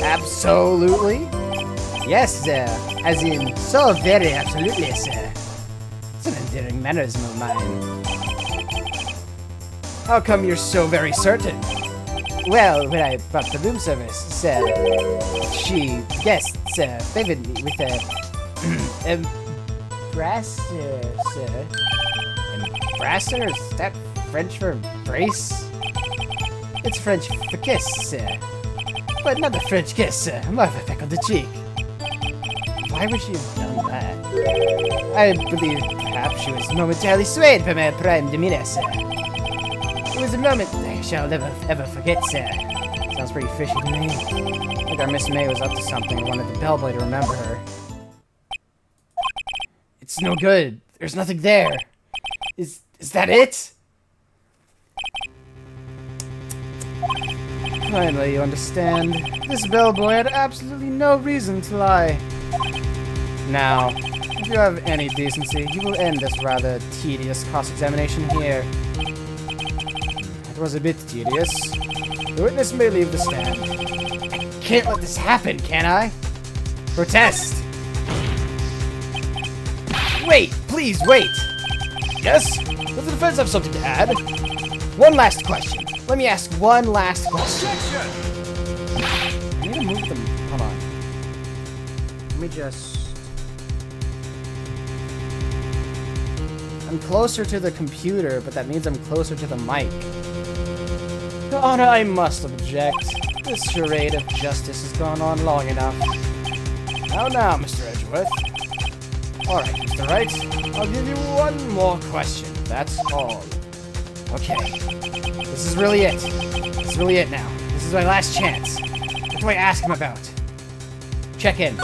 Absolutely? Yes, sir. As in, so very absolutely, sir. It's an endearing mannerism of mine. How come you're so very certain? Well, when I brought the room service, sir, guest, sir, favored me with a embrasser, sir. Embrasser? Is that French for brace? It's French for kiss, sir. But not a French kiss, sir. More of a peck on the cheek. Why would she have done that? I believe perhaps she was momentarily swayed by my prime demeanor, sir. It was a moment I shall never ever forget, sir. Sounds pretty fishy to me. I think our Miss May was up to something and wanted the bellboy to remember her. It's no good. There's nothing there. Is that it? Finally, you understand. This bellboy had absolutely no reason to lie. Now, if you have any decency, you will end this rather tedious cross-examination here. It was a bit tedious. The witness may leave the stand. I can't let this happen, can I? Protest! Wait! Please, wait! Yes? Does the defense have something to add? One last question. Let me ask one last question. I need to move them. Hold on. Let me just... I'm closer to the computer, but that means I'm closer to the mic. Your Honor, I must object. This charade of justice has gone on long enough. How now, Mr. Edgeworth? Alright, Mr. Wright. I'll give you one more question. That's all. Okay. This is really it. This is really it now. This is my last chance. What do I ask him about? Check-in.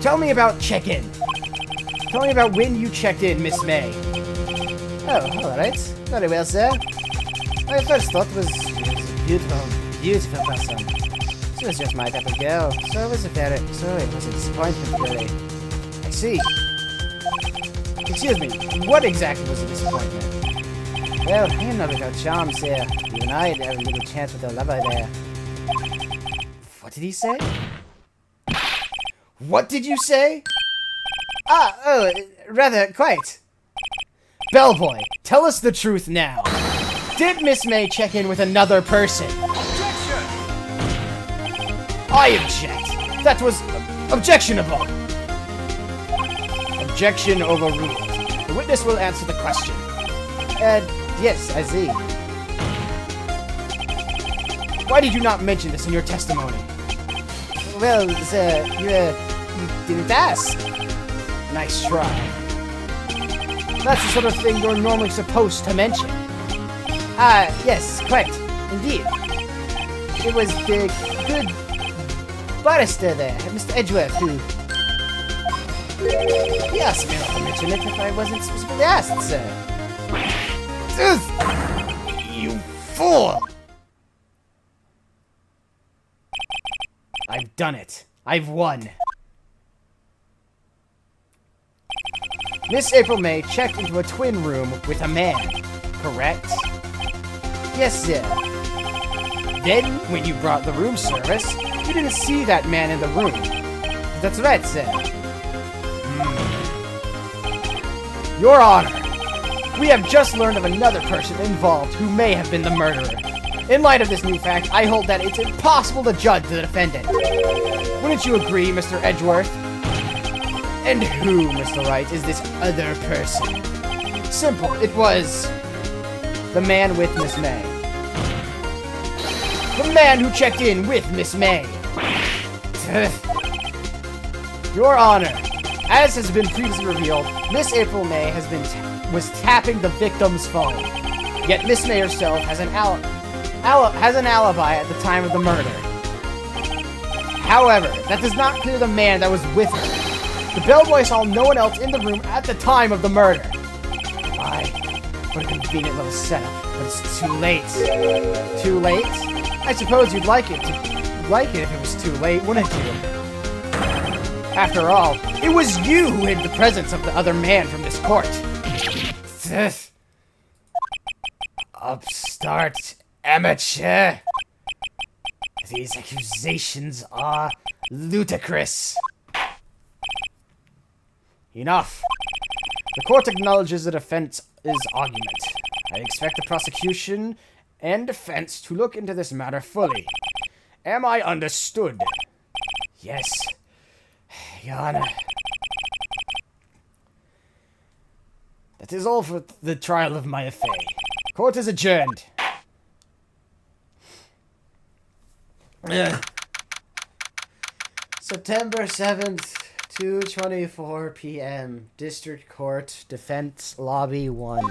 Tell me about check-in. Tell me about when you checked in, Miss May. Oh, alright. Very well, sir. My first thought was she was a beautiful, beautiful person. She was just my type of girl, so it was a disappointment, really. I see. Excuse me, what exactly was a disappointment? Well, I am not without charm, sir. You and I had a little chance with a lover there. What did he say? What did you say? Rather, quite. Bellboy, tell us the truth now. Did Miss May check in with another person? Objection! I object. That was objectionable. Objection overruled. The witness will answer the question. Yes, I see. Why did you not mention this in your testimony? Well, sir, you didn't ask. Nice try. That's the sort of thing you're normally supposed to mention. Yes, quite. Indeed. It was the good barrister there, Mr. Edgeworth, who... He asked me not to mention it if I wasn't specifically asked, sir. You fool! I've done it. I've won. Miss April May checked into a twin room with a man, correct? Yes, sir. Then, when you brought the room service, you didn't see that man in the room. That's right, sir. Your Honor, we have just learned of another person involved who may have been the murderer. In light of this new fact, I hold that it's impossible to judge the defendant. Wouldn't you agree, Mr. Edgeworth? And who, Mr. Wright, is this other person? Simple, it was... the man with Miss May. The man who checked in with Miss May. Your Honor, as has been previously revealed, Miss April May was tapping the victim's phone. Yet Miss May herself has an alibi at the time of the murder. However, that does not clear the man that was with her. The bellboy saw no one else in the room at the time of the murder. Why? What a convenient little setup, but it's too late. Too late? I suppose you'd like it if it was too late, wouldn't you? After all, it was you who hid the presence of the other man from this court. Upstart amateur. These accusations are ludicrous. Enough. The court acknowledges the defense is argument. I expect the prosecution and defense to look into this matter fully. Am I understood? Yes, Your Honor. That is all for the trial of my affair. Court is adjourned. September 7th, 2:24 p.m. District Court, Defense Lobby 1.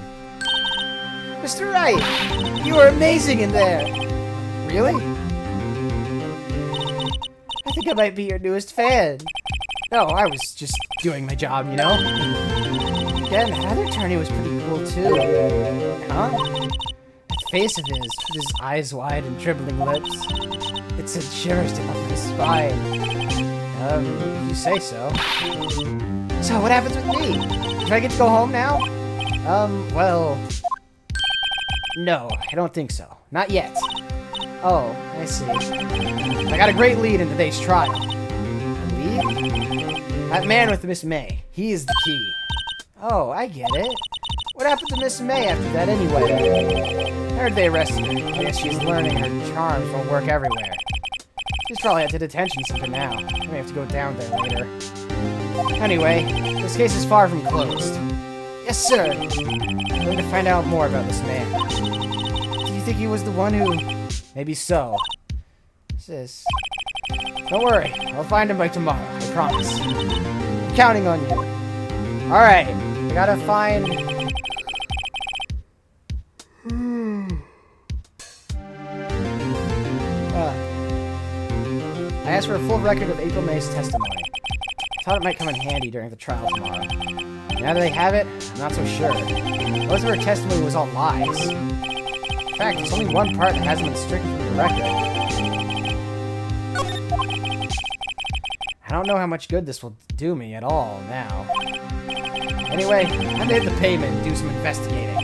Mr. Wright, you were amazing in there. Really? I think I might be your newest fan. No, I was just doing my job, you know? Again, that other attorney was pretty cool too. Huh? That face of his, with his eyes wide and dribbling lips. It sent shivers down my spine. You say so. So, what happens with me? Do I get to go home now? Well... No, I don't think so. Not yet. Oh, I see. I got a great lead in today's trial. Lead? That man with Miss May. He is the key. Oh, I get it. What happened to Miss May after that anyway? I heard they arrested her. I guess she's learning her charms won't work everywhere. She's probably at the detention center now. I may have to go down there later. Anyway, this case is far from closed. Yes, sir. I'm going to find out more about this man. Do you think he was the one who... Maybe so. Sis. Don't worry. I'll find him by tomorrow. I promise. I'm counting on you. Alright. I gotta find... I asked for a full record of April May's testimony. I thought it might come in handy during the trial tomorrow. Now that they have it, I'm not so sure. Most of her testimony was all lies. In fact, there's only one part that hasn't been stricken from the record. I don't know how much good this will do me at all now. Anyway, I'm gonna hit the pavement and do some investigating.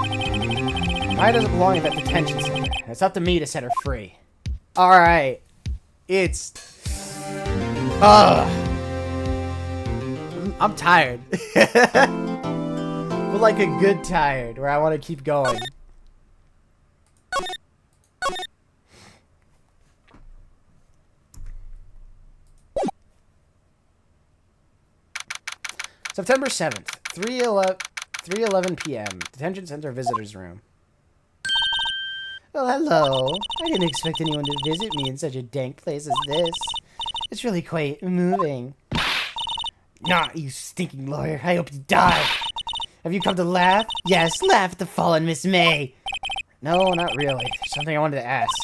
Maya doesn't belong at that detention center. It's up to me to set her free. Alright. It's... I'm tired. But like a good tired, where I want to keep going. September 7th, 3:11 p.m. Detention Center Visitors Room. Well, hello. I didn't expect anyone to visit me in such a dank place as this. It's really quite moving. Nah, you stinking lawyer. I hope you die. Have you come to laugh? Yes, laugh at the fallen Miss May. No, not really. There's something I wanted to ask.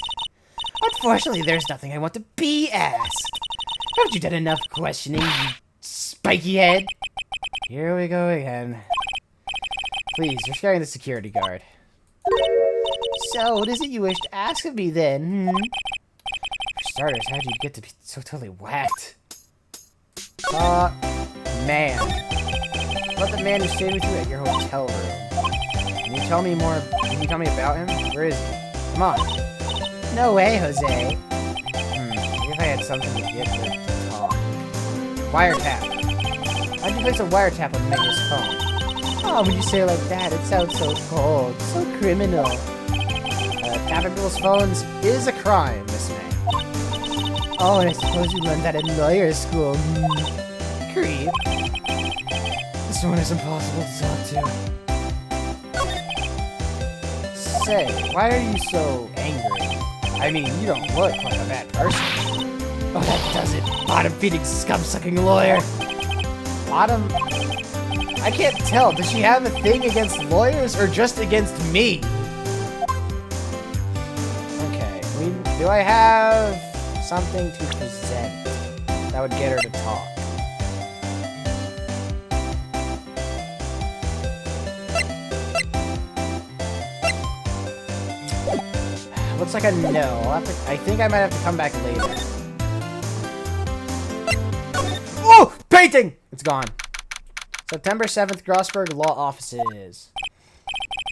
Unfortunately, there's nothing I want to be asked. Haven't you done enough questioning, you spiky head? Here we go again. Please, you're scaring the security guard. So, what is it you wish to ask of me, then? For starters, how'd you get to be so totally whacked? Man. About the man who stayed with you at your hotel room. Can you tell me more? Can you tell me about him? Where is he? Come on. No way, Jose. Maybe if I had something to get to talk. Wiretap. How'd you place a wiretap on Mega's phone? Oh, when you say it like that, it sounds so cold, so criminal. Tapping people's phones is a crime, Miss May. Oh, and I suppose you learned that in lawyer school. Creep. This one is impossible to talk to. Say, why are you so angry? I mean, you don't look like a bad person. Oh, that does it. Bottom-feeding, scum-sucking lawyer. Bottom... I can't tell. Does she have a thing against lawyers or just against me? Do I have something to present that would get her to talk? Looks like a no. I think I might have to come back later. Oh! Painting! It's gone. September 7th, Grossberg Law Offices.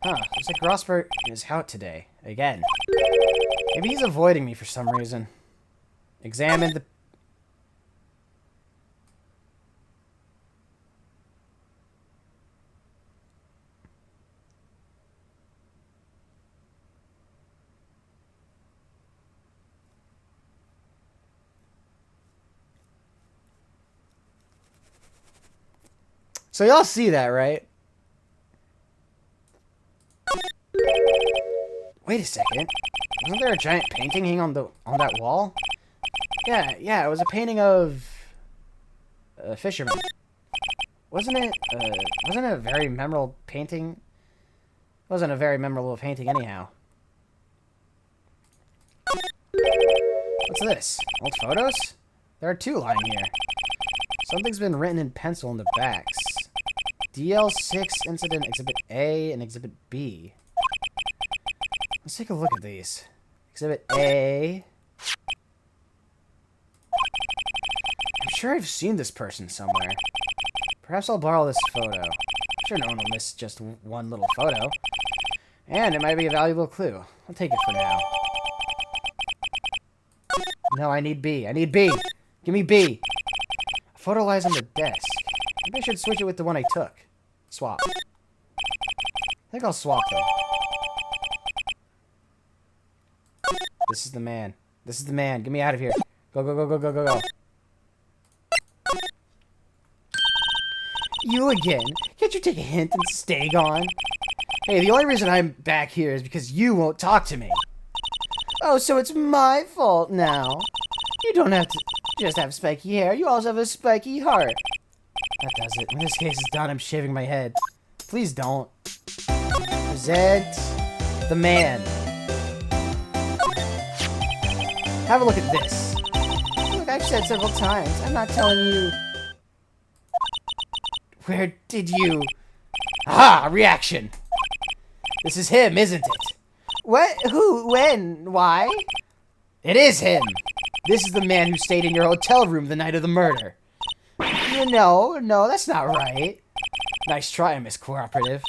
Huh. Looks like Grossberg is out today. Again. Maybe he's avoiding me for some reason. Examine the... So y'all see that, right? Wait a second. Wasn't there a giant painting hanging on that wall? Yeah, it was a painting of a fisherman. Wasn't it a very memorable painting? It wasn't a very memorable painting anyhow. What's this? Old photos? There are two lying here. Something's been written in pencil in the backs. DL6 Incident Exhibit A and Exhibit B. Let's take a look at these. Exhibit A. I'm sure I've seen this person somewhere. Perhaps I'll borrow this photo. I'm sure no one will miss just one little photo. And it might be a valuable clue. I'll take it for now. No, I need B. I need B. Give me B. A photo lies on the desk. Maybe I should switch it with the one I took. Swap. I think I'll swap them. This is the man. This is the man. Get me out of here. Go, go, go, go, go, go, go. You again? Can't you take a hint and stay gone? Hey, the only reason I'm back here is because you won't talk to me. Oh, so it's my fault now. You don't have to just have spiky hair. You also have a spiky heart. That does it. When this case is done, I'm shaving my head. Please don't. Present the man. Have a look at this. Look, I've said several times. I'm not telling you. Where did you... Aha! A reaction! This is him, isn't it? What? Who? When? Why? It is him! This is the man who stayed in your hotel room the night of the murder. No, that's not right. Nice try, Miss Cooperative.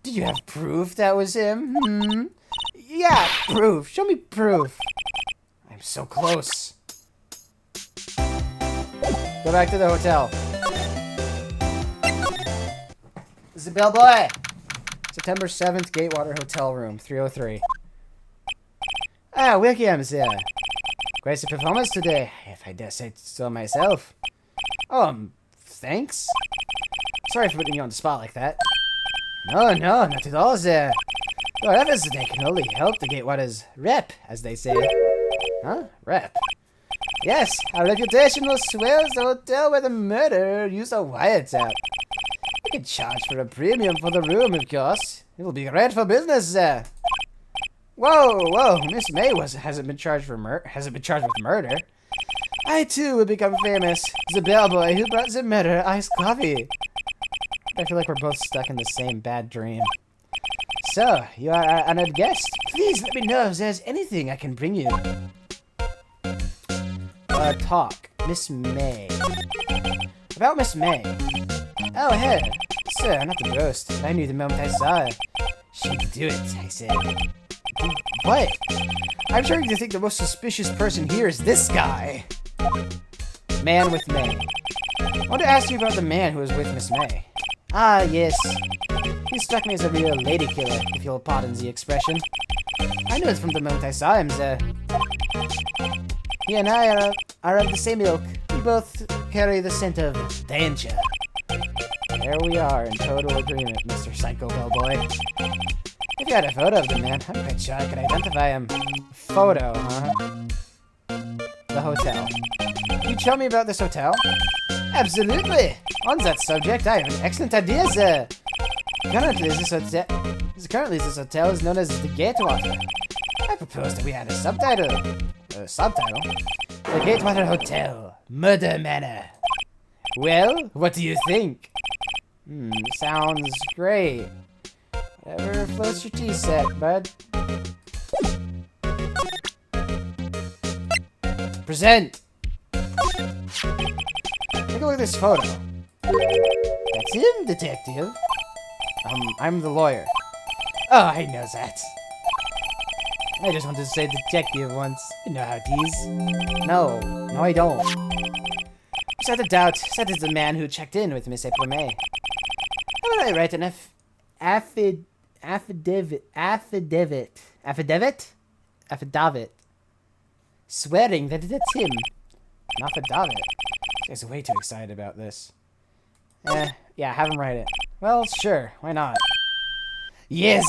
Do you have proof that was him? Yeah, proof. Show me proof. I'm so close. Go back to the hotel. This is the bellboy. September 7th, Gatewater Hotel Room, 303. Ah, Williams here. Quite a performance today, if I dare say so myself. Oh, thanks. Sorry for putting you on the spot like that. No, not at all, sir. Your efforts today can only help the Gatewater's rep, as they say. Huh? Rep? Yes, our reputation will swell as the hotel where the murderer used a wiretap. We can charge for a premium for the room, of course. It will be great for business, sir. Whoa! Miss May hasn't been charged with murder. I too will become famous as the bellboy who brought the murderer iced coffee. I feel like we're both stuck in the same bad dream. So, you are our honored guest. Please let me know if there's anything I can bring you. Talk. Miss May. About Miss May. Oh, hey. Sir, not the roast. I knew the moment I saw her. She'd do it, I said. What? I'm starting to think the most suspicious person here is this guy. Man with May. I want to ask you about the man who was with Miss May. Ah, yes. He struck me as a real lady killer, if you'll pardon the expression. I knew it from the moment I saw him, sir. He and I are of the same ilk. We both carry the scent of danger. There we are, in total agreement, Mr. Psycho Bellboy. If you had a photo of the man, I'm quite sure I could identify him. Photo, huh? The hotel. Can you tell me about this hotel? Absolutely! On that subject, I have an excellent idea, sir. Currently, this hotel is known as the Gatewater. I propose that we add a subtitle. Subtitle? The Gatewater Hotel, Murder Manor. Well, what do you think? Sounds great. Whatever floats your tea set, bud. Present! Take a look at this photo. That's him, detective. I'm the lawyer. Oh, I know that. I just wanted to say detective once. You know how it is. No, I don't. Without a doubt, that is the man who checked in with Miss April May. How would I write an affidavit? Swearing that it's him. An affidavit. This guy's way too excited about this. Yeah, have him write it. Well, sure, why not? Yes!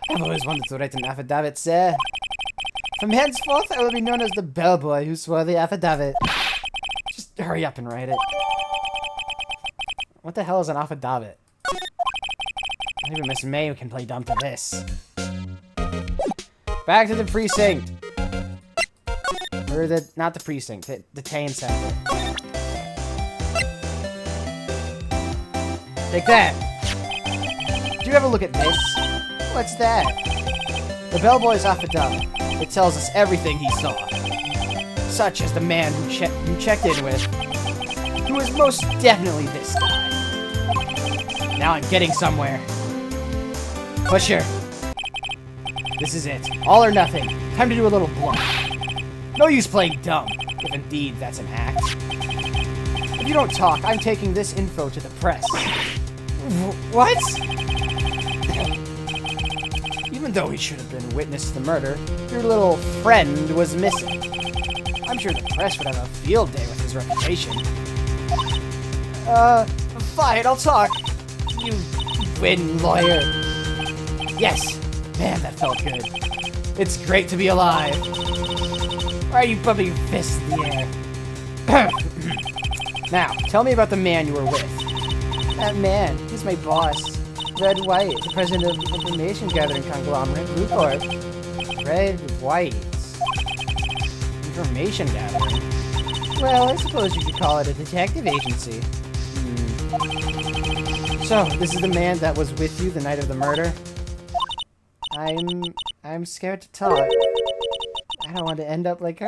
I've always wanted to write an affidavit, sir. From henceforth, I will be known as the bellboy who swore the affidavit. Just hurry up and write it. What the hell is an affidavit? Not even Miss May can play dumb to this. Back to the precinct. Or not the precinct, the detain center. Take that. Do you ever look at this? What's that? The bellboy's affidavit. It tells us everything he saw. Such as the man who checked in with, who was most definitely this guy. Now I'm getting somewhere. Pusher. This is it. All or nothing. Time to do a little bluff. No use playing dumb, if indeed that's an act. If you don't talk, I'm taking this info to the press. What? Even though he should have been witness to the murder, your little friend was missing. I'm sure the press would have a field day with his reputation. Fine, I'll talk. You win, lawyer. Yes. Man, that felt good. It's great to be alive. Why are you bumping your fists in the air? Now, tell me about the man you were with. That man, he's my boss. Red White, the president of the information gathering conglomerate, Blue Corp. Red White. Information gathering? Well, I suppose you could call it a detective agency. So, this is the man that was with you the night of the murder? I'm scared to talk. I don't want to end up like her.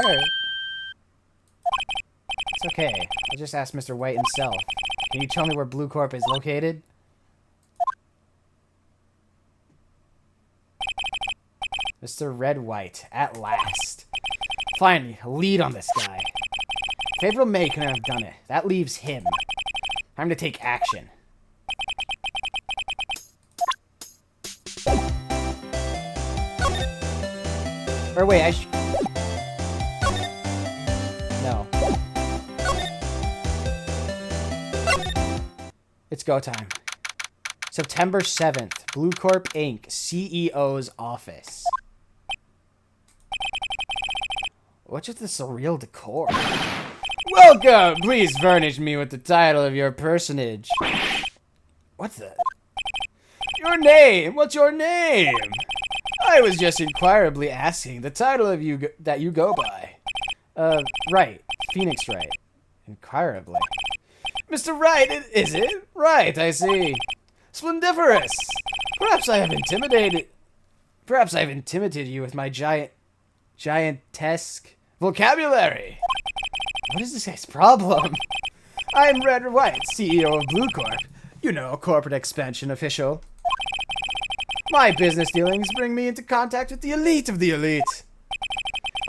It's okay. I'll just ask Mr. White himself. Can you tell me where Blue Corp is located? Mr. Red White, at last. Finally, a lead on this guy. If April May couldn't have done it, that leaves him. Time to take action. Or wait, No. It's go time. September 7th, Blue Corp Inc., CEO's office. What's with the surreal decor? Welcome! Please furnish me with the title of your personage. What the? Your name! What's your name? I was just inquirably asking the title of you that you go by. Wright. Phoenix Wright. Inquirably. Mr. Wright, is it? Right, I see. Splendiferous! Perhaps I have intimidated you with my giantesque vocabulary. What is this guy's problem? I'm Red White, CEO of Blue Corp. You know, corporate expansion official. My business dealings bring me into contact with the elite of the elite.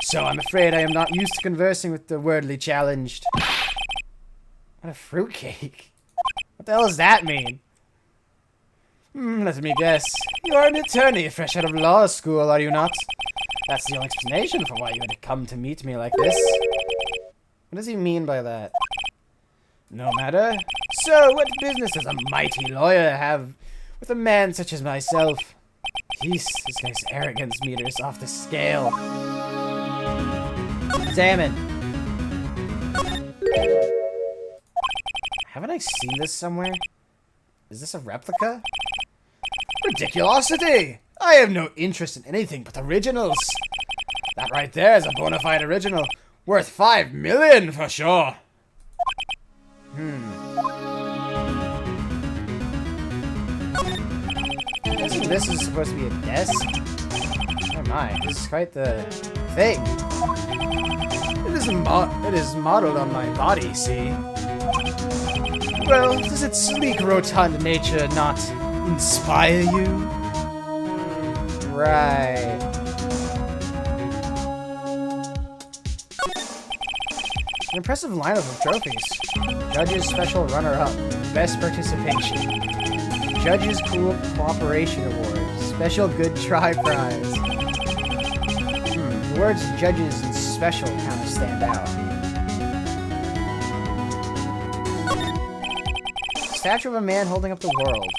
So I'm afraid I am not used to conversing with the wordly challenged. What a fruitcake. What the hell does that mean? Let me guess. You are an attorney fresh out of law school, are you not? That's the only explanation for why you had to come to meet me like this. What does he mean by that? No matter. So, what business does a mighty lawyer have with a man such as myself? Jeez, this guy's arrogance meter's off the scale. Examine. Haven't I seen this somewhere? Is this a replica? Ridiculosity! I have no interest in anything but originals. That right there is a bona fide original. Worth 5 million for sure. Guessing this is supposed to be a desk? Oh my, this is quite the thing. It is modeled on my body, see? Well, does its sleek, rotund nature not inspire you? Right. An impressive lineup of trophies. Judges Special Runner-Up. Best Participation. Judges Cooperation Award. Special Good Try Prize. The words judges and special kind of stand out. Statue of a man holding up the world.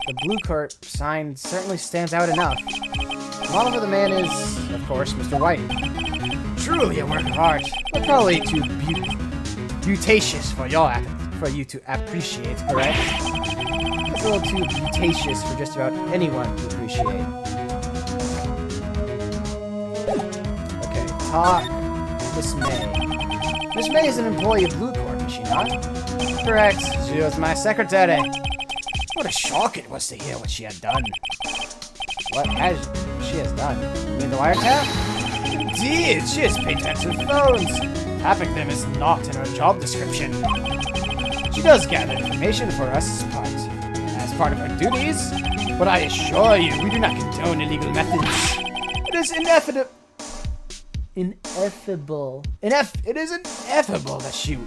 The Blue Corp sign certainly stands out enough. The model for the man is, of course, Mr. White. Truly a work of art, but probably too beautatious for you to appreciate, correct? It's a little too beautatious for just about anyone to appreciate. Okay, talk. Miss May. Miss May is an employee of Blue Corp, is she not? Correct. She was my secretary. What a shock it was to hear what she had done. What has she done? You mean the wiretap? Indeed, she has paid attention to phones. Tapping them is not in her job description. She does gather information for us as part of her duties, but I assure you, we do not condone illegal methods. It is ineffable. It is ineffable that she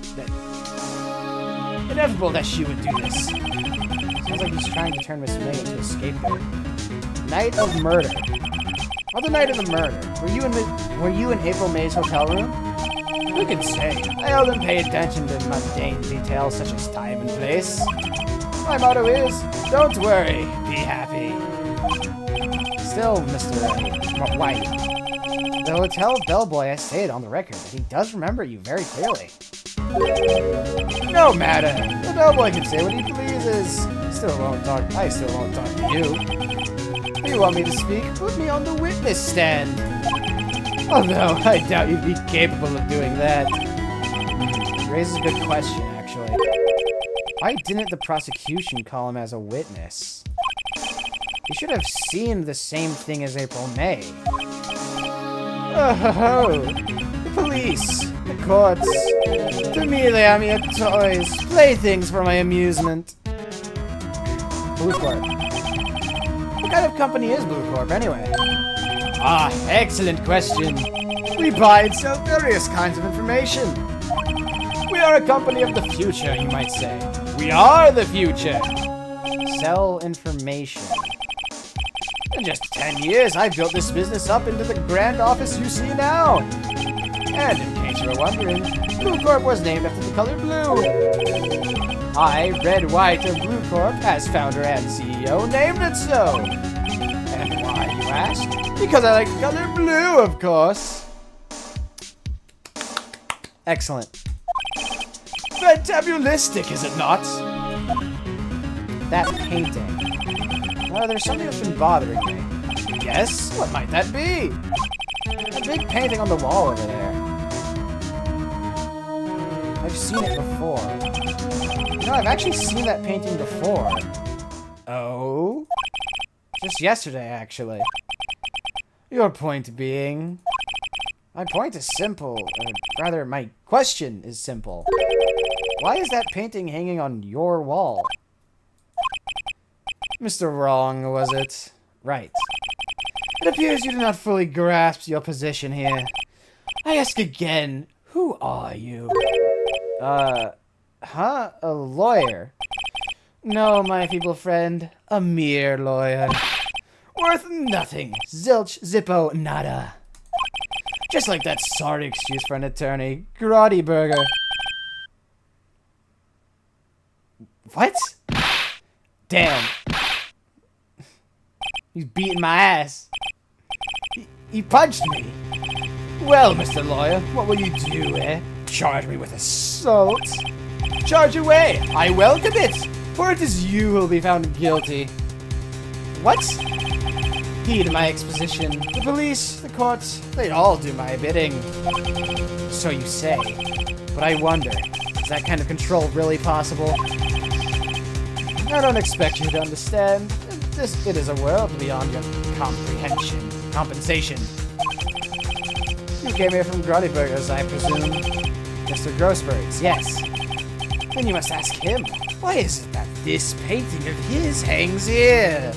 would do this. Sounds like he's trying to turn Miss May into a scapegoat. Night of murder. On the night of the murder, were you in April May's hotel room? Who can say? I seldom pay attention to mundane details such as time and place. My motto is, don't worry, be happy. Still, Mr. White, the hotel bellboy has stated on the record that he does remember you very clearly. No matter. The bellboy can say what he pleases. I still won't talk to you. If you want me to speak, put me on the witness stand. Although, I doubt you'd be capable of doing that. Raises a good question, actually. Why didn't the prosecution call him as a witness? He should have seen the same thing as April May. Oh, the police, the courts. To me, they are mere toys, playthings for my amusement. Blue Corp. What kind of company is Blue Corp, anyway? Ah, excellent question. We buy and sell various kinds of information. We are a company of the future, you might say. We are the future. Sell information. In just 10 years, I built this business up into the grand office you see now. And in case you were wondering, Blue Corp was named after the color blue. I, Red White of Blue Corp, as founder and CEO, named it so. And why, you ask? Because I like the color blue, of course. Excellent. Fantabulistic, is it not? That painting. Well, there's something that's been bothering me. Yes? What might that be? A big painting on the wall over there. I've seen it before. No, I've actually seen that painting before. Oh? Just yesterday, actually. Your point being? My point is simple. Rather, my question is simple. Why is that painting hanging on your wall? Mr. Wrong, was it? Right. It appears you do not fully grasp your position here. I ask again, who are you? A lawyer? No, my feeble friend, a mere lawyer. Worth nothing. Zilch, zippo, nada. Just like that sorry excuse for an attorney, Grotty Burger. What? Damn. He's beating my ass. He punched me. Well, Mr. Lawyer, what will you do, eh? Charge me with assault? Charge away. I welcome it, for it is you who will be found guilty. What? heed my exposition. The police, the courts, they all do my bidding. So you say. But I wonder, is that kind of control really possible? I don't expect you to understand. It is a world beyond your comprehension. Compensation. You came here from Grottyburgers, I presume. Mr. Grossberg's, yes. Then you must ask him, why is it that this painting of his hangs here?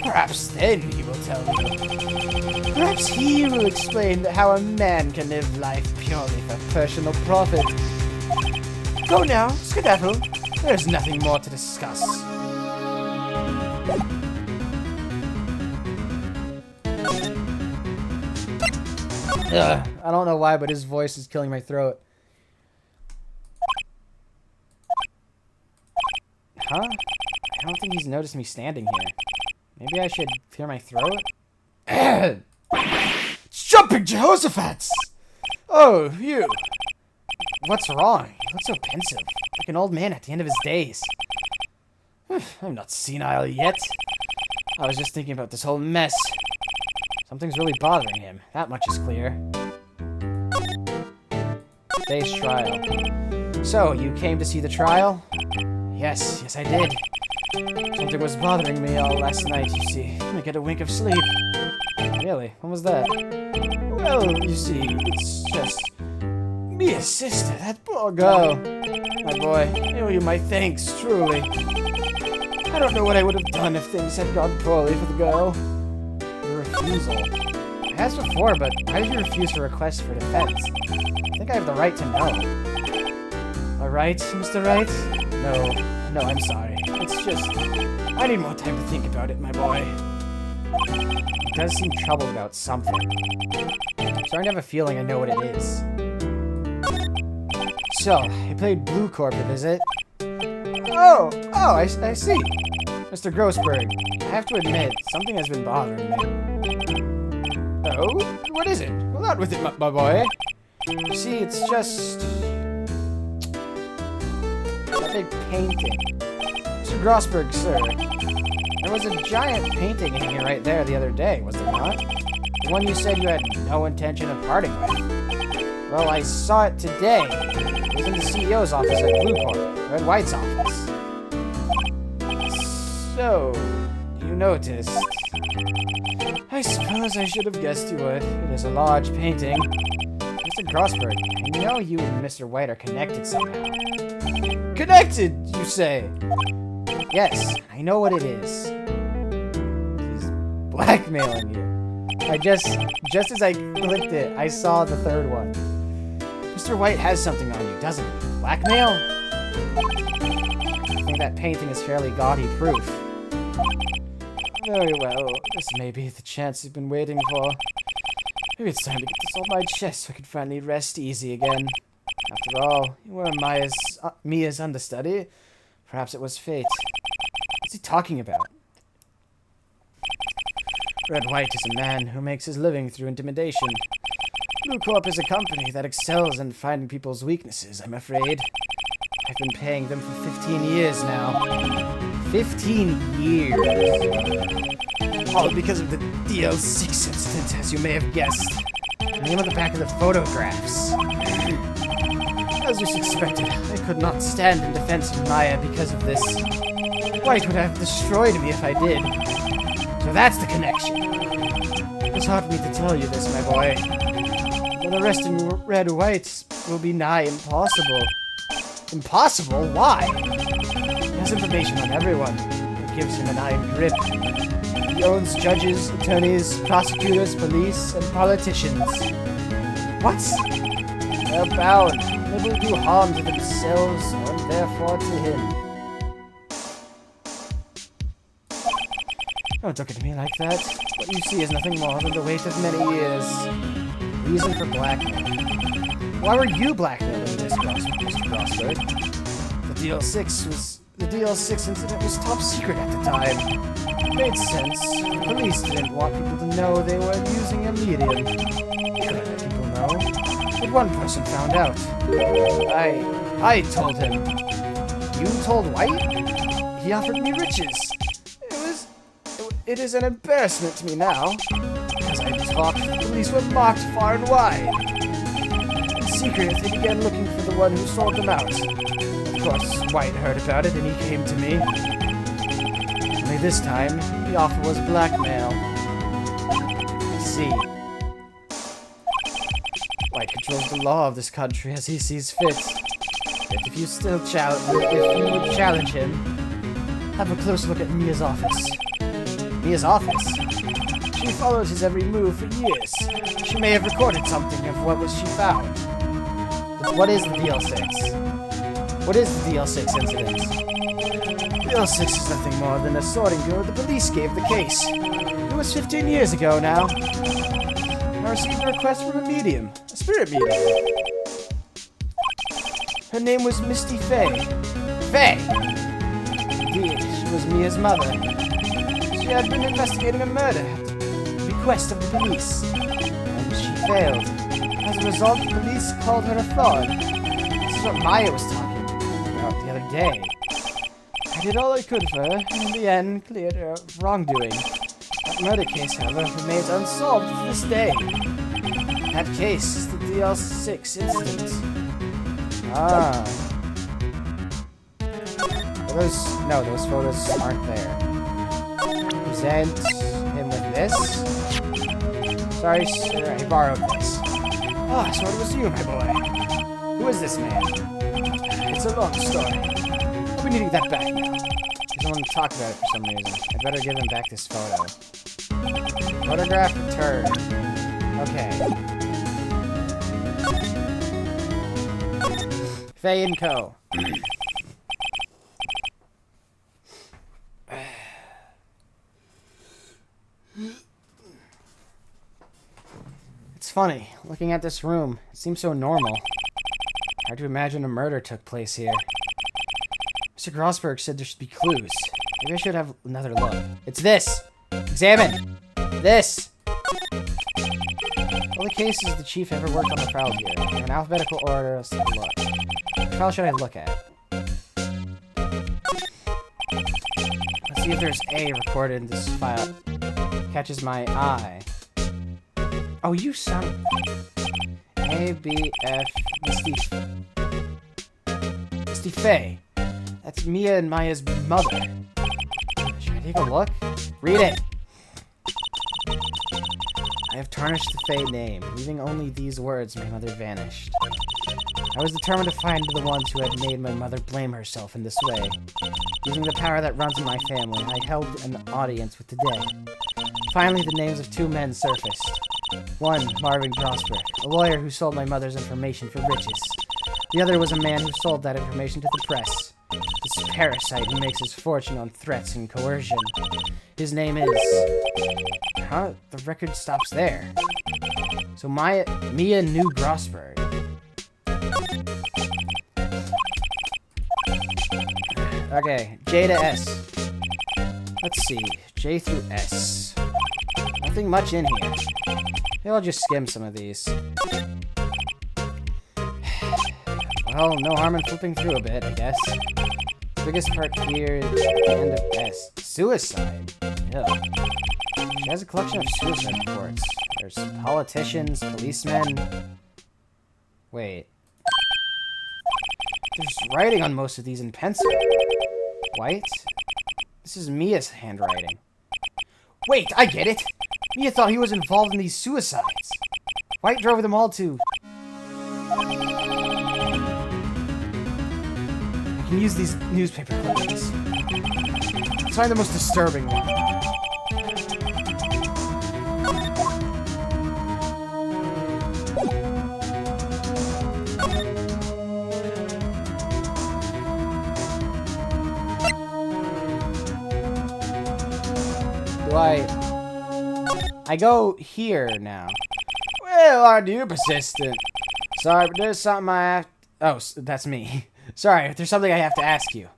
Perhaps then he will tell you. Perhaps he will explain how a man can live life purely for personal profit. Go now, skedaddle. There's nothing more to discuss. I don't know why, but his voice is killing my throat. Huh? I don't think he's noticed me standing here. Maybe I should clear my throat? Jumping Jehoshaphat's! Oh, you. What's wrong? You look so pensive, like an old man at the end of his days. I'm not senile yet. I was just thinking about this whole mess. Something's really bothering him. That much is clear. Today's trial. So, you came to see the trial? Yes, I did. Something was bothering me all last night, you see. I get a wink of sleep. Really? When was that? Well, you see, it's just... Mia's sister, that poor girl. My boy, I owe you my thanks, truly. I don't know what I would have done if things had gone poorly for the girl. Your refusal. I asked before, but why did you refuse her request for defense? I think I have the right to know. Alright, Mr. Wright? No, I'm sorry. It's just... I need more time to think about it, my boy. He does seem troubled about something. I'm starting to have a feeling I know what it is. So, I played Blue Corp a visit. Oh, I see. Mr. Grossberg, I have to admit, something has been bothering me. Oh? What is it? Well, out with it, my boy. You see, it's just... that big painting. Mr. Grossberg, sir. There was a giant painting hanging right there the other day, was there not? The one you said you had no intention of parting with. Well, I saw it today. It was in the CEO's office at Blue Corp, Red White's office. So, you noticed. I suppose I should have guessed you would. It is a large painting. Mr. Grossberg, I know you and Mr. White are connected somehow. Connected, you say? Yes, I know what it is. He's blackmailing you. Just as I clicked it, I saw the third one. Mr. White has something on you, doesn't he? Blackmail? I think that painting is fairly gaudy proof. Very well, this may be the chance you've been waiting for. Maybe it's time to get this off my chest so I can finally rest easy again. After all, you were Mia's understudy. Perhaps it was fate. What's he talking about? Red White is a man who makes his living through intimidation. Blue Corp is a company that excels in finding people's weaknesses, I'm afraid. I've been paying them for 15 years now. 15 years. All because of the DL6 incident, as you may have guessed. The name on the back of the photographs. As was expected, I could not stand in defense of Maya because of this. White would have destroyed me if I did. So that's the connection. It's hard for me to tell you this, my boy. But arresting Red White will be nigh impossible. Impossible? Why? He has information on everyone. It gives him an iron grip. He owns judges, attorneys, prosecutors, police, and politicians. What? They're bound. They will do harm to themselves, and therefore to him. Don't look at me like that. What you see is nothing more than the weight of many years. Reason for blackmail. Why were you blackmailing this, Mr. Grossberg? The DL6 incident was top secret at the time. It made sense. The police didn't want people to know they were using a medium. They couldn't let people know. But one person found out. I told him. You told White? He offered me riches. It is an embarrassment to me now. As I talked, the police were marked far and wide. In secret, they began looking for the one who sold them out. Of course, White heard about it and he came to me. Only this time, the offer was blackmail. I see. White controls the law of this country as he sees fit. Yet if you would challenge him, have a close look at Mia's office. Mia's office? She followed his every move for years. She may have recorded something of what she found. What is the DL6? What is the DL6 incident? DL6 is nothing more than a sorting go the police gave the case. It was 15 years ago now. I received a request from a medium, a spirit medium. Her name was Misty Fey. Faye! Indeed, she was Mia's mother. She had been investigating a murder at the request of the police, and she failed. As a result, the police called her a fraud. This is what Maya was talking about the other day. I did all I could for her, and in the end, cleared her of wrongdoing. That murder case, however, remains unsolved to this day. That case is the DL6 incident. Ah. Those photos aren't there. Present him with this. Sorry, sir, I borrowed this. Ah, so it was you, my boy. Who is this man? It's a long story. I'll be needing that back now. He doesn't want to talk about it for some reason. I'd better give him back this photo. Photograph returned. Okay. Faye & Co. It's funny, looking at this room, it seems so normal. Hard to imagine a murder took place here. Mr. Grossberg said there should be clues. Maybe I should have another look. It's this! Examine! This! All the cases the chief ever worked on the file here. In alphabetical order, let's take a look. What file should I look at? Let's see if there's A recorded in this file. Catches my eye. Oh, you son. A, B, F, Misty Fey. That's Mia and Maya's mother. Should I take a look? Read it! I have tarnished the Fey name, leaving only these words, my mother vanished. I was determined to find the ones who had made my mother blame herself in this way. Using the power that runs in my family, I held an audience with the dead. Finally, the names of two men surfaced. One, Marvin Grosberg, a lawyer who sold my mother's information for riches. The other was a man who sold that information to the press. This parasite who makes his fortune on threats and coercion. His name is... Huh? The record stops there. So Mia knew Grosberg. Okay, J to S. Let's see, J through S. Nothing much in here. Maybe I'll just skim some of these. Well, no harm in flipping through a bit, I guess. The biggest part here is the end of S. Suicide. Ew. She has a collection of suicide reports. There's politicians, policemen. Wait. There's writing on most of these in pencil. White? This is Mia's handwriting. Wait, I get it! Mia thought he was involved in these suicides. White drove them all to... I can use these newspaper clippings. Let's find the most disturbing one. I go here now. Well, aren't you persistent? Sorry, but there's something I have... Oh, that's me. Sorry, there's something I have to ask you.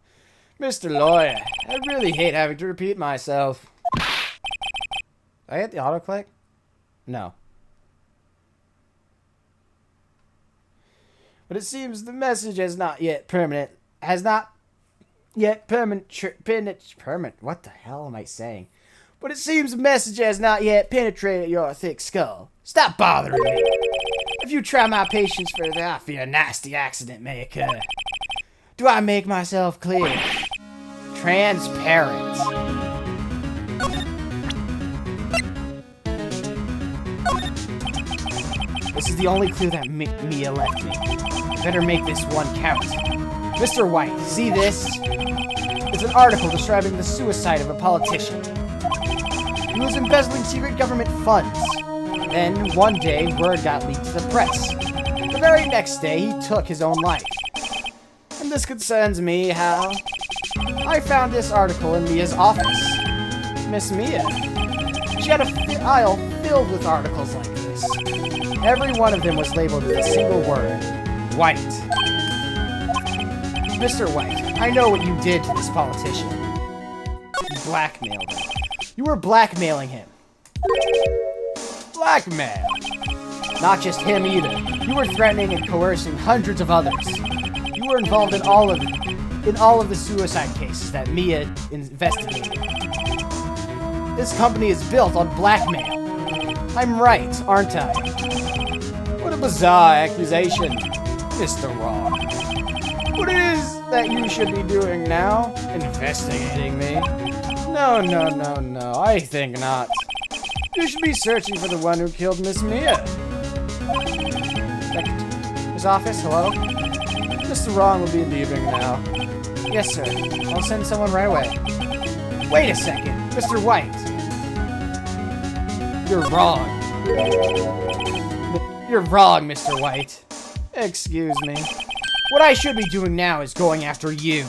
Mr. Lawyer, I really hate having to repeat myself. Did I hit the autoclick? No. But it seems the message has not yet permanent... What the hell am I saying? but it seems the message has not yet penetrated your thick skull. Stop bothering me. If you try my patience further, I fear a nasty accident may occur. Do I make myself clear? Transparent. This is the only clue that Mia left me. Better make this one count. Mr. White, see this? It's an article describing the suicide of a politician. He was embezzling secret government funds. Then, one day, word got leaked to the press. The very next day, he took his own life. And this concerns me, how? I found this article in Mia's office. Miss Mia. She had a file filled with articles like this. Every one of them was labeled with a single word. White. Mr. White, I know what you did to this politician. You blackmailed him. You were blackmailing him. Blackmail? Not just him either. You were threatening and coercing hundreds of others. You were involved in all of the suicide cases that Mia investigated. This company is built on blackmail. I'm right, aren't I? What a bizarre accusation, Mr. Wrong. What it is that you should be doing now? Investigating me? No, I think not. You should be searching for the one who killed Miss Mia. His office, hello? Mr. Wrong will be leaving now. Yes, sir. I'll send someone right away. Wait a second, Mr. White. You're wrong. You're wrong, Mr. White. Excuse me. What I should be doing now is going after you.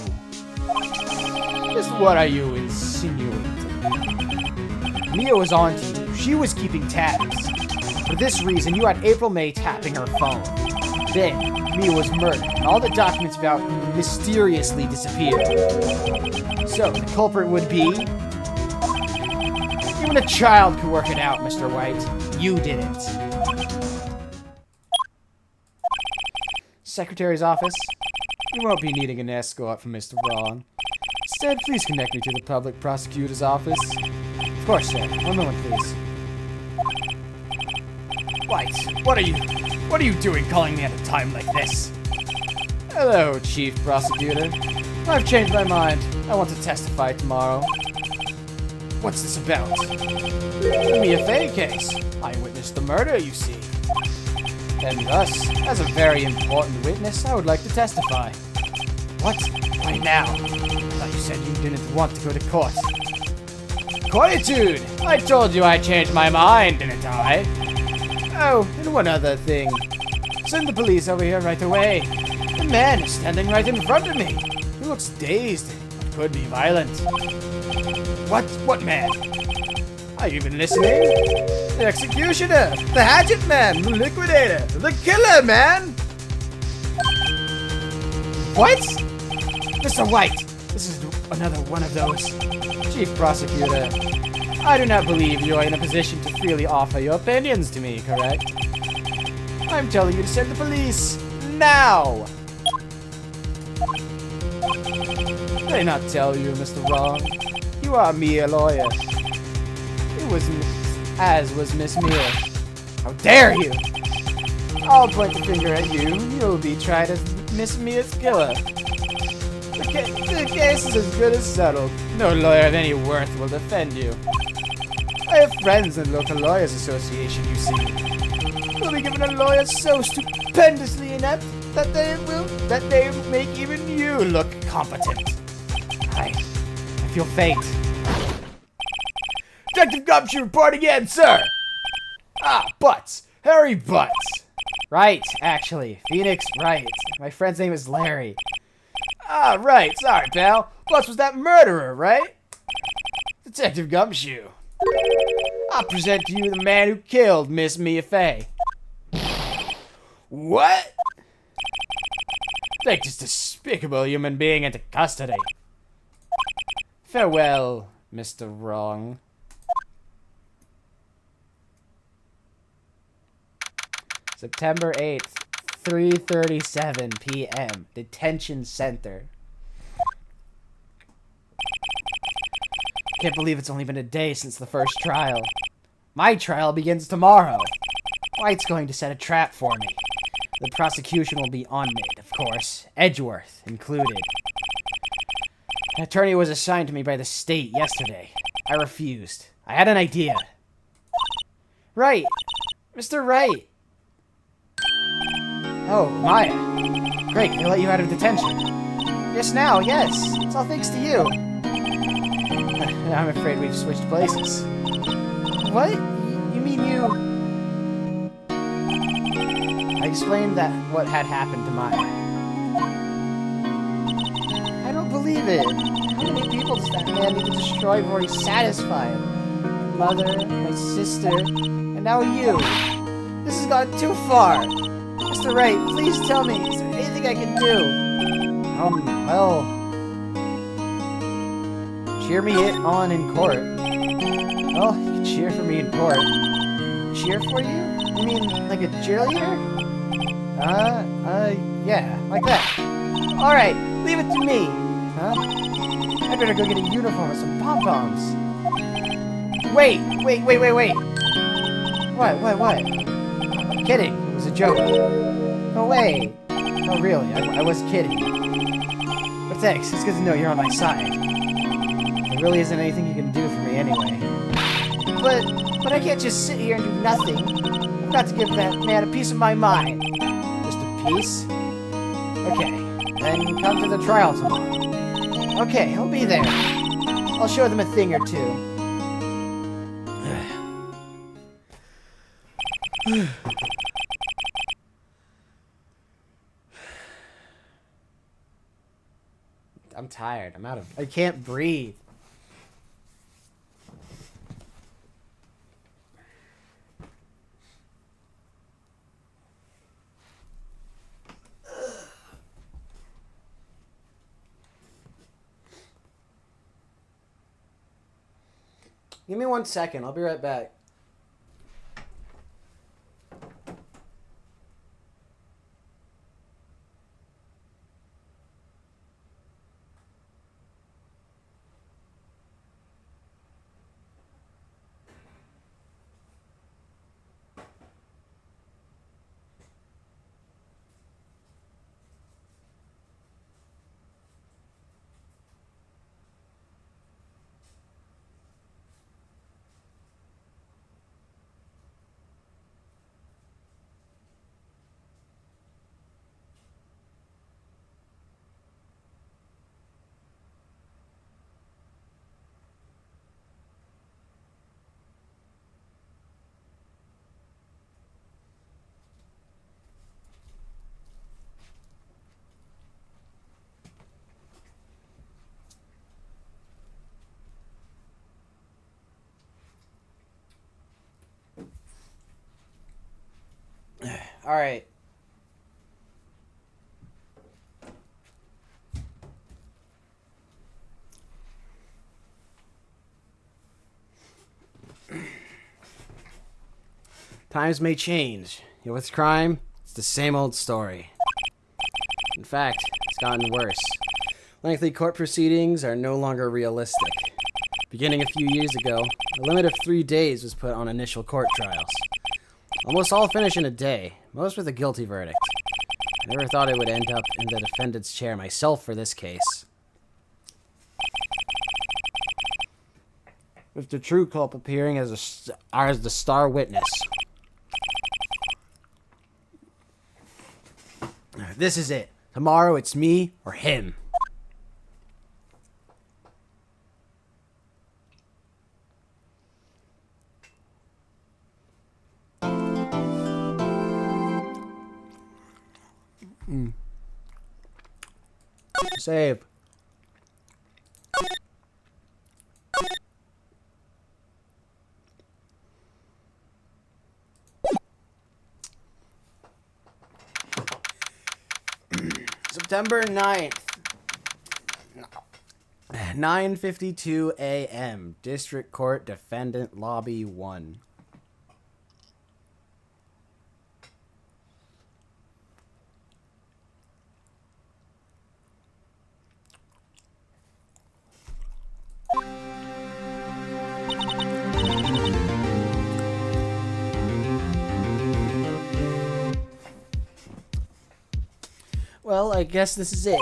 Just what are you insinuating? Mia was on to you. She was keeping tabs. For this reason, you had April May tapping her phone. Then, Mia was murdered, and all the documents about you mysteriously disappeared. So, the culprit would be... Even a child could work it out, Mr. White. You didn't. Secretary's office. You won't be needing an escort from Mr. Wrong. Instead, please connect me to the public prosecutor's office. Of course, sir. One moment, please. White, what are you doing calling me at a time like this? Hello, Chief Prosecutor. I've changed my mind. I want to testify tomorrow. What's this about? The Mia Fey case. I witnessed the murder, you see. And thus, as a very important witness, I would like to testify. What? Why now? I thought you said you didn't want to go to court. Quietude! I told you I changed my mind, didn't I? Oh, and one other thing. Send the police over here right away. The man is standing right in front of me. He looks dazed, but could be violent. What man? Are you even listening? The executioner! The hatchet man! The liquidator! The killer, man! What? Mr. White! This is another one of those. Chief Prosecutor, I do not believe you are in a position to freely offer your opinions to me, correct? I'm telling you to send the police now! Did I not tell you, Mr. Wrong? You are me a lawyer. It was as was Miss Mia. How dare you! I'll point the finger at you. You'll be tried as Miss Mia's killer. The case is as good as settled. No lawyer of any worth will defend you. I have friends in the local lawyers association, you see. We'll be given a lawyer so stupendously inept that they make even you look competent. I feel faint. Detective Gumshoe report again, sir! Ah, Butts. Harry Butts. Right, actually. Phoenix, right. My friend's name is Larry. Ah, right. Sorry, pal. Butts was that murderer, right? Detective Gumshoe. I present to you the man who killed Miss Mia Fey. What? Take this despicable human being into custody. Farewell, Mr. Wrong. September 8th, 3:37 p.m. Detention Center. Can't believe it's only been a day since the first trial. My trial begins tomorrow. White's going to set a trap for me. The prosecution will be unmade, of course. Edgeworth included. An attorney was assigned to me by the state yesterday. I refused. I had an idea. Right. Mr. Wright. Oh, Maya. Great, they let you out of detention. Just now, yes. It's all thanks to you. I'm afraid we've switched places. What? You mean you... I explained that what had happened to Maya. I don't believe it. How many people does that man need to destroy before he's satisfied? My mother, my sister, and now you. This has gone too far. Mr. Wright, please tell me, is there anything I can do? Well... Cheer me on in court. Well, you can cheer for me in court. Cheer for you? You mean like a cheerleader? Yeah, like that. Alright, leave it to me. Huh? I'd better go get a uniform and some pom-poms. Wait. What? I'm kidding. It was a joke. No way. Oh, really? I was kidding. But thanks. It's good to know you're on my side. There really isn't anything you can do for me anyway. But I can't just sit here and do nothing. I've got to give that man a piece of my mind. Just a piece? Okay. Then come to the trial tomorrow. Okay, I'll be there. I'll show them a thing or two. I'm tired. I can't breathe. Give me 1 second. I'll be right back. All right. Times may change. You know what's crime? It's the same old story. In fact, it's gotten worse. Lengthy court proceedings are no longer realistic. Beginning a few years ago, a limit of 3 days was put on initial court trials. Almost all finish in a day, most with a guilty verdict. I never thought I would end up in the defendant's chair myself for this case. With the true culp appearing as the star witness. This is it. Tomorrow it's me or him. Save. September 9th. 9:52 a.m. District Court Defendant Lobby 1. Well, I guess this is it.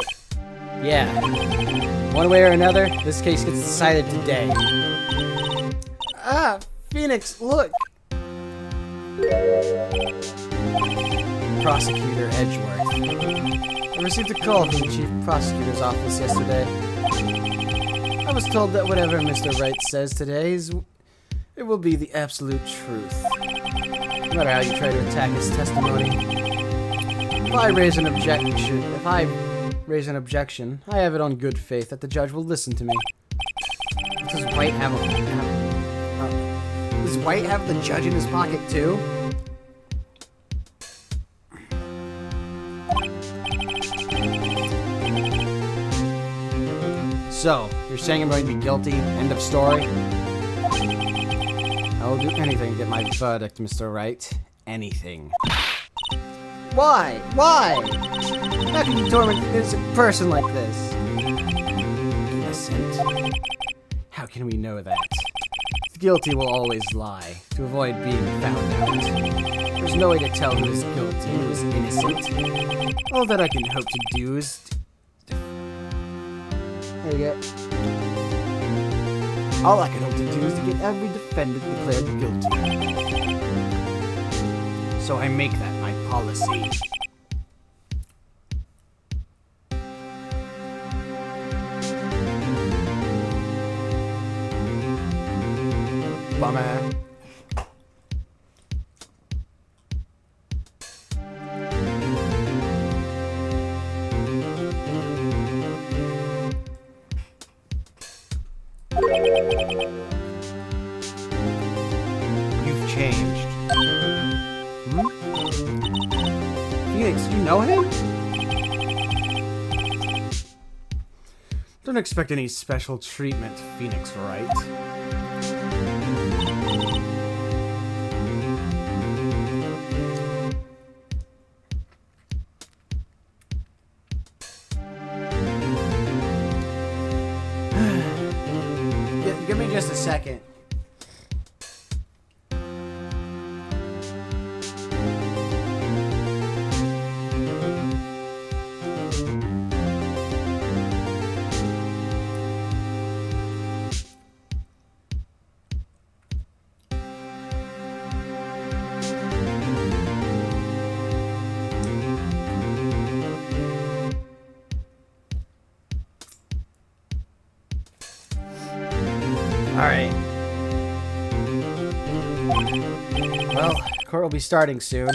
Yeah. One way or another, this case gets decided today. Ah, Phoenix, look! Prosecutor Edgeworth. I received a call from the Chief Prosecutor's office yesterday. I was told that whatever Mr. Wright says today it will be the absolute truth. No matter how you try to attack his testimony. If I raise an objection, I have it on good faith that the judge will listen to me. Does White have the judge in his pocket too? So, you're saying I'm going to be guilty? End of story? I will do anything to get my verdict, Mr. Wright. Anything. Why? Why? How can you torment an innocent person like this? Innocent? How can we know that? The guilty will always lie, to avoid being found out. There's no way to tell who is guilty and who is innocent. All that I can hope to do is... There you go. All I can hope to do is to get every defendant declared guilty. So I make that my policy. Bummer. You've changed. Phoenix, you know him? Don't expect any special treatment, Phoenix Wright. Give me just a second. Alright. Well, court will be starting soon.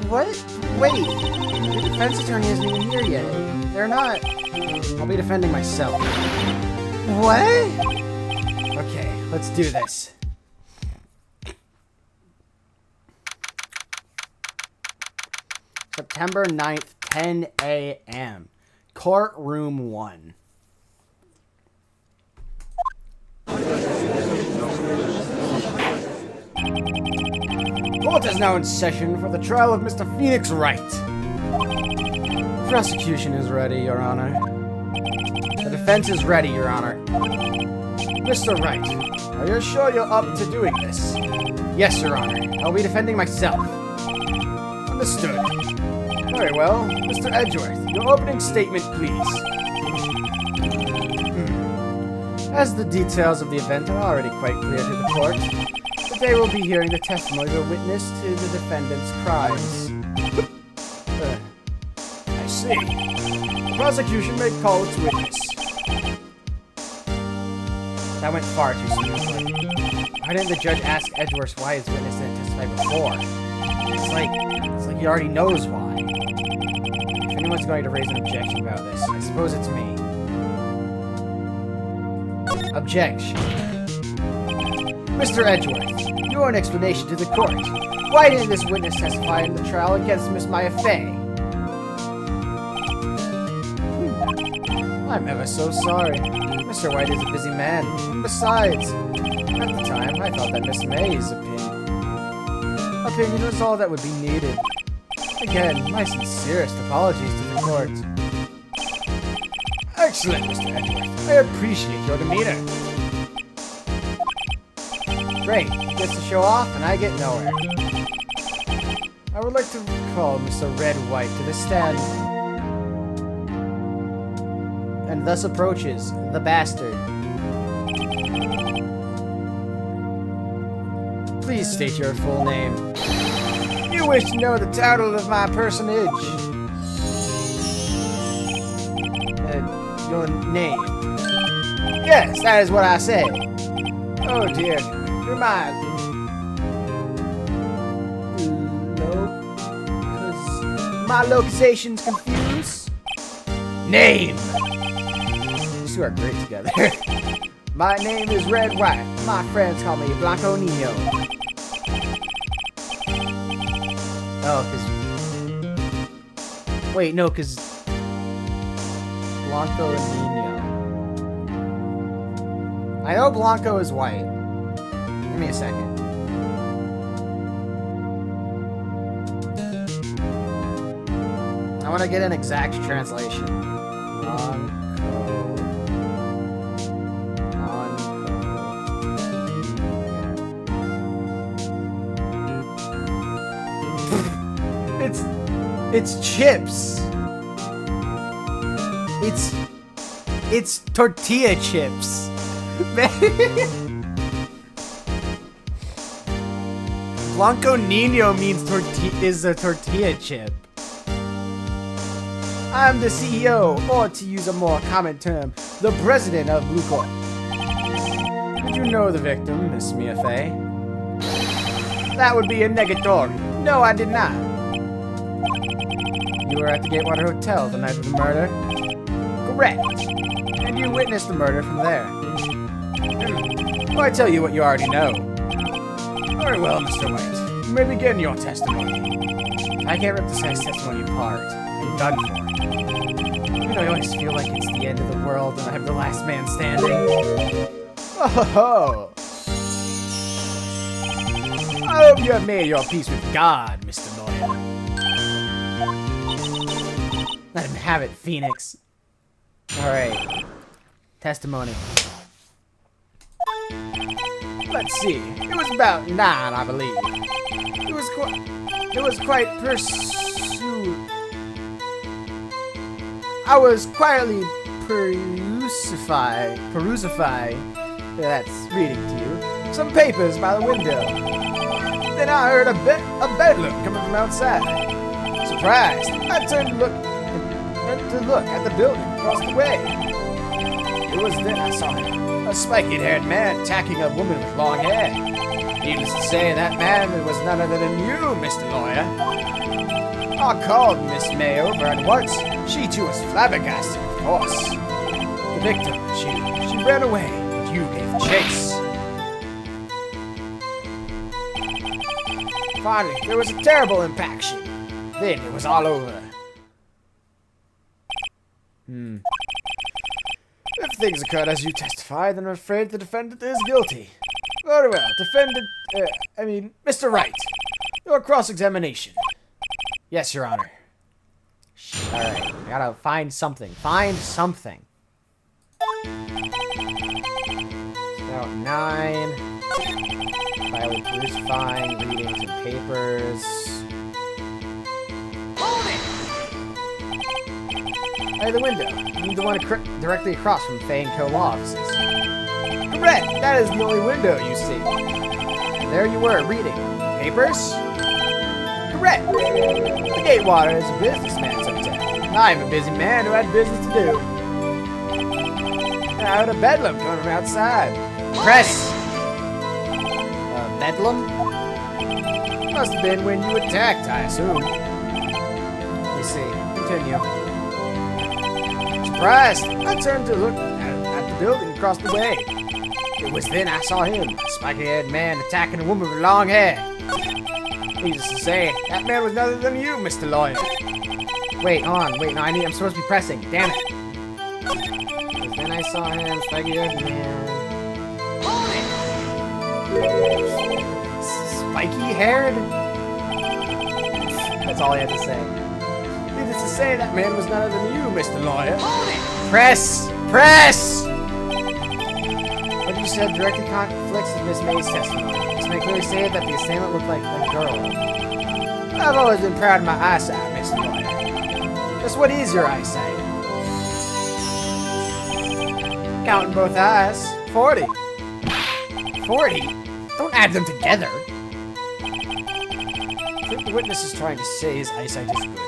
What? Wait! The defense attorney isn't even here yet. They're not. I'll be defending myself. What? Okay, let's do this. September 9th, 10 a.m. Courtroom 1. Court is now in session for the trial of Mr. Phoenix Wright. The prosecution is ready, Your Honor. The defense is ready, Your Honor. Mr. Wright, are you sure you're up to doing this? Yes, Your Honor. I'll be defending myself. Understood. Very well. Mr. Edgeworth, your opening statement, please. As the details of the event are already quite clear to the court, today we'll be hearing the testimony of a witness to the defendant's crimes. I see. The prosecution may call its witness. That went far too smoothly. Why didn't the judge ask Edgeworth why his witness didn't testify before? It's like he already knows why. If anyone's going to raise an objection about this, I suppose it's me. Objection. Mr. Edgeworth, your explanation to the court. Why didn't this witness testify in the trial against Miss Maya Fey? I'm ever so sorry. Mr. White is a busy man. And besides, at the time, I thought that Miss May's opinion was all that would be needed. Again, my sincerest apologies to the court. Excellent, Mr. Edgeworth. I appreciate your demeanor. Great. He gets to show off, and I get nowhere. I would like to call Mr. Red White to the stand. And thus approaches the bastard. Please state your full name. You wish to know the title of my personage? Your name. Yes, that is what I said. Oh dear. You're mine. My localization's confused. Name! These two are great together. My name is Red White. My friends call me Blanco Nino. Oh, cause... Wait, no, cause... Blanco and Nino. I know Blanco is white. Give me a second. I want to get an exact translation. It's chips. It's tortilla chips. Blanco Nino means is a tortilla chip. I'm the CEO, or to use a more common term, the president of BlueRose. Did you know the victim, Miss Mia Fey? That would be a negatory. No, I did not. You were at the Gatewater Hotel the night of the murder? Correct. And you witnessed the murder from there. Well, I tell you what you already know. Very well, Mr. White. You may begin your testimony. I can't rip the testimony apart. I'm done for. You know, I always feel like it's the end of the world and I'm the last man standing. Oh, I hope you have made your peace with God, Mr. Lawyer. Let him have it, Phoenix. Alright. Testimony. Let's see. It was about 9, I believe. It was quite pursued. I was quietly perusify. That's reading to you. Some papers by the window. Then I heard a bedlam coming from outside. Surprised, I turned to look at the building across the way. It was then I saw him, a spiky-haired man attacking a woman with long hair. Needless to say, that man was none other than you, Mr. Lawyer. I called Miss May over at once. She too was flabbergasted, of course. The victim, she ran away, but you gave chase. Finally, there was a terrible impaction. Then it was all over. If things occurred as you testified, then I'm afraid the defendant is guilty. Very well, Mr. Wright, your cross-examination. Yes, Your Honor. Alright, I gotta find something. Find something. About 9. Violent crucifying, reading some papers. Hey, the window. You need the one directly across from Fay & Co. law offices. Correct! That is the only window you see. And there you were, reading. Papers? Correct! The Gatewater is a businessman's hotel. I'm a busy man who had business to do. And I heard a bedlam coming from outside. Press! Bedlam? Must have been when you attacked, I assume. Let me see. Continue. Surprised! I turned to look at the building across the way. It was then I saw him, a spiky-haired man attacking a woman with long hair. Needless to say, that man was none other than you, Mr. Lawyer. Wait, no, I'm supposed to be pressing. Damn it. It was then I saw him, spiky-haired man. Spiky-haired? That's all I had to say. Needless to say, that man was none other than you, Mr. Lawyer. Press! Press! What you said directly conflicts with Miss May's testimony. Miss May clearly stated that the assailant looked like a girl. I've always been proud of my eyesight, Mr. Lawyer. Just what is your eyesight? Counting both eyes, 40. 40? Don't add them together. I think the witness is trying to say his eyesight is good.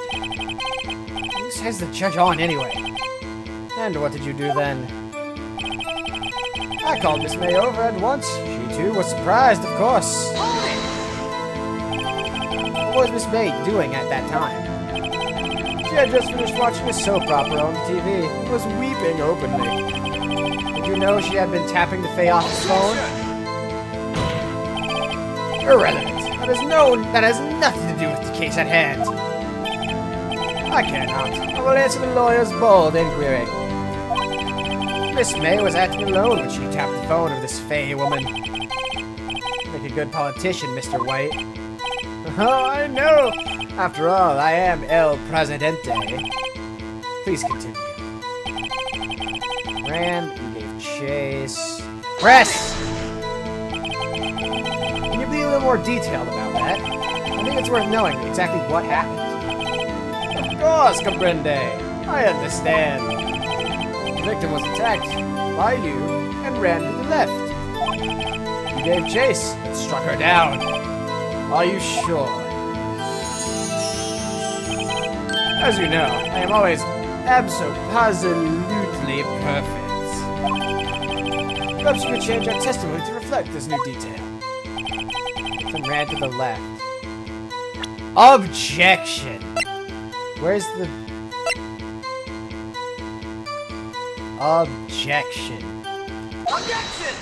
Who has the judge on anyway? And what did you do then? I called Miss May over at once. She too was surprised, of course. What was Miss May doing at that time? She had just finished watching a soap opera on the TV and was weeping openly. Did you know she had been tapping the Fae office phone? Irrelevant. That has nothing to do with the case at hand. I care not. I will answer the lawyer's bold inquiry. Miss May was acting alone when she tapped the phone of this Fae woman. Make a good politician, Mr. White. Oh, I know. After all, I am El Presidente. Please continue. Ran, you gave chase. Press! Can you be a little more detailed about that? I think it's worth knowing exactly what happened. Of course, comprende. I understand. The victim was attacked by you and ran to the left. You gave chase and struck her down. Are you sure? As you know, I am always absolutely perfect. Perhaps you could change our testimony to reflect this new detail. Victim ran to the left. Objection! Where's the... Objection. Objection!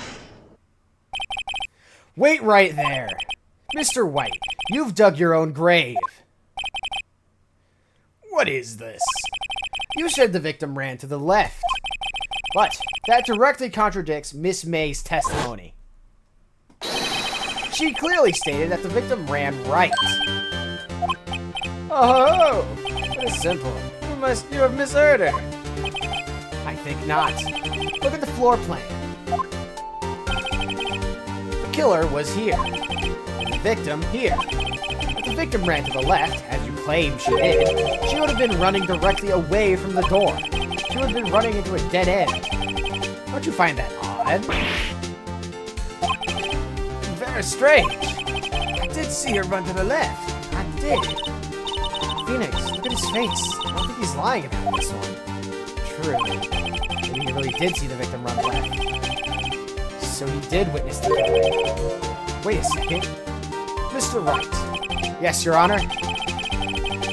Wait right there. Mr. White, you've dug your own grave. What is this? You said the victim ran to the left. But that directly contradicts Miss May's testimony. She clearly stated that the victim ran right. Oh, it is simple. You have misheard her. I think not. Look at the floor plan. The killer was here. And the victim here. If the victim ran to the left, as you claim she did, she would have been running directly away from the door. She would have been running into a dead end. Don't you find that odd? Very strange. I did see her run to the left. I did. Phoenix, look at his face. I don't think he's lying about this one. True. Maybe he really did see the victim run left. So he did witness the killing. Wait a second. Mr. Wright. Yes, Your Honor.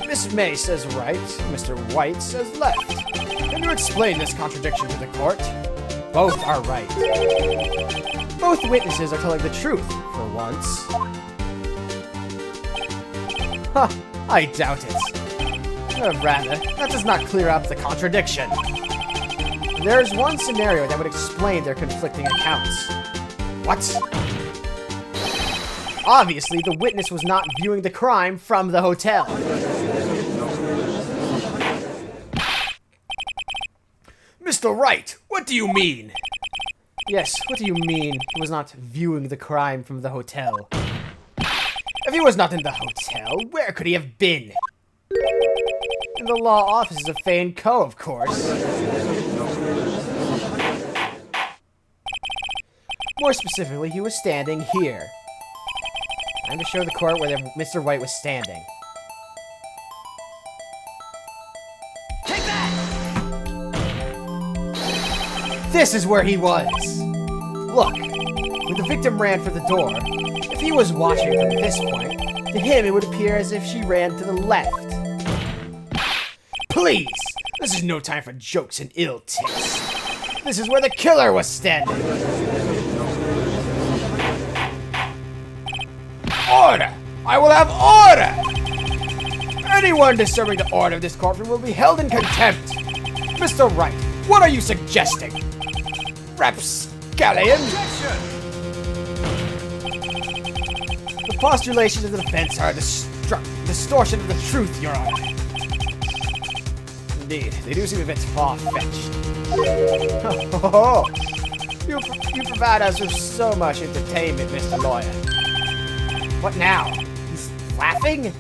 Miss May says right, Mr. White says left. Can you explain this contradiction to the court? Both are right. Both witnesses are telling the truth, for once. Huh, I doubt it. Rather, that does not clear up the contradiction. There's one scenario that would explain their conflicting accounts. What? Obviously, the witness was not viewing the crime from the hotel. Mr. Wright, what do you mean? Yes, what do you mean he was not viewing the crime from the hotel? If he was not in the hotel, where could he have been? In the law offices of Faye & Co., of course. More specifically, he was standing here. Time to show the court where Mr. White was standing. Take that! This is where he was. Look, when the victim ran for the door, if he was watching from this point, to him it would appear as if she ran to the left. Please! This is no time for jokes and ill taste. This is where the killer was standing. Order! I will have order! Anyone disturbing the order of this courtroom will be held in contempt. Mr. Wright, what are you suggesting? Rapscallion? The postulations of the defense are a distortion of the truth, Your Honor. Indeed, they do seem a bit far-fetched. Oh, you provide us with so much entertainment, Mr. Lawyer. What now? He's laughing?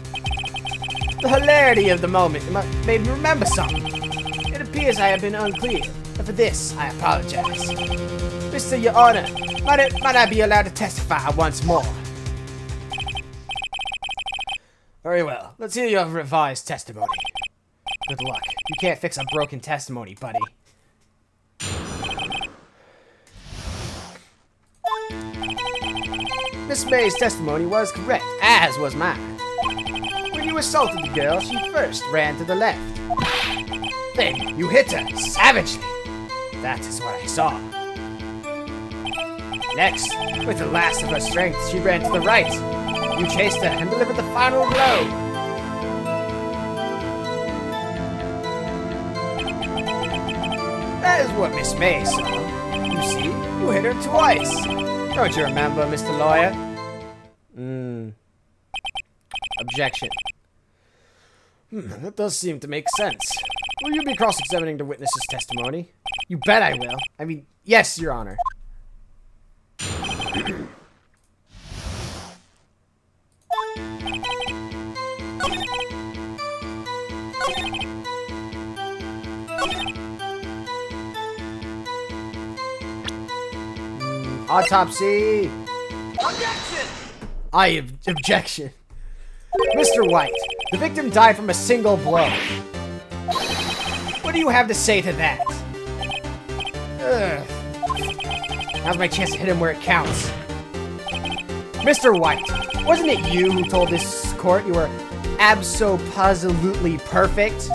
The hilarity of the moment made me remember something. It appears I have been unclear, and for this, I apologize. Mr. Your Honor, might I be allowed to testify once more? Very well. Let's hear your revised testimony. Good luck. You can't fix a broken testimony, buddy. Miss May's testimony was correct, as was mine. When you assaulted the girl, she first ran to the left. Then you hit her savagely. That is what I saw. Next, with the last of her strength, she ran to the right. You chased her and delivered the final blow. That is what Miss May saw. You see, you hit her twice. Don't you remember, Mr. Lawyer? Objection. That does seem to make sense. Will you be cross-examining the witness's testimony? You bet I will. I mean, yes, Your Honor. Autopsy! Objection! Objection. Mr. White, the victim died from a single blow. What do you have to say to that? Now's my chance to hit him where it counts. Mr. White, wasn't it you who told this court you were abso-positively perfect?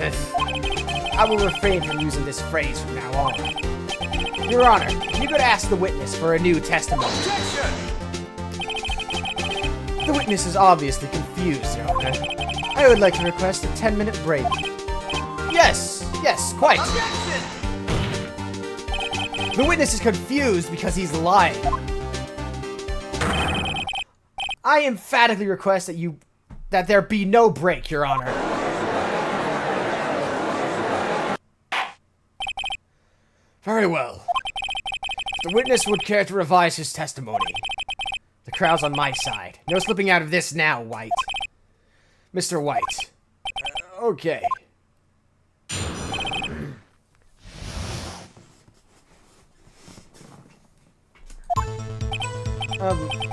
I will refrain from using this phrase from now on. Your Honor, you could ask the witness for a new testimony. Objection! The witness is obviously confused, Your Honor. I would like to request a 10-minute break. Yes, quite. Objection! The witness is confused because he's lying. I emphatically request that there be no break, Your Honor. Very well. If the witness would care to revise his testimony. The crowd's on my side. No slipping out of this now, White. Mr. White. Okay.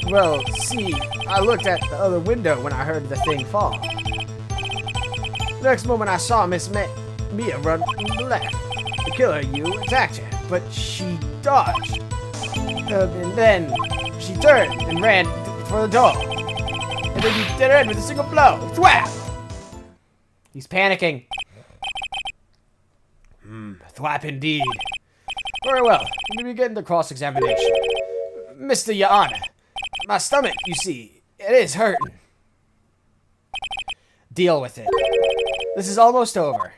Well, see, I looked at the other window when I heard the thing fall. Next moment I saw Miss Mia run from the left. The killer, you, attacked her, but she dodged. And then she turned and ran for the door. And then you did her in with a single blow. Thwap! He's panicking. Thwap indeed. Very well, let me begin the cross-examination. Mr. Your Honor, my stomach, you see, it is hurting. Deal with it. This is almost over.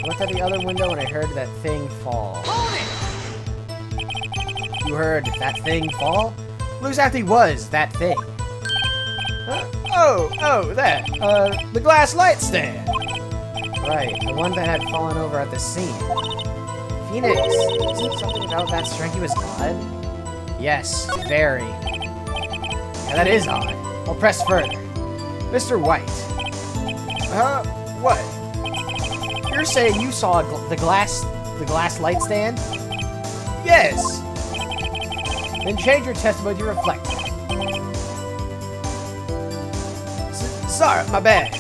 Looked at the other window and I heard that thing fall. You heard that thing fall? What exactly was that thing? That. The glass light stand. Right, the one that had fallen over at the scene. Phoenix, isn't something about that striking was odd? Yes, very. Yeah, that is odd. I'll press further. Mr. White. What? You're saying you saw the glass light stand? Yes. Then change your testimony to reflect. Sorry, my bad.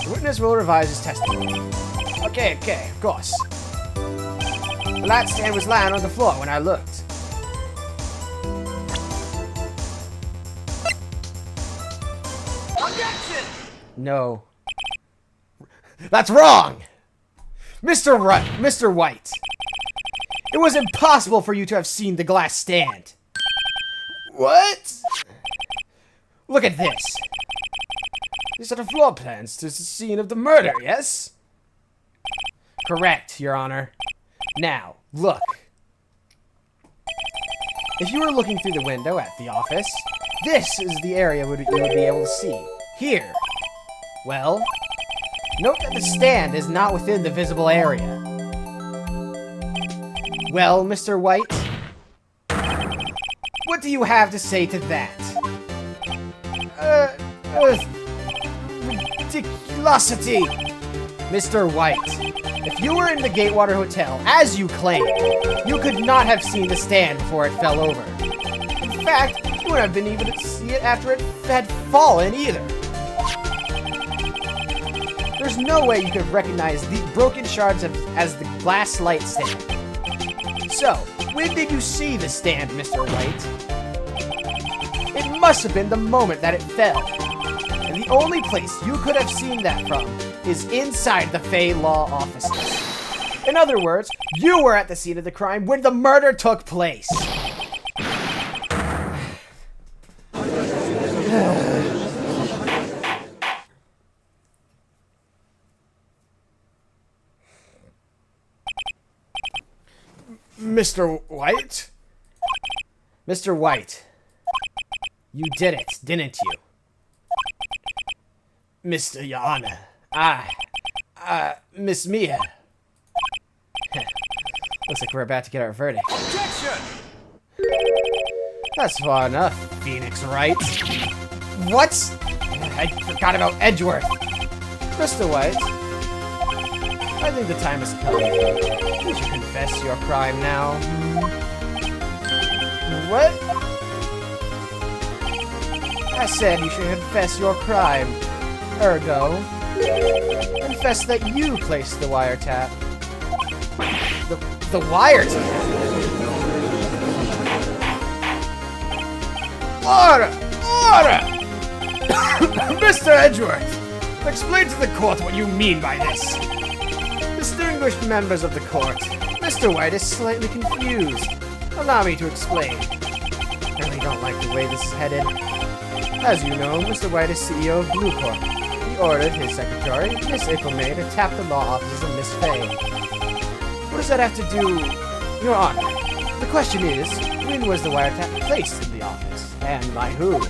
The witness will revise his testimony. Okay, of course. The light stand was lying on the floor when I looked. Objection! No. That's wrong! Mr. White. It was impossible for you to have seen the glass stand. What? Look at this. These are the floor plans to the scene of the murder, yes? Correct, Your Honor. Now, look. If you were looking through the window at the office, this is the area you would be able to see. Here. Well, note that the stand is not within the visible area. Well, Mr. White, What do you have to say to that? Ridiculosity! Mr. White, if you were in the Gatewater Hotel, as you claim, you could not have seen the stand before it fell over. In fact, you wouldn't have been able to see it after it had fallen either. There's no way you could recognize the broken shards as the glass light stand. So, when did you see the stand, Mr. White? It must have been the moment that it fell. And the only place you could have seen that from is inside the Fey Law offices. In other words, you were at the scene of the crime when the murder took place. Mr. White? Mr. White, you did it, didn't you? Mr. Yana. Miss Mia. Looks like we're about to get our verdict. Objection! That's far enough, Phoenix Wright. What? I forgot about Edgeworth. Mr. White, I think the time has come. You should confess your crime now. What? I said you should confess your crime. Ergo, confess that you placed the wiretap. The wiretap? Order! Order! Mr. Edgeworth, explain to the court what you mean by this. Distinguished members of the court, Mr. White is slightly confused. Allow me to explain. I really don't like the way this is headed. As you know, Mr. White is CEO of Blue Corp. He ordered his secretary, Miss April May, to tap the law offices of Miss Fay. What does that have to do... Your Honor, the question is, when was the wiretap placed in the office? And by who?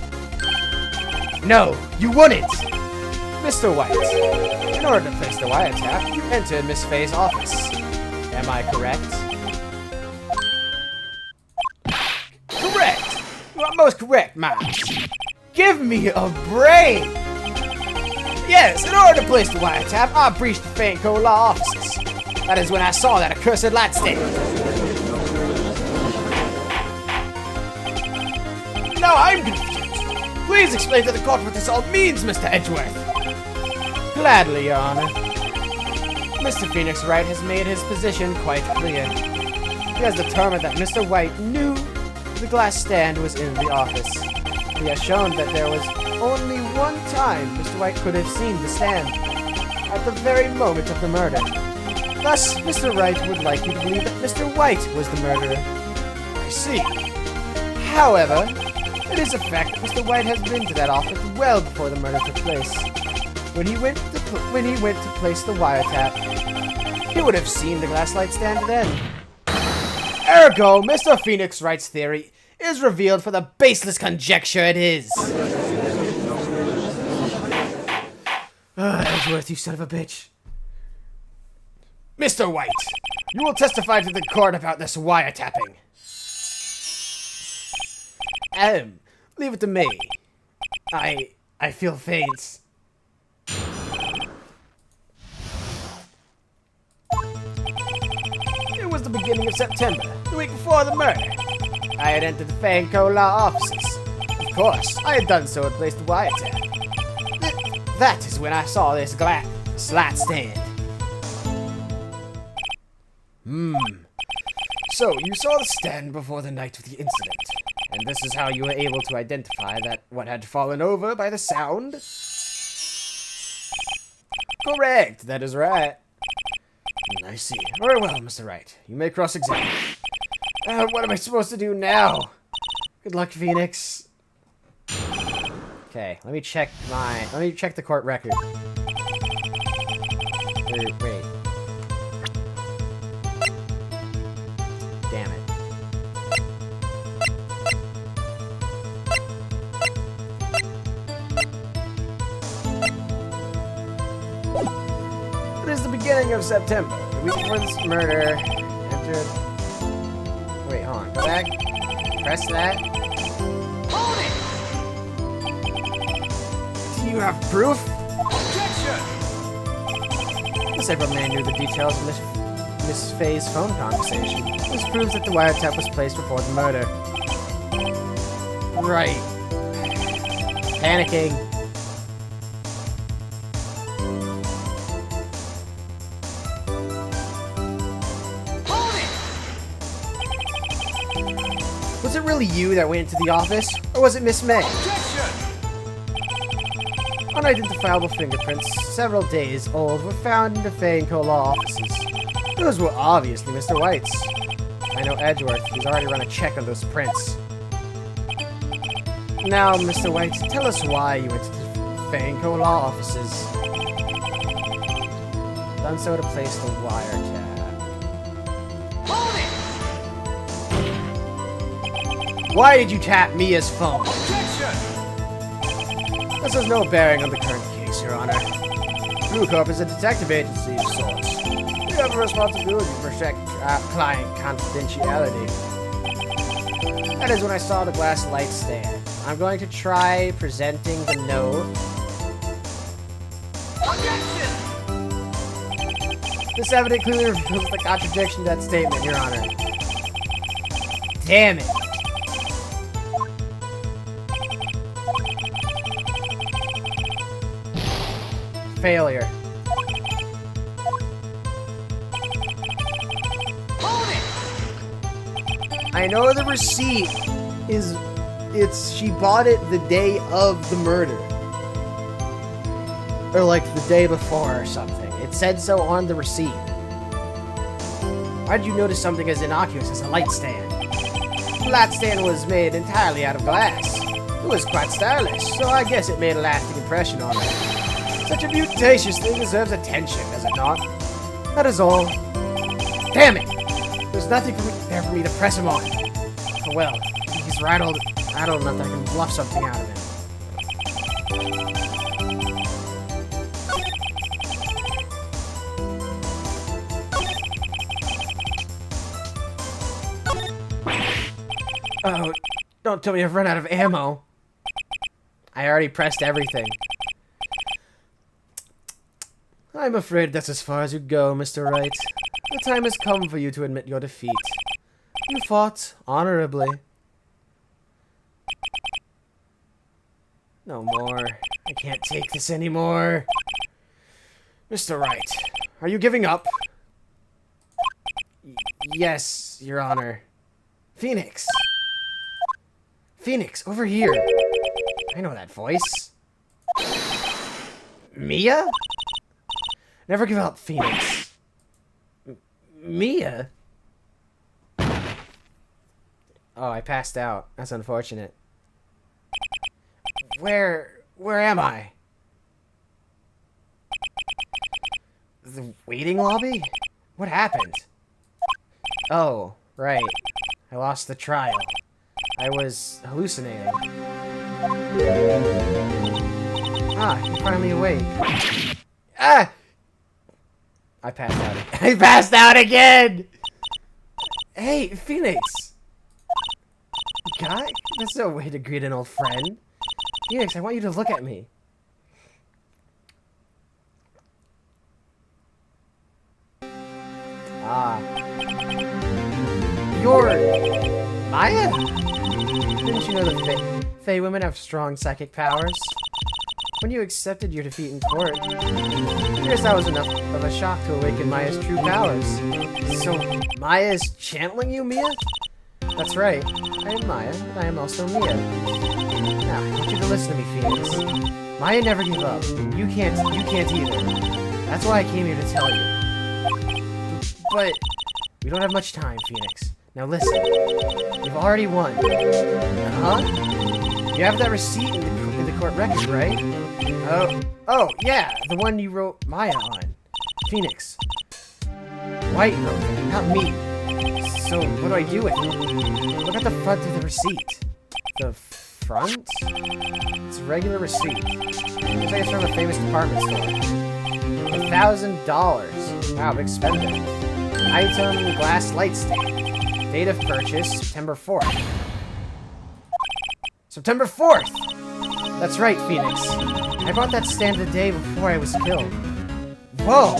No, you wouldn't! Mr. White, in order to place the wiretap, you entered Miss Fay's office. Am I correct? Correct! You are most correct, Miles. Give me a break! Yes, in order to place the wiretap, I breached the Fay & Co. law offices. That is when I saw that accursed light stand. Now I'm confused. Please explain to the court what this all means, Mr. Edgeworth. Gladly, Your Honor. Mr. Phoenix Wright has made his position quite clear. He has determined that Mr. White knew the glass stand was in the office. He has shown that there was only one time Mr. White could have seen the stand, at the very moment of the murder. Thus, Mr. Wright would like you to believe that Mr. White was the murderer. I see. However, it is a fact that Mr. White has been to that office well before the murder took place. When he went to place the wiretap, he would have seen the glass light stand then. Ergo, Mr. Phoenix Wright's theory is revealed for the baseless conjecture it is. Edgeworth, you son of a bitch. Mr. White, you will testify to the court about this wiretapping. Leave it to me. I feel faint. It was the beginning of September, the week before the murder. I had entered the Fay & Co. law offices. Of course, I had done so and placed the wiretap. That is when I saw this glass light stand. So, you saw the stand before the night of the incident. And this is how you were able to identify that what had fallen over by the sound? Correct, that is right. I see. Very well, Mr. Wright. You may cross-examine. What am I supposed to do now? Good luck, Phoenix. Okay, let me check the court record. Wait. Damn it. It is the beginning of September. The week before this murder entered... Wait, hold on. Go back. Press that. Hold it! Do you have proof? Objection! The several man knew the details of Miss Faye's phone conversation. This proves that the wiretap was placed before the murder. Right. Panicking. Hold it! Was it really you that went into the office, or was it Miss May? Objection! Unidentifiable fingerprints, several days old, were found in the Fay & Co. law offices. Those were obviously Mr. White's. I know Edgeworth. He's already run a check on those prints. Now, Mr. White, tell us why you went to the Fay & Co. law offices. Done so to place the wiretap. Hold it! Why did you tap Mia's phone? Objection! This has no bearing on the current case, Your Honor. Blue Corp is a detective agency of sorts. We have a responsibility to protect client confidentiality. That is when I saw the glass light stand. I'm going to try presenting the note. Objection! This evidence clearly reveals the contradiction to that statement, Your Honor. Damn it. Failure. Hold it! I know the receipt is... she bought it the day of the murder. Or like the day before or something. It said so on the receipt. Why did you notice something as innocuous as a light stand? The light stand was made entirely out of glass. It was quite stylish, so I guess it made a lasting impression on her. Such a beauticious thing deserves attention, does it not? That is all. Damn it! There's nothing there for me to press him on. Oh well, he's rattled enough that I can bluff something out of him. Oh, don't tell me I've run out of ammo. I already pressed everything. I'm afraid that's as far as you go, Mr. Wright. The time has come for you to admit your defeat. You fought honorably. No more. I can't take this anymore. Mr. Wright, are you giving up? Yes, Your Honor. Phoenix! Phoenix, over here! I know that voice. Mia? Never give up, Phoenix. Mia? Oh, I passed out. That's unfortunate. Where am I? The waiting lobby? What happened? Oh, right. I lost the trial. I was hallucinating. Ah, you're finally awake. Ah! I passed out. I passed out again! Hey, Phoenix! Guy? That's no way to greet an old friend. Phoenix, I want you to look at me. Ah. You're... Maya? Didn't you know that Fae women have strong psychic powers? When you accepted your defeat in court, I guess that was enough of a shock to awaken Maya's true powers. So, Maya is channeling you, Mia? That's right. I am Maya, and I am also Mia. Now, I want you to listen to me, Phoenix. Maya never gave up. You can't either. That's why I came here to tell you. But we don't have much time, Phoenix. Now listen. You've already won. Huh? You have that receipt in the court record, right? Oh, yeah, the one you wrote Maya on. Phoenix. White wrote that, not me. So, what do I do with it? Look at the front of the receipt. The front? It's a regular receipt. Looks like it's from a famous department store. $1,000. Wow, big spender. Item, glass light stand. Date of purchase, September 4th. September 4th! That's right, Phoenix. I bought that stand the day before I was killed. Whoa!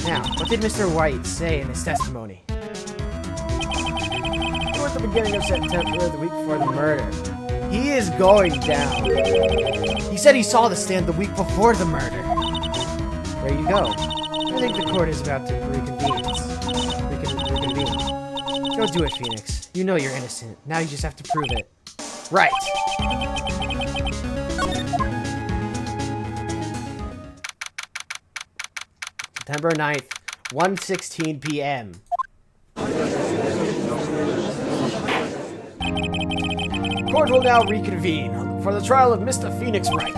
Now, what did Mr. White say in his testimony? Towards the beginning of September, the week before the murder. He is going down. He said he saw the stand the week before the murder. There you go. I think the court is about to reconvene. Go do it, Phoenix. You know you're innocent. Now you just have to prove it. Right. September 9th, 1:16 p.m. Court will now reconvene for the trial of Mr. Phoenix Wright.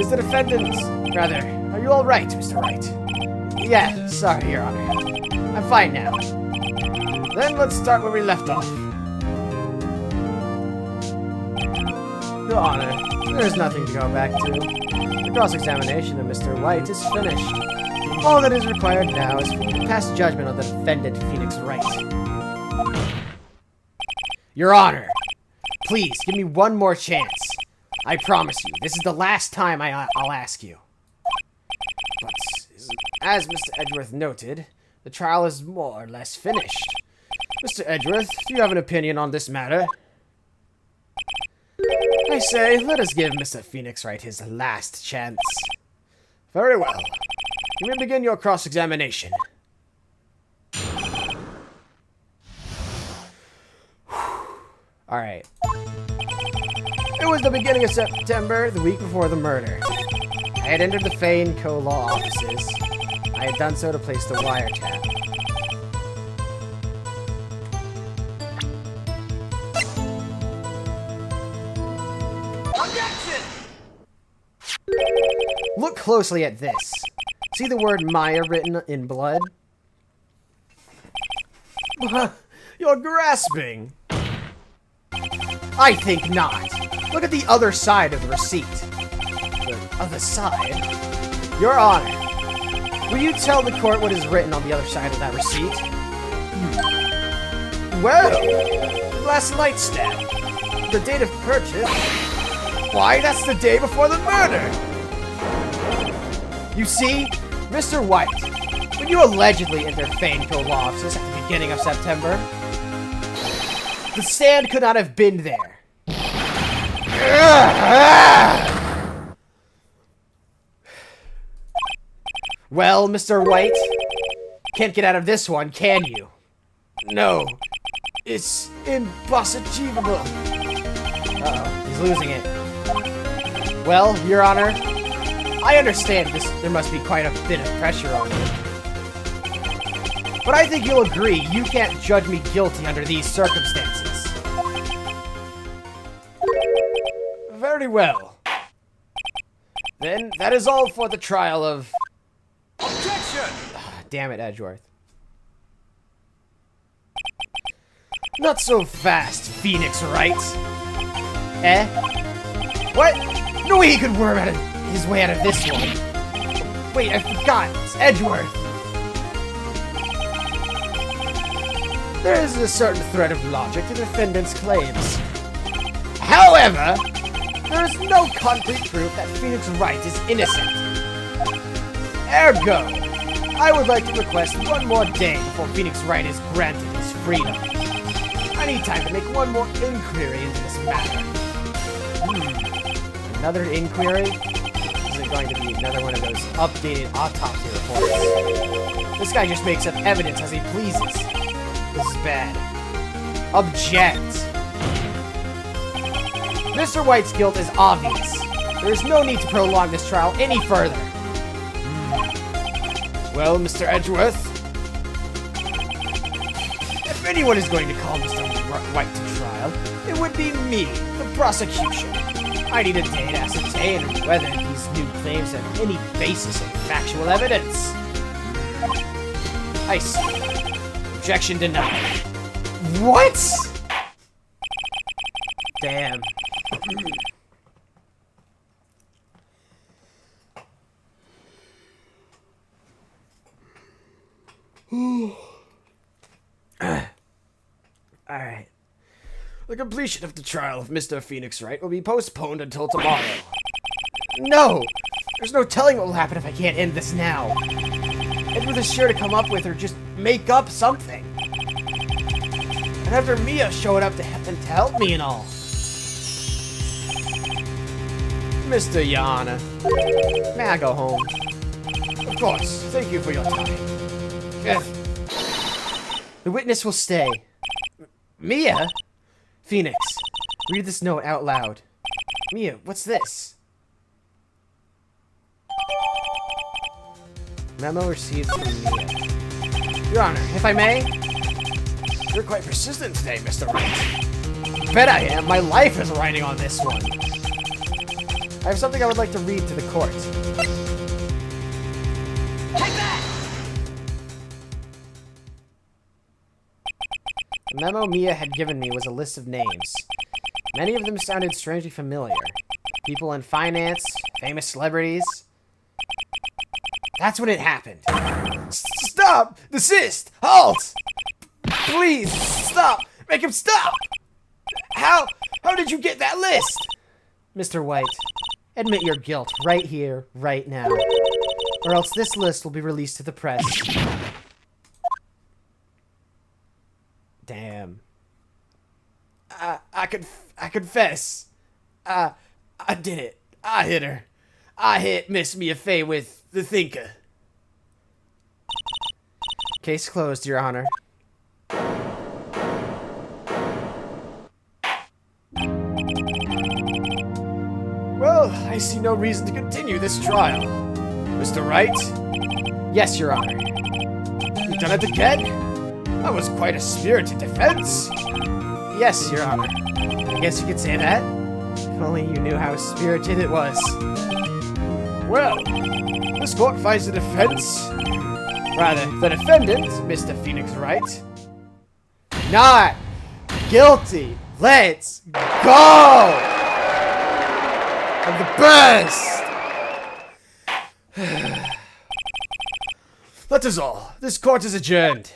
Is the defendant... Rather, are you all right, Mr. Wright? Yeah, sorry, Your Honor. I'm fine now. Then let's start where we left off. Your Honor, there's nothing to go back to. The cross-examination of Mr. White is finished. All that is required now is for you to pass judgment on the defendant, Phoenix Wright. Your Honor, please give me one more chance. I promise you, this is the last time I'll ask you. But, as Mr. Edgeworth noted, the trial is more or less finished. Mr. Edgeworth, do you have an opinion on this matter? I say, let us give Mr. Phoenix Wright his last chance. Very well. You may begin your cross-examination. Alright. It was the beginning of September, the week before the murder. I had entered the Fay & Co. law offices. I had done so to place the wiretap. Objection! Look closely at this. See the word Maya written in blood? You're grasping. I think not. Look at the other side of the receipt. The other side? Your Honor, will you tell the court what is written on the other side of that receipt? Well, last night's stamp. The date of purchase. Why, that's the day before the murder! You see, Mr. White, when you allegedly entered Fay & Co. law offices at the beginning of September, the stand could not have been there. Well, Mr. White, can't get out of this one, can you? No, it's impossible. Uh-oh, he's losing it. Well, Your Honor, I understand there must be quite a bit of pressure on you. But I think you'll agree you can't judge me guilty under these circumstances. Very well. Then, that is all for the trial of... Objection! Damn it, Edgeworth. Not so fast, Phoenix Wright. Eh? What? No way he could worm his way out of this one. Wait, I forgot. It's Edgeworth. There is a certain thread of logic to the defendant's claims. However, there is no concrete proof that Phoenix Wright is innocent. Ergo, I would like to request one more day before Phoenix Wright is granted his freedom. I need time to make one more inquiry into this matter. Another inquiry? Is it going to be another one of those updated autopsy reports? This guy just makes up evidence as he pleases. This is bad. Object. Mr. White's guilt is obvious. There is no need to prolong this trial any further. Well, Mr. Edgeworth, if anyone is going to call Mr. White to trial, it would be me, the prosecution. I need a day to ascertain whether these new claims have any basis in factual evidence. I see. Objection denied. What? Damn. Alright. The completion of the trial of Mr. Phoenix Wright will be postponed until tomorrow. No! There's no telling what will happen if I can't end this now. Edward is sure to come up with or just make up something. And after Mia showed up to help me and all. Mr. Yana. May I go home? Of course. Thank you for your time. The witness will stay. Mia? Phoenix, read this note out loud. Mia, what's this? Memo received from Mia. Your Honor, if I may? You're quite persistent today, Mr. Wright. Bet I am. My life is riding on this one. I have something I would like to read to the court. Take that! The memo Mia had given me was a list of names. Many of them sounded strangely familiar. People in finance, famous celebrities. That's when it happened. Stop! Desist! Halt! Please, stop! Make him stop! How did you get that list? Mr. White, admit your guilt right here, right now. Or else this list will be released to the press. Damn. I confess. I did it. I hit her. I hit Miss Mia Fey with the thinker. Case closed, Your Honor. Well, I see no reason to continue this trial. Mr. Wright? Yes, Your Honor. You've done it again? That was quite a spirited defense. Yes, Your Honor. I guess you could say that. If only you knew how spirited it was. Well, this court finds the defense, rather, the defendant, Mr. Phoenix Wright, Not guilty. Let's go! I'm the best! That is all. This court is adjourned.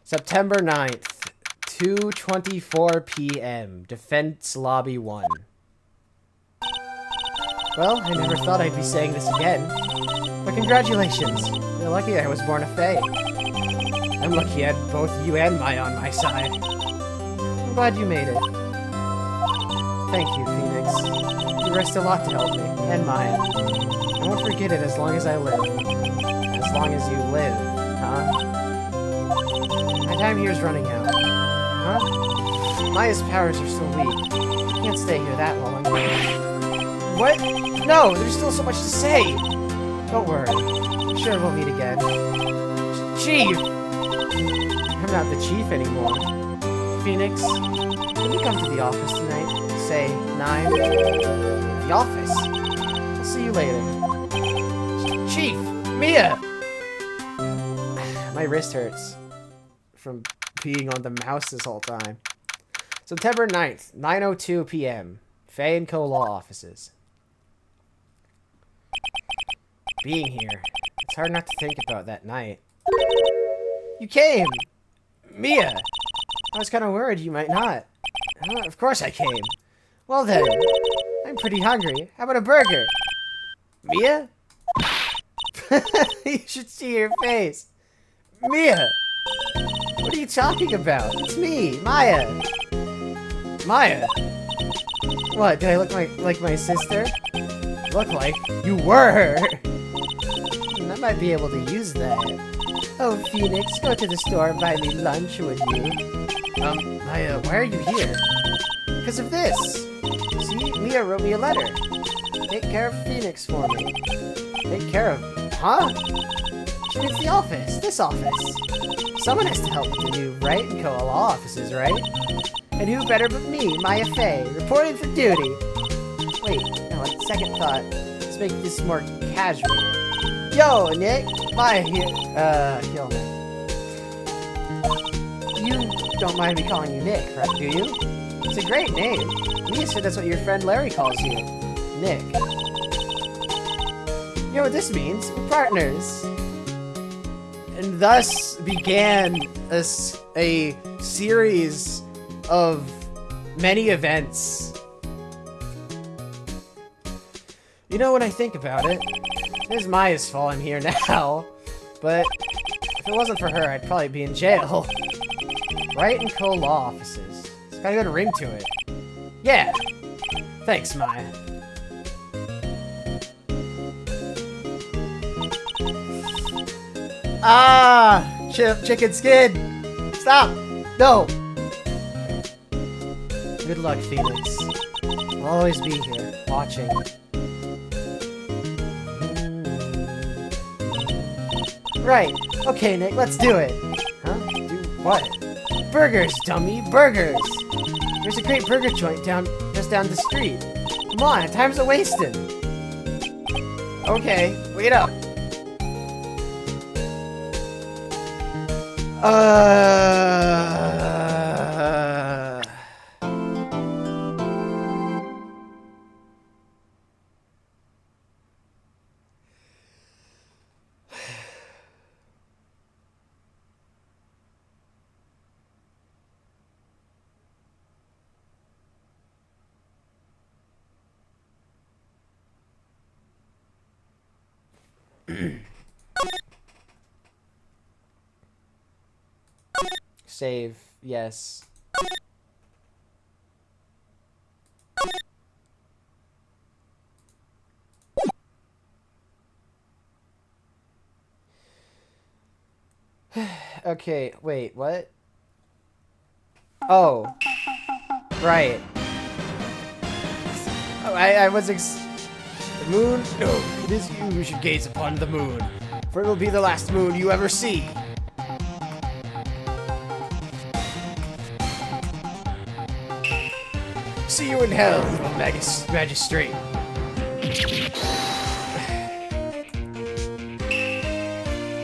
September 9th, 2:24 p.m. Defense Lobby 1. Well, I never thought I'd be saying this again. But congratulations. You're lucky I was born a Fae. I'm lucky I had both you and Maya on my side. I'm glad you made it. Thank you, Phoenix. You risked a lot to help me, and Maya. I won't forget it as long as I live. As long as you live, huh? My time here is running out. Huh? Maya's powers are still weak. I can't stay here that long. What? No, there's still so much to say. Don't worry. I'm sure we'll meet again. Chief! I'm not the chief anymore. Phoenix, can you come to the office tonight? Say 9? The office? I'll see you later. Chief! Mia! My wrist hurts from being on the mouse this whole time. September 9th, 9:02 p.m. Faye & Co. Law Offices. Being here, it's hard not to think about that night. You came! Mia! I was kind of worried you might not. Of course I came. Well then, I'm pretty hungry. How about a burger? Mia? You should see your face. Mia! What are you talking about? It's me, Maya. Maya? What, did I look like my sister? Look like you were her. I might be able to use that. Oh, Phoenix, go to the store and buy me lunch, would you? Maya, why are you here? Because of this. See, Mia wrote me a letter. Take care of Phoenix for me. Take care of... Huh? She means the office. This office. Someone has to help with the new Wright & Co. Law offices, right? And who better but me, Maya Fey, reporting for duty. Wait, no, on second thought, let's make this more casual. Yo, Nick! Maya here. Kill Nick. You don't mind me calling you Nick, right, do you? It's a great name. Mia said that's what your friend Larry calls you. Nick. You know what this means? We're partners. And thus began a series of many events. You know, when I think about it, it is Maya's fault I'm here now. But if it wasn't for her, I'd probably be in jail. Right in co-law offices. It's got a good ring to it. Yeah. Thanks, Maya. Ah! Chicken skin! Stop! No! Good luck, Phoenix. I'll always be here, watching. Right. Okay, Nick, let's do it. Huh? Do what? Burgers, dummy! Burgers! There's a great burger joint just down the street. Come on, time's a wasting. Okay, wait up. Save, yes. Okay, wait, what? Oh. Right. Oh, I was the moon? No, it is you who should gaze upon the moon, for it will be the last moon you ever see. See you in hell, little magistrate.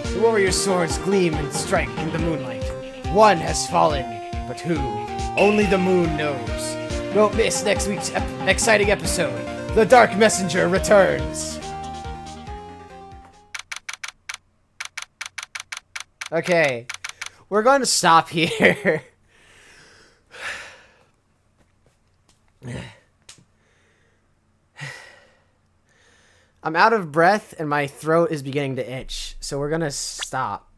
The warrior swords gleam and strike in the moonlight. One has fallen, but who? Only the moon knows. Don't miss next week's exciting episode. The Dark Messenger returns. Okay, we're going to stop here. I'm out of breath and my throat is beginning to itch, so we're gonna stop.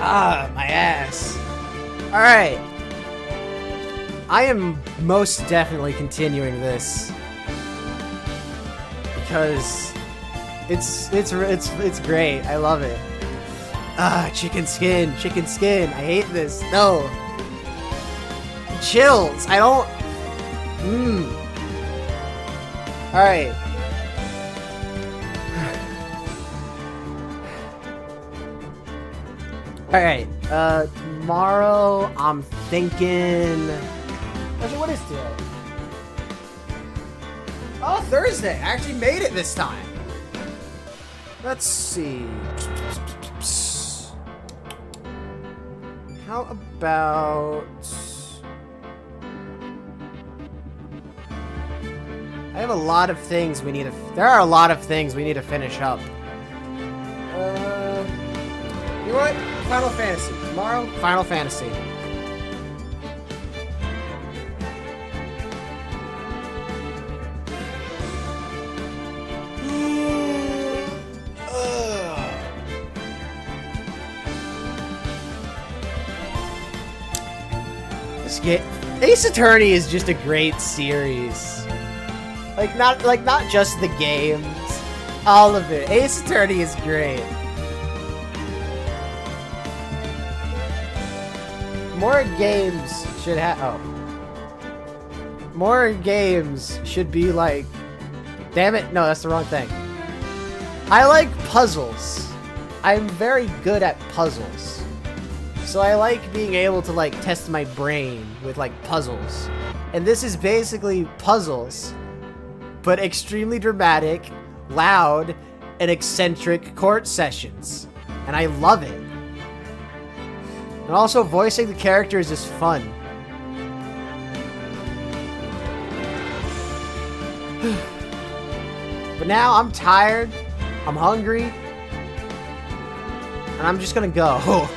Ah, my ass. Alright. I am most definitely continuing this. Because it's great. I love it. Ah, chicken skin. Chicken skin. I hate this. No. Chills. I don't... Alright. Alright, tomorrow I'm thinking... Actually, what is today? Oh, Thursday! I actually made it this time! Let's see... How about... I have a lot of things we need to... There are a lot of things we need to finish up. You know what? Final Fantasy. Tomorrow, Final Fantasy. This game, Ace Attorney is just a great series. Not just the games, all of it. Ace Attorney is great. More games should have. Oh. More games should be like. Damn it! No, that's the wrong thing. I like puzzles. I'm very good at puzzles. So I like being able to like test my brain with like puzzles. And this is basically puzzles. but extremely dramatic, loud, and eccentric court sessions. And I love it. And also, voicing the characters is fun. But now I'm tired, I'm hungry, and I'm just gonna go.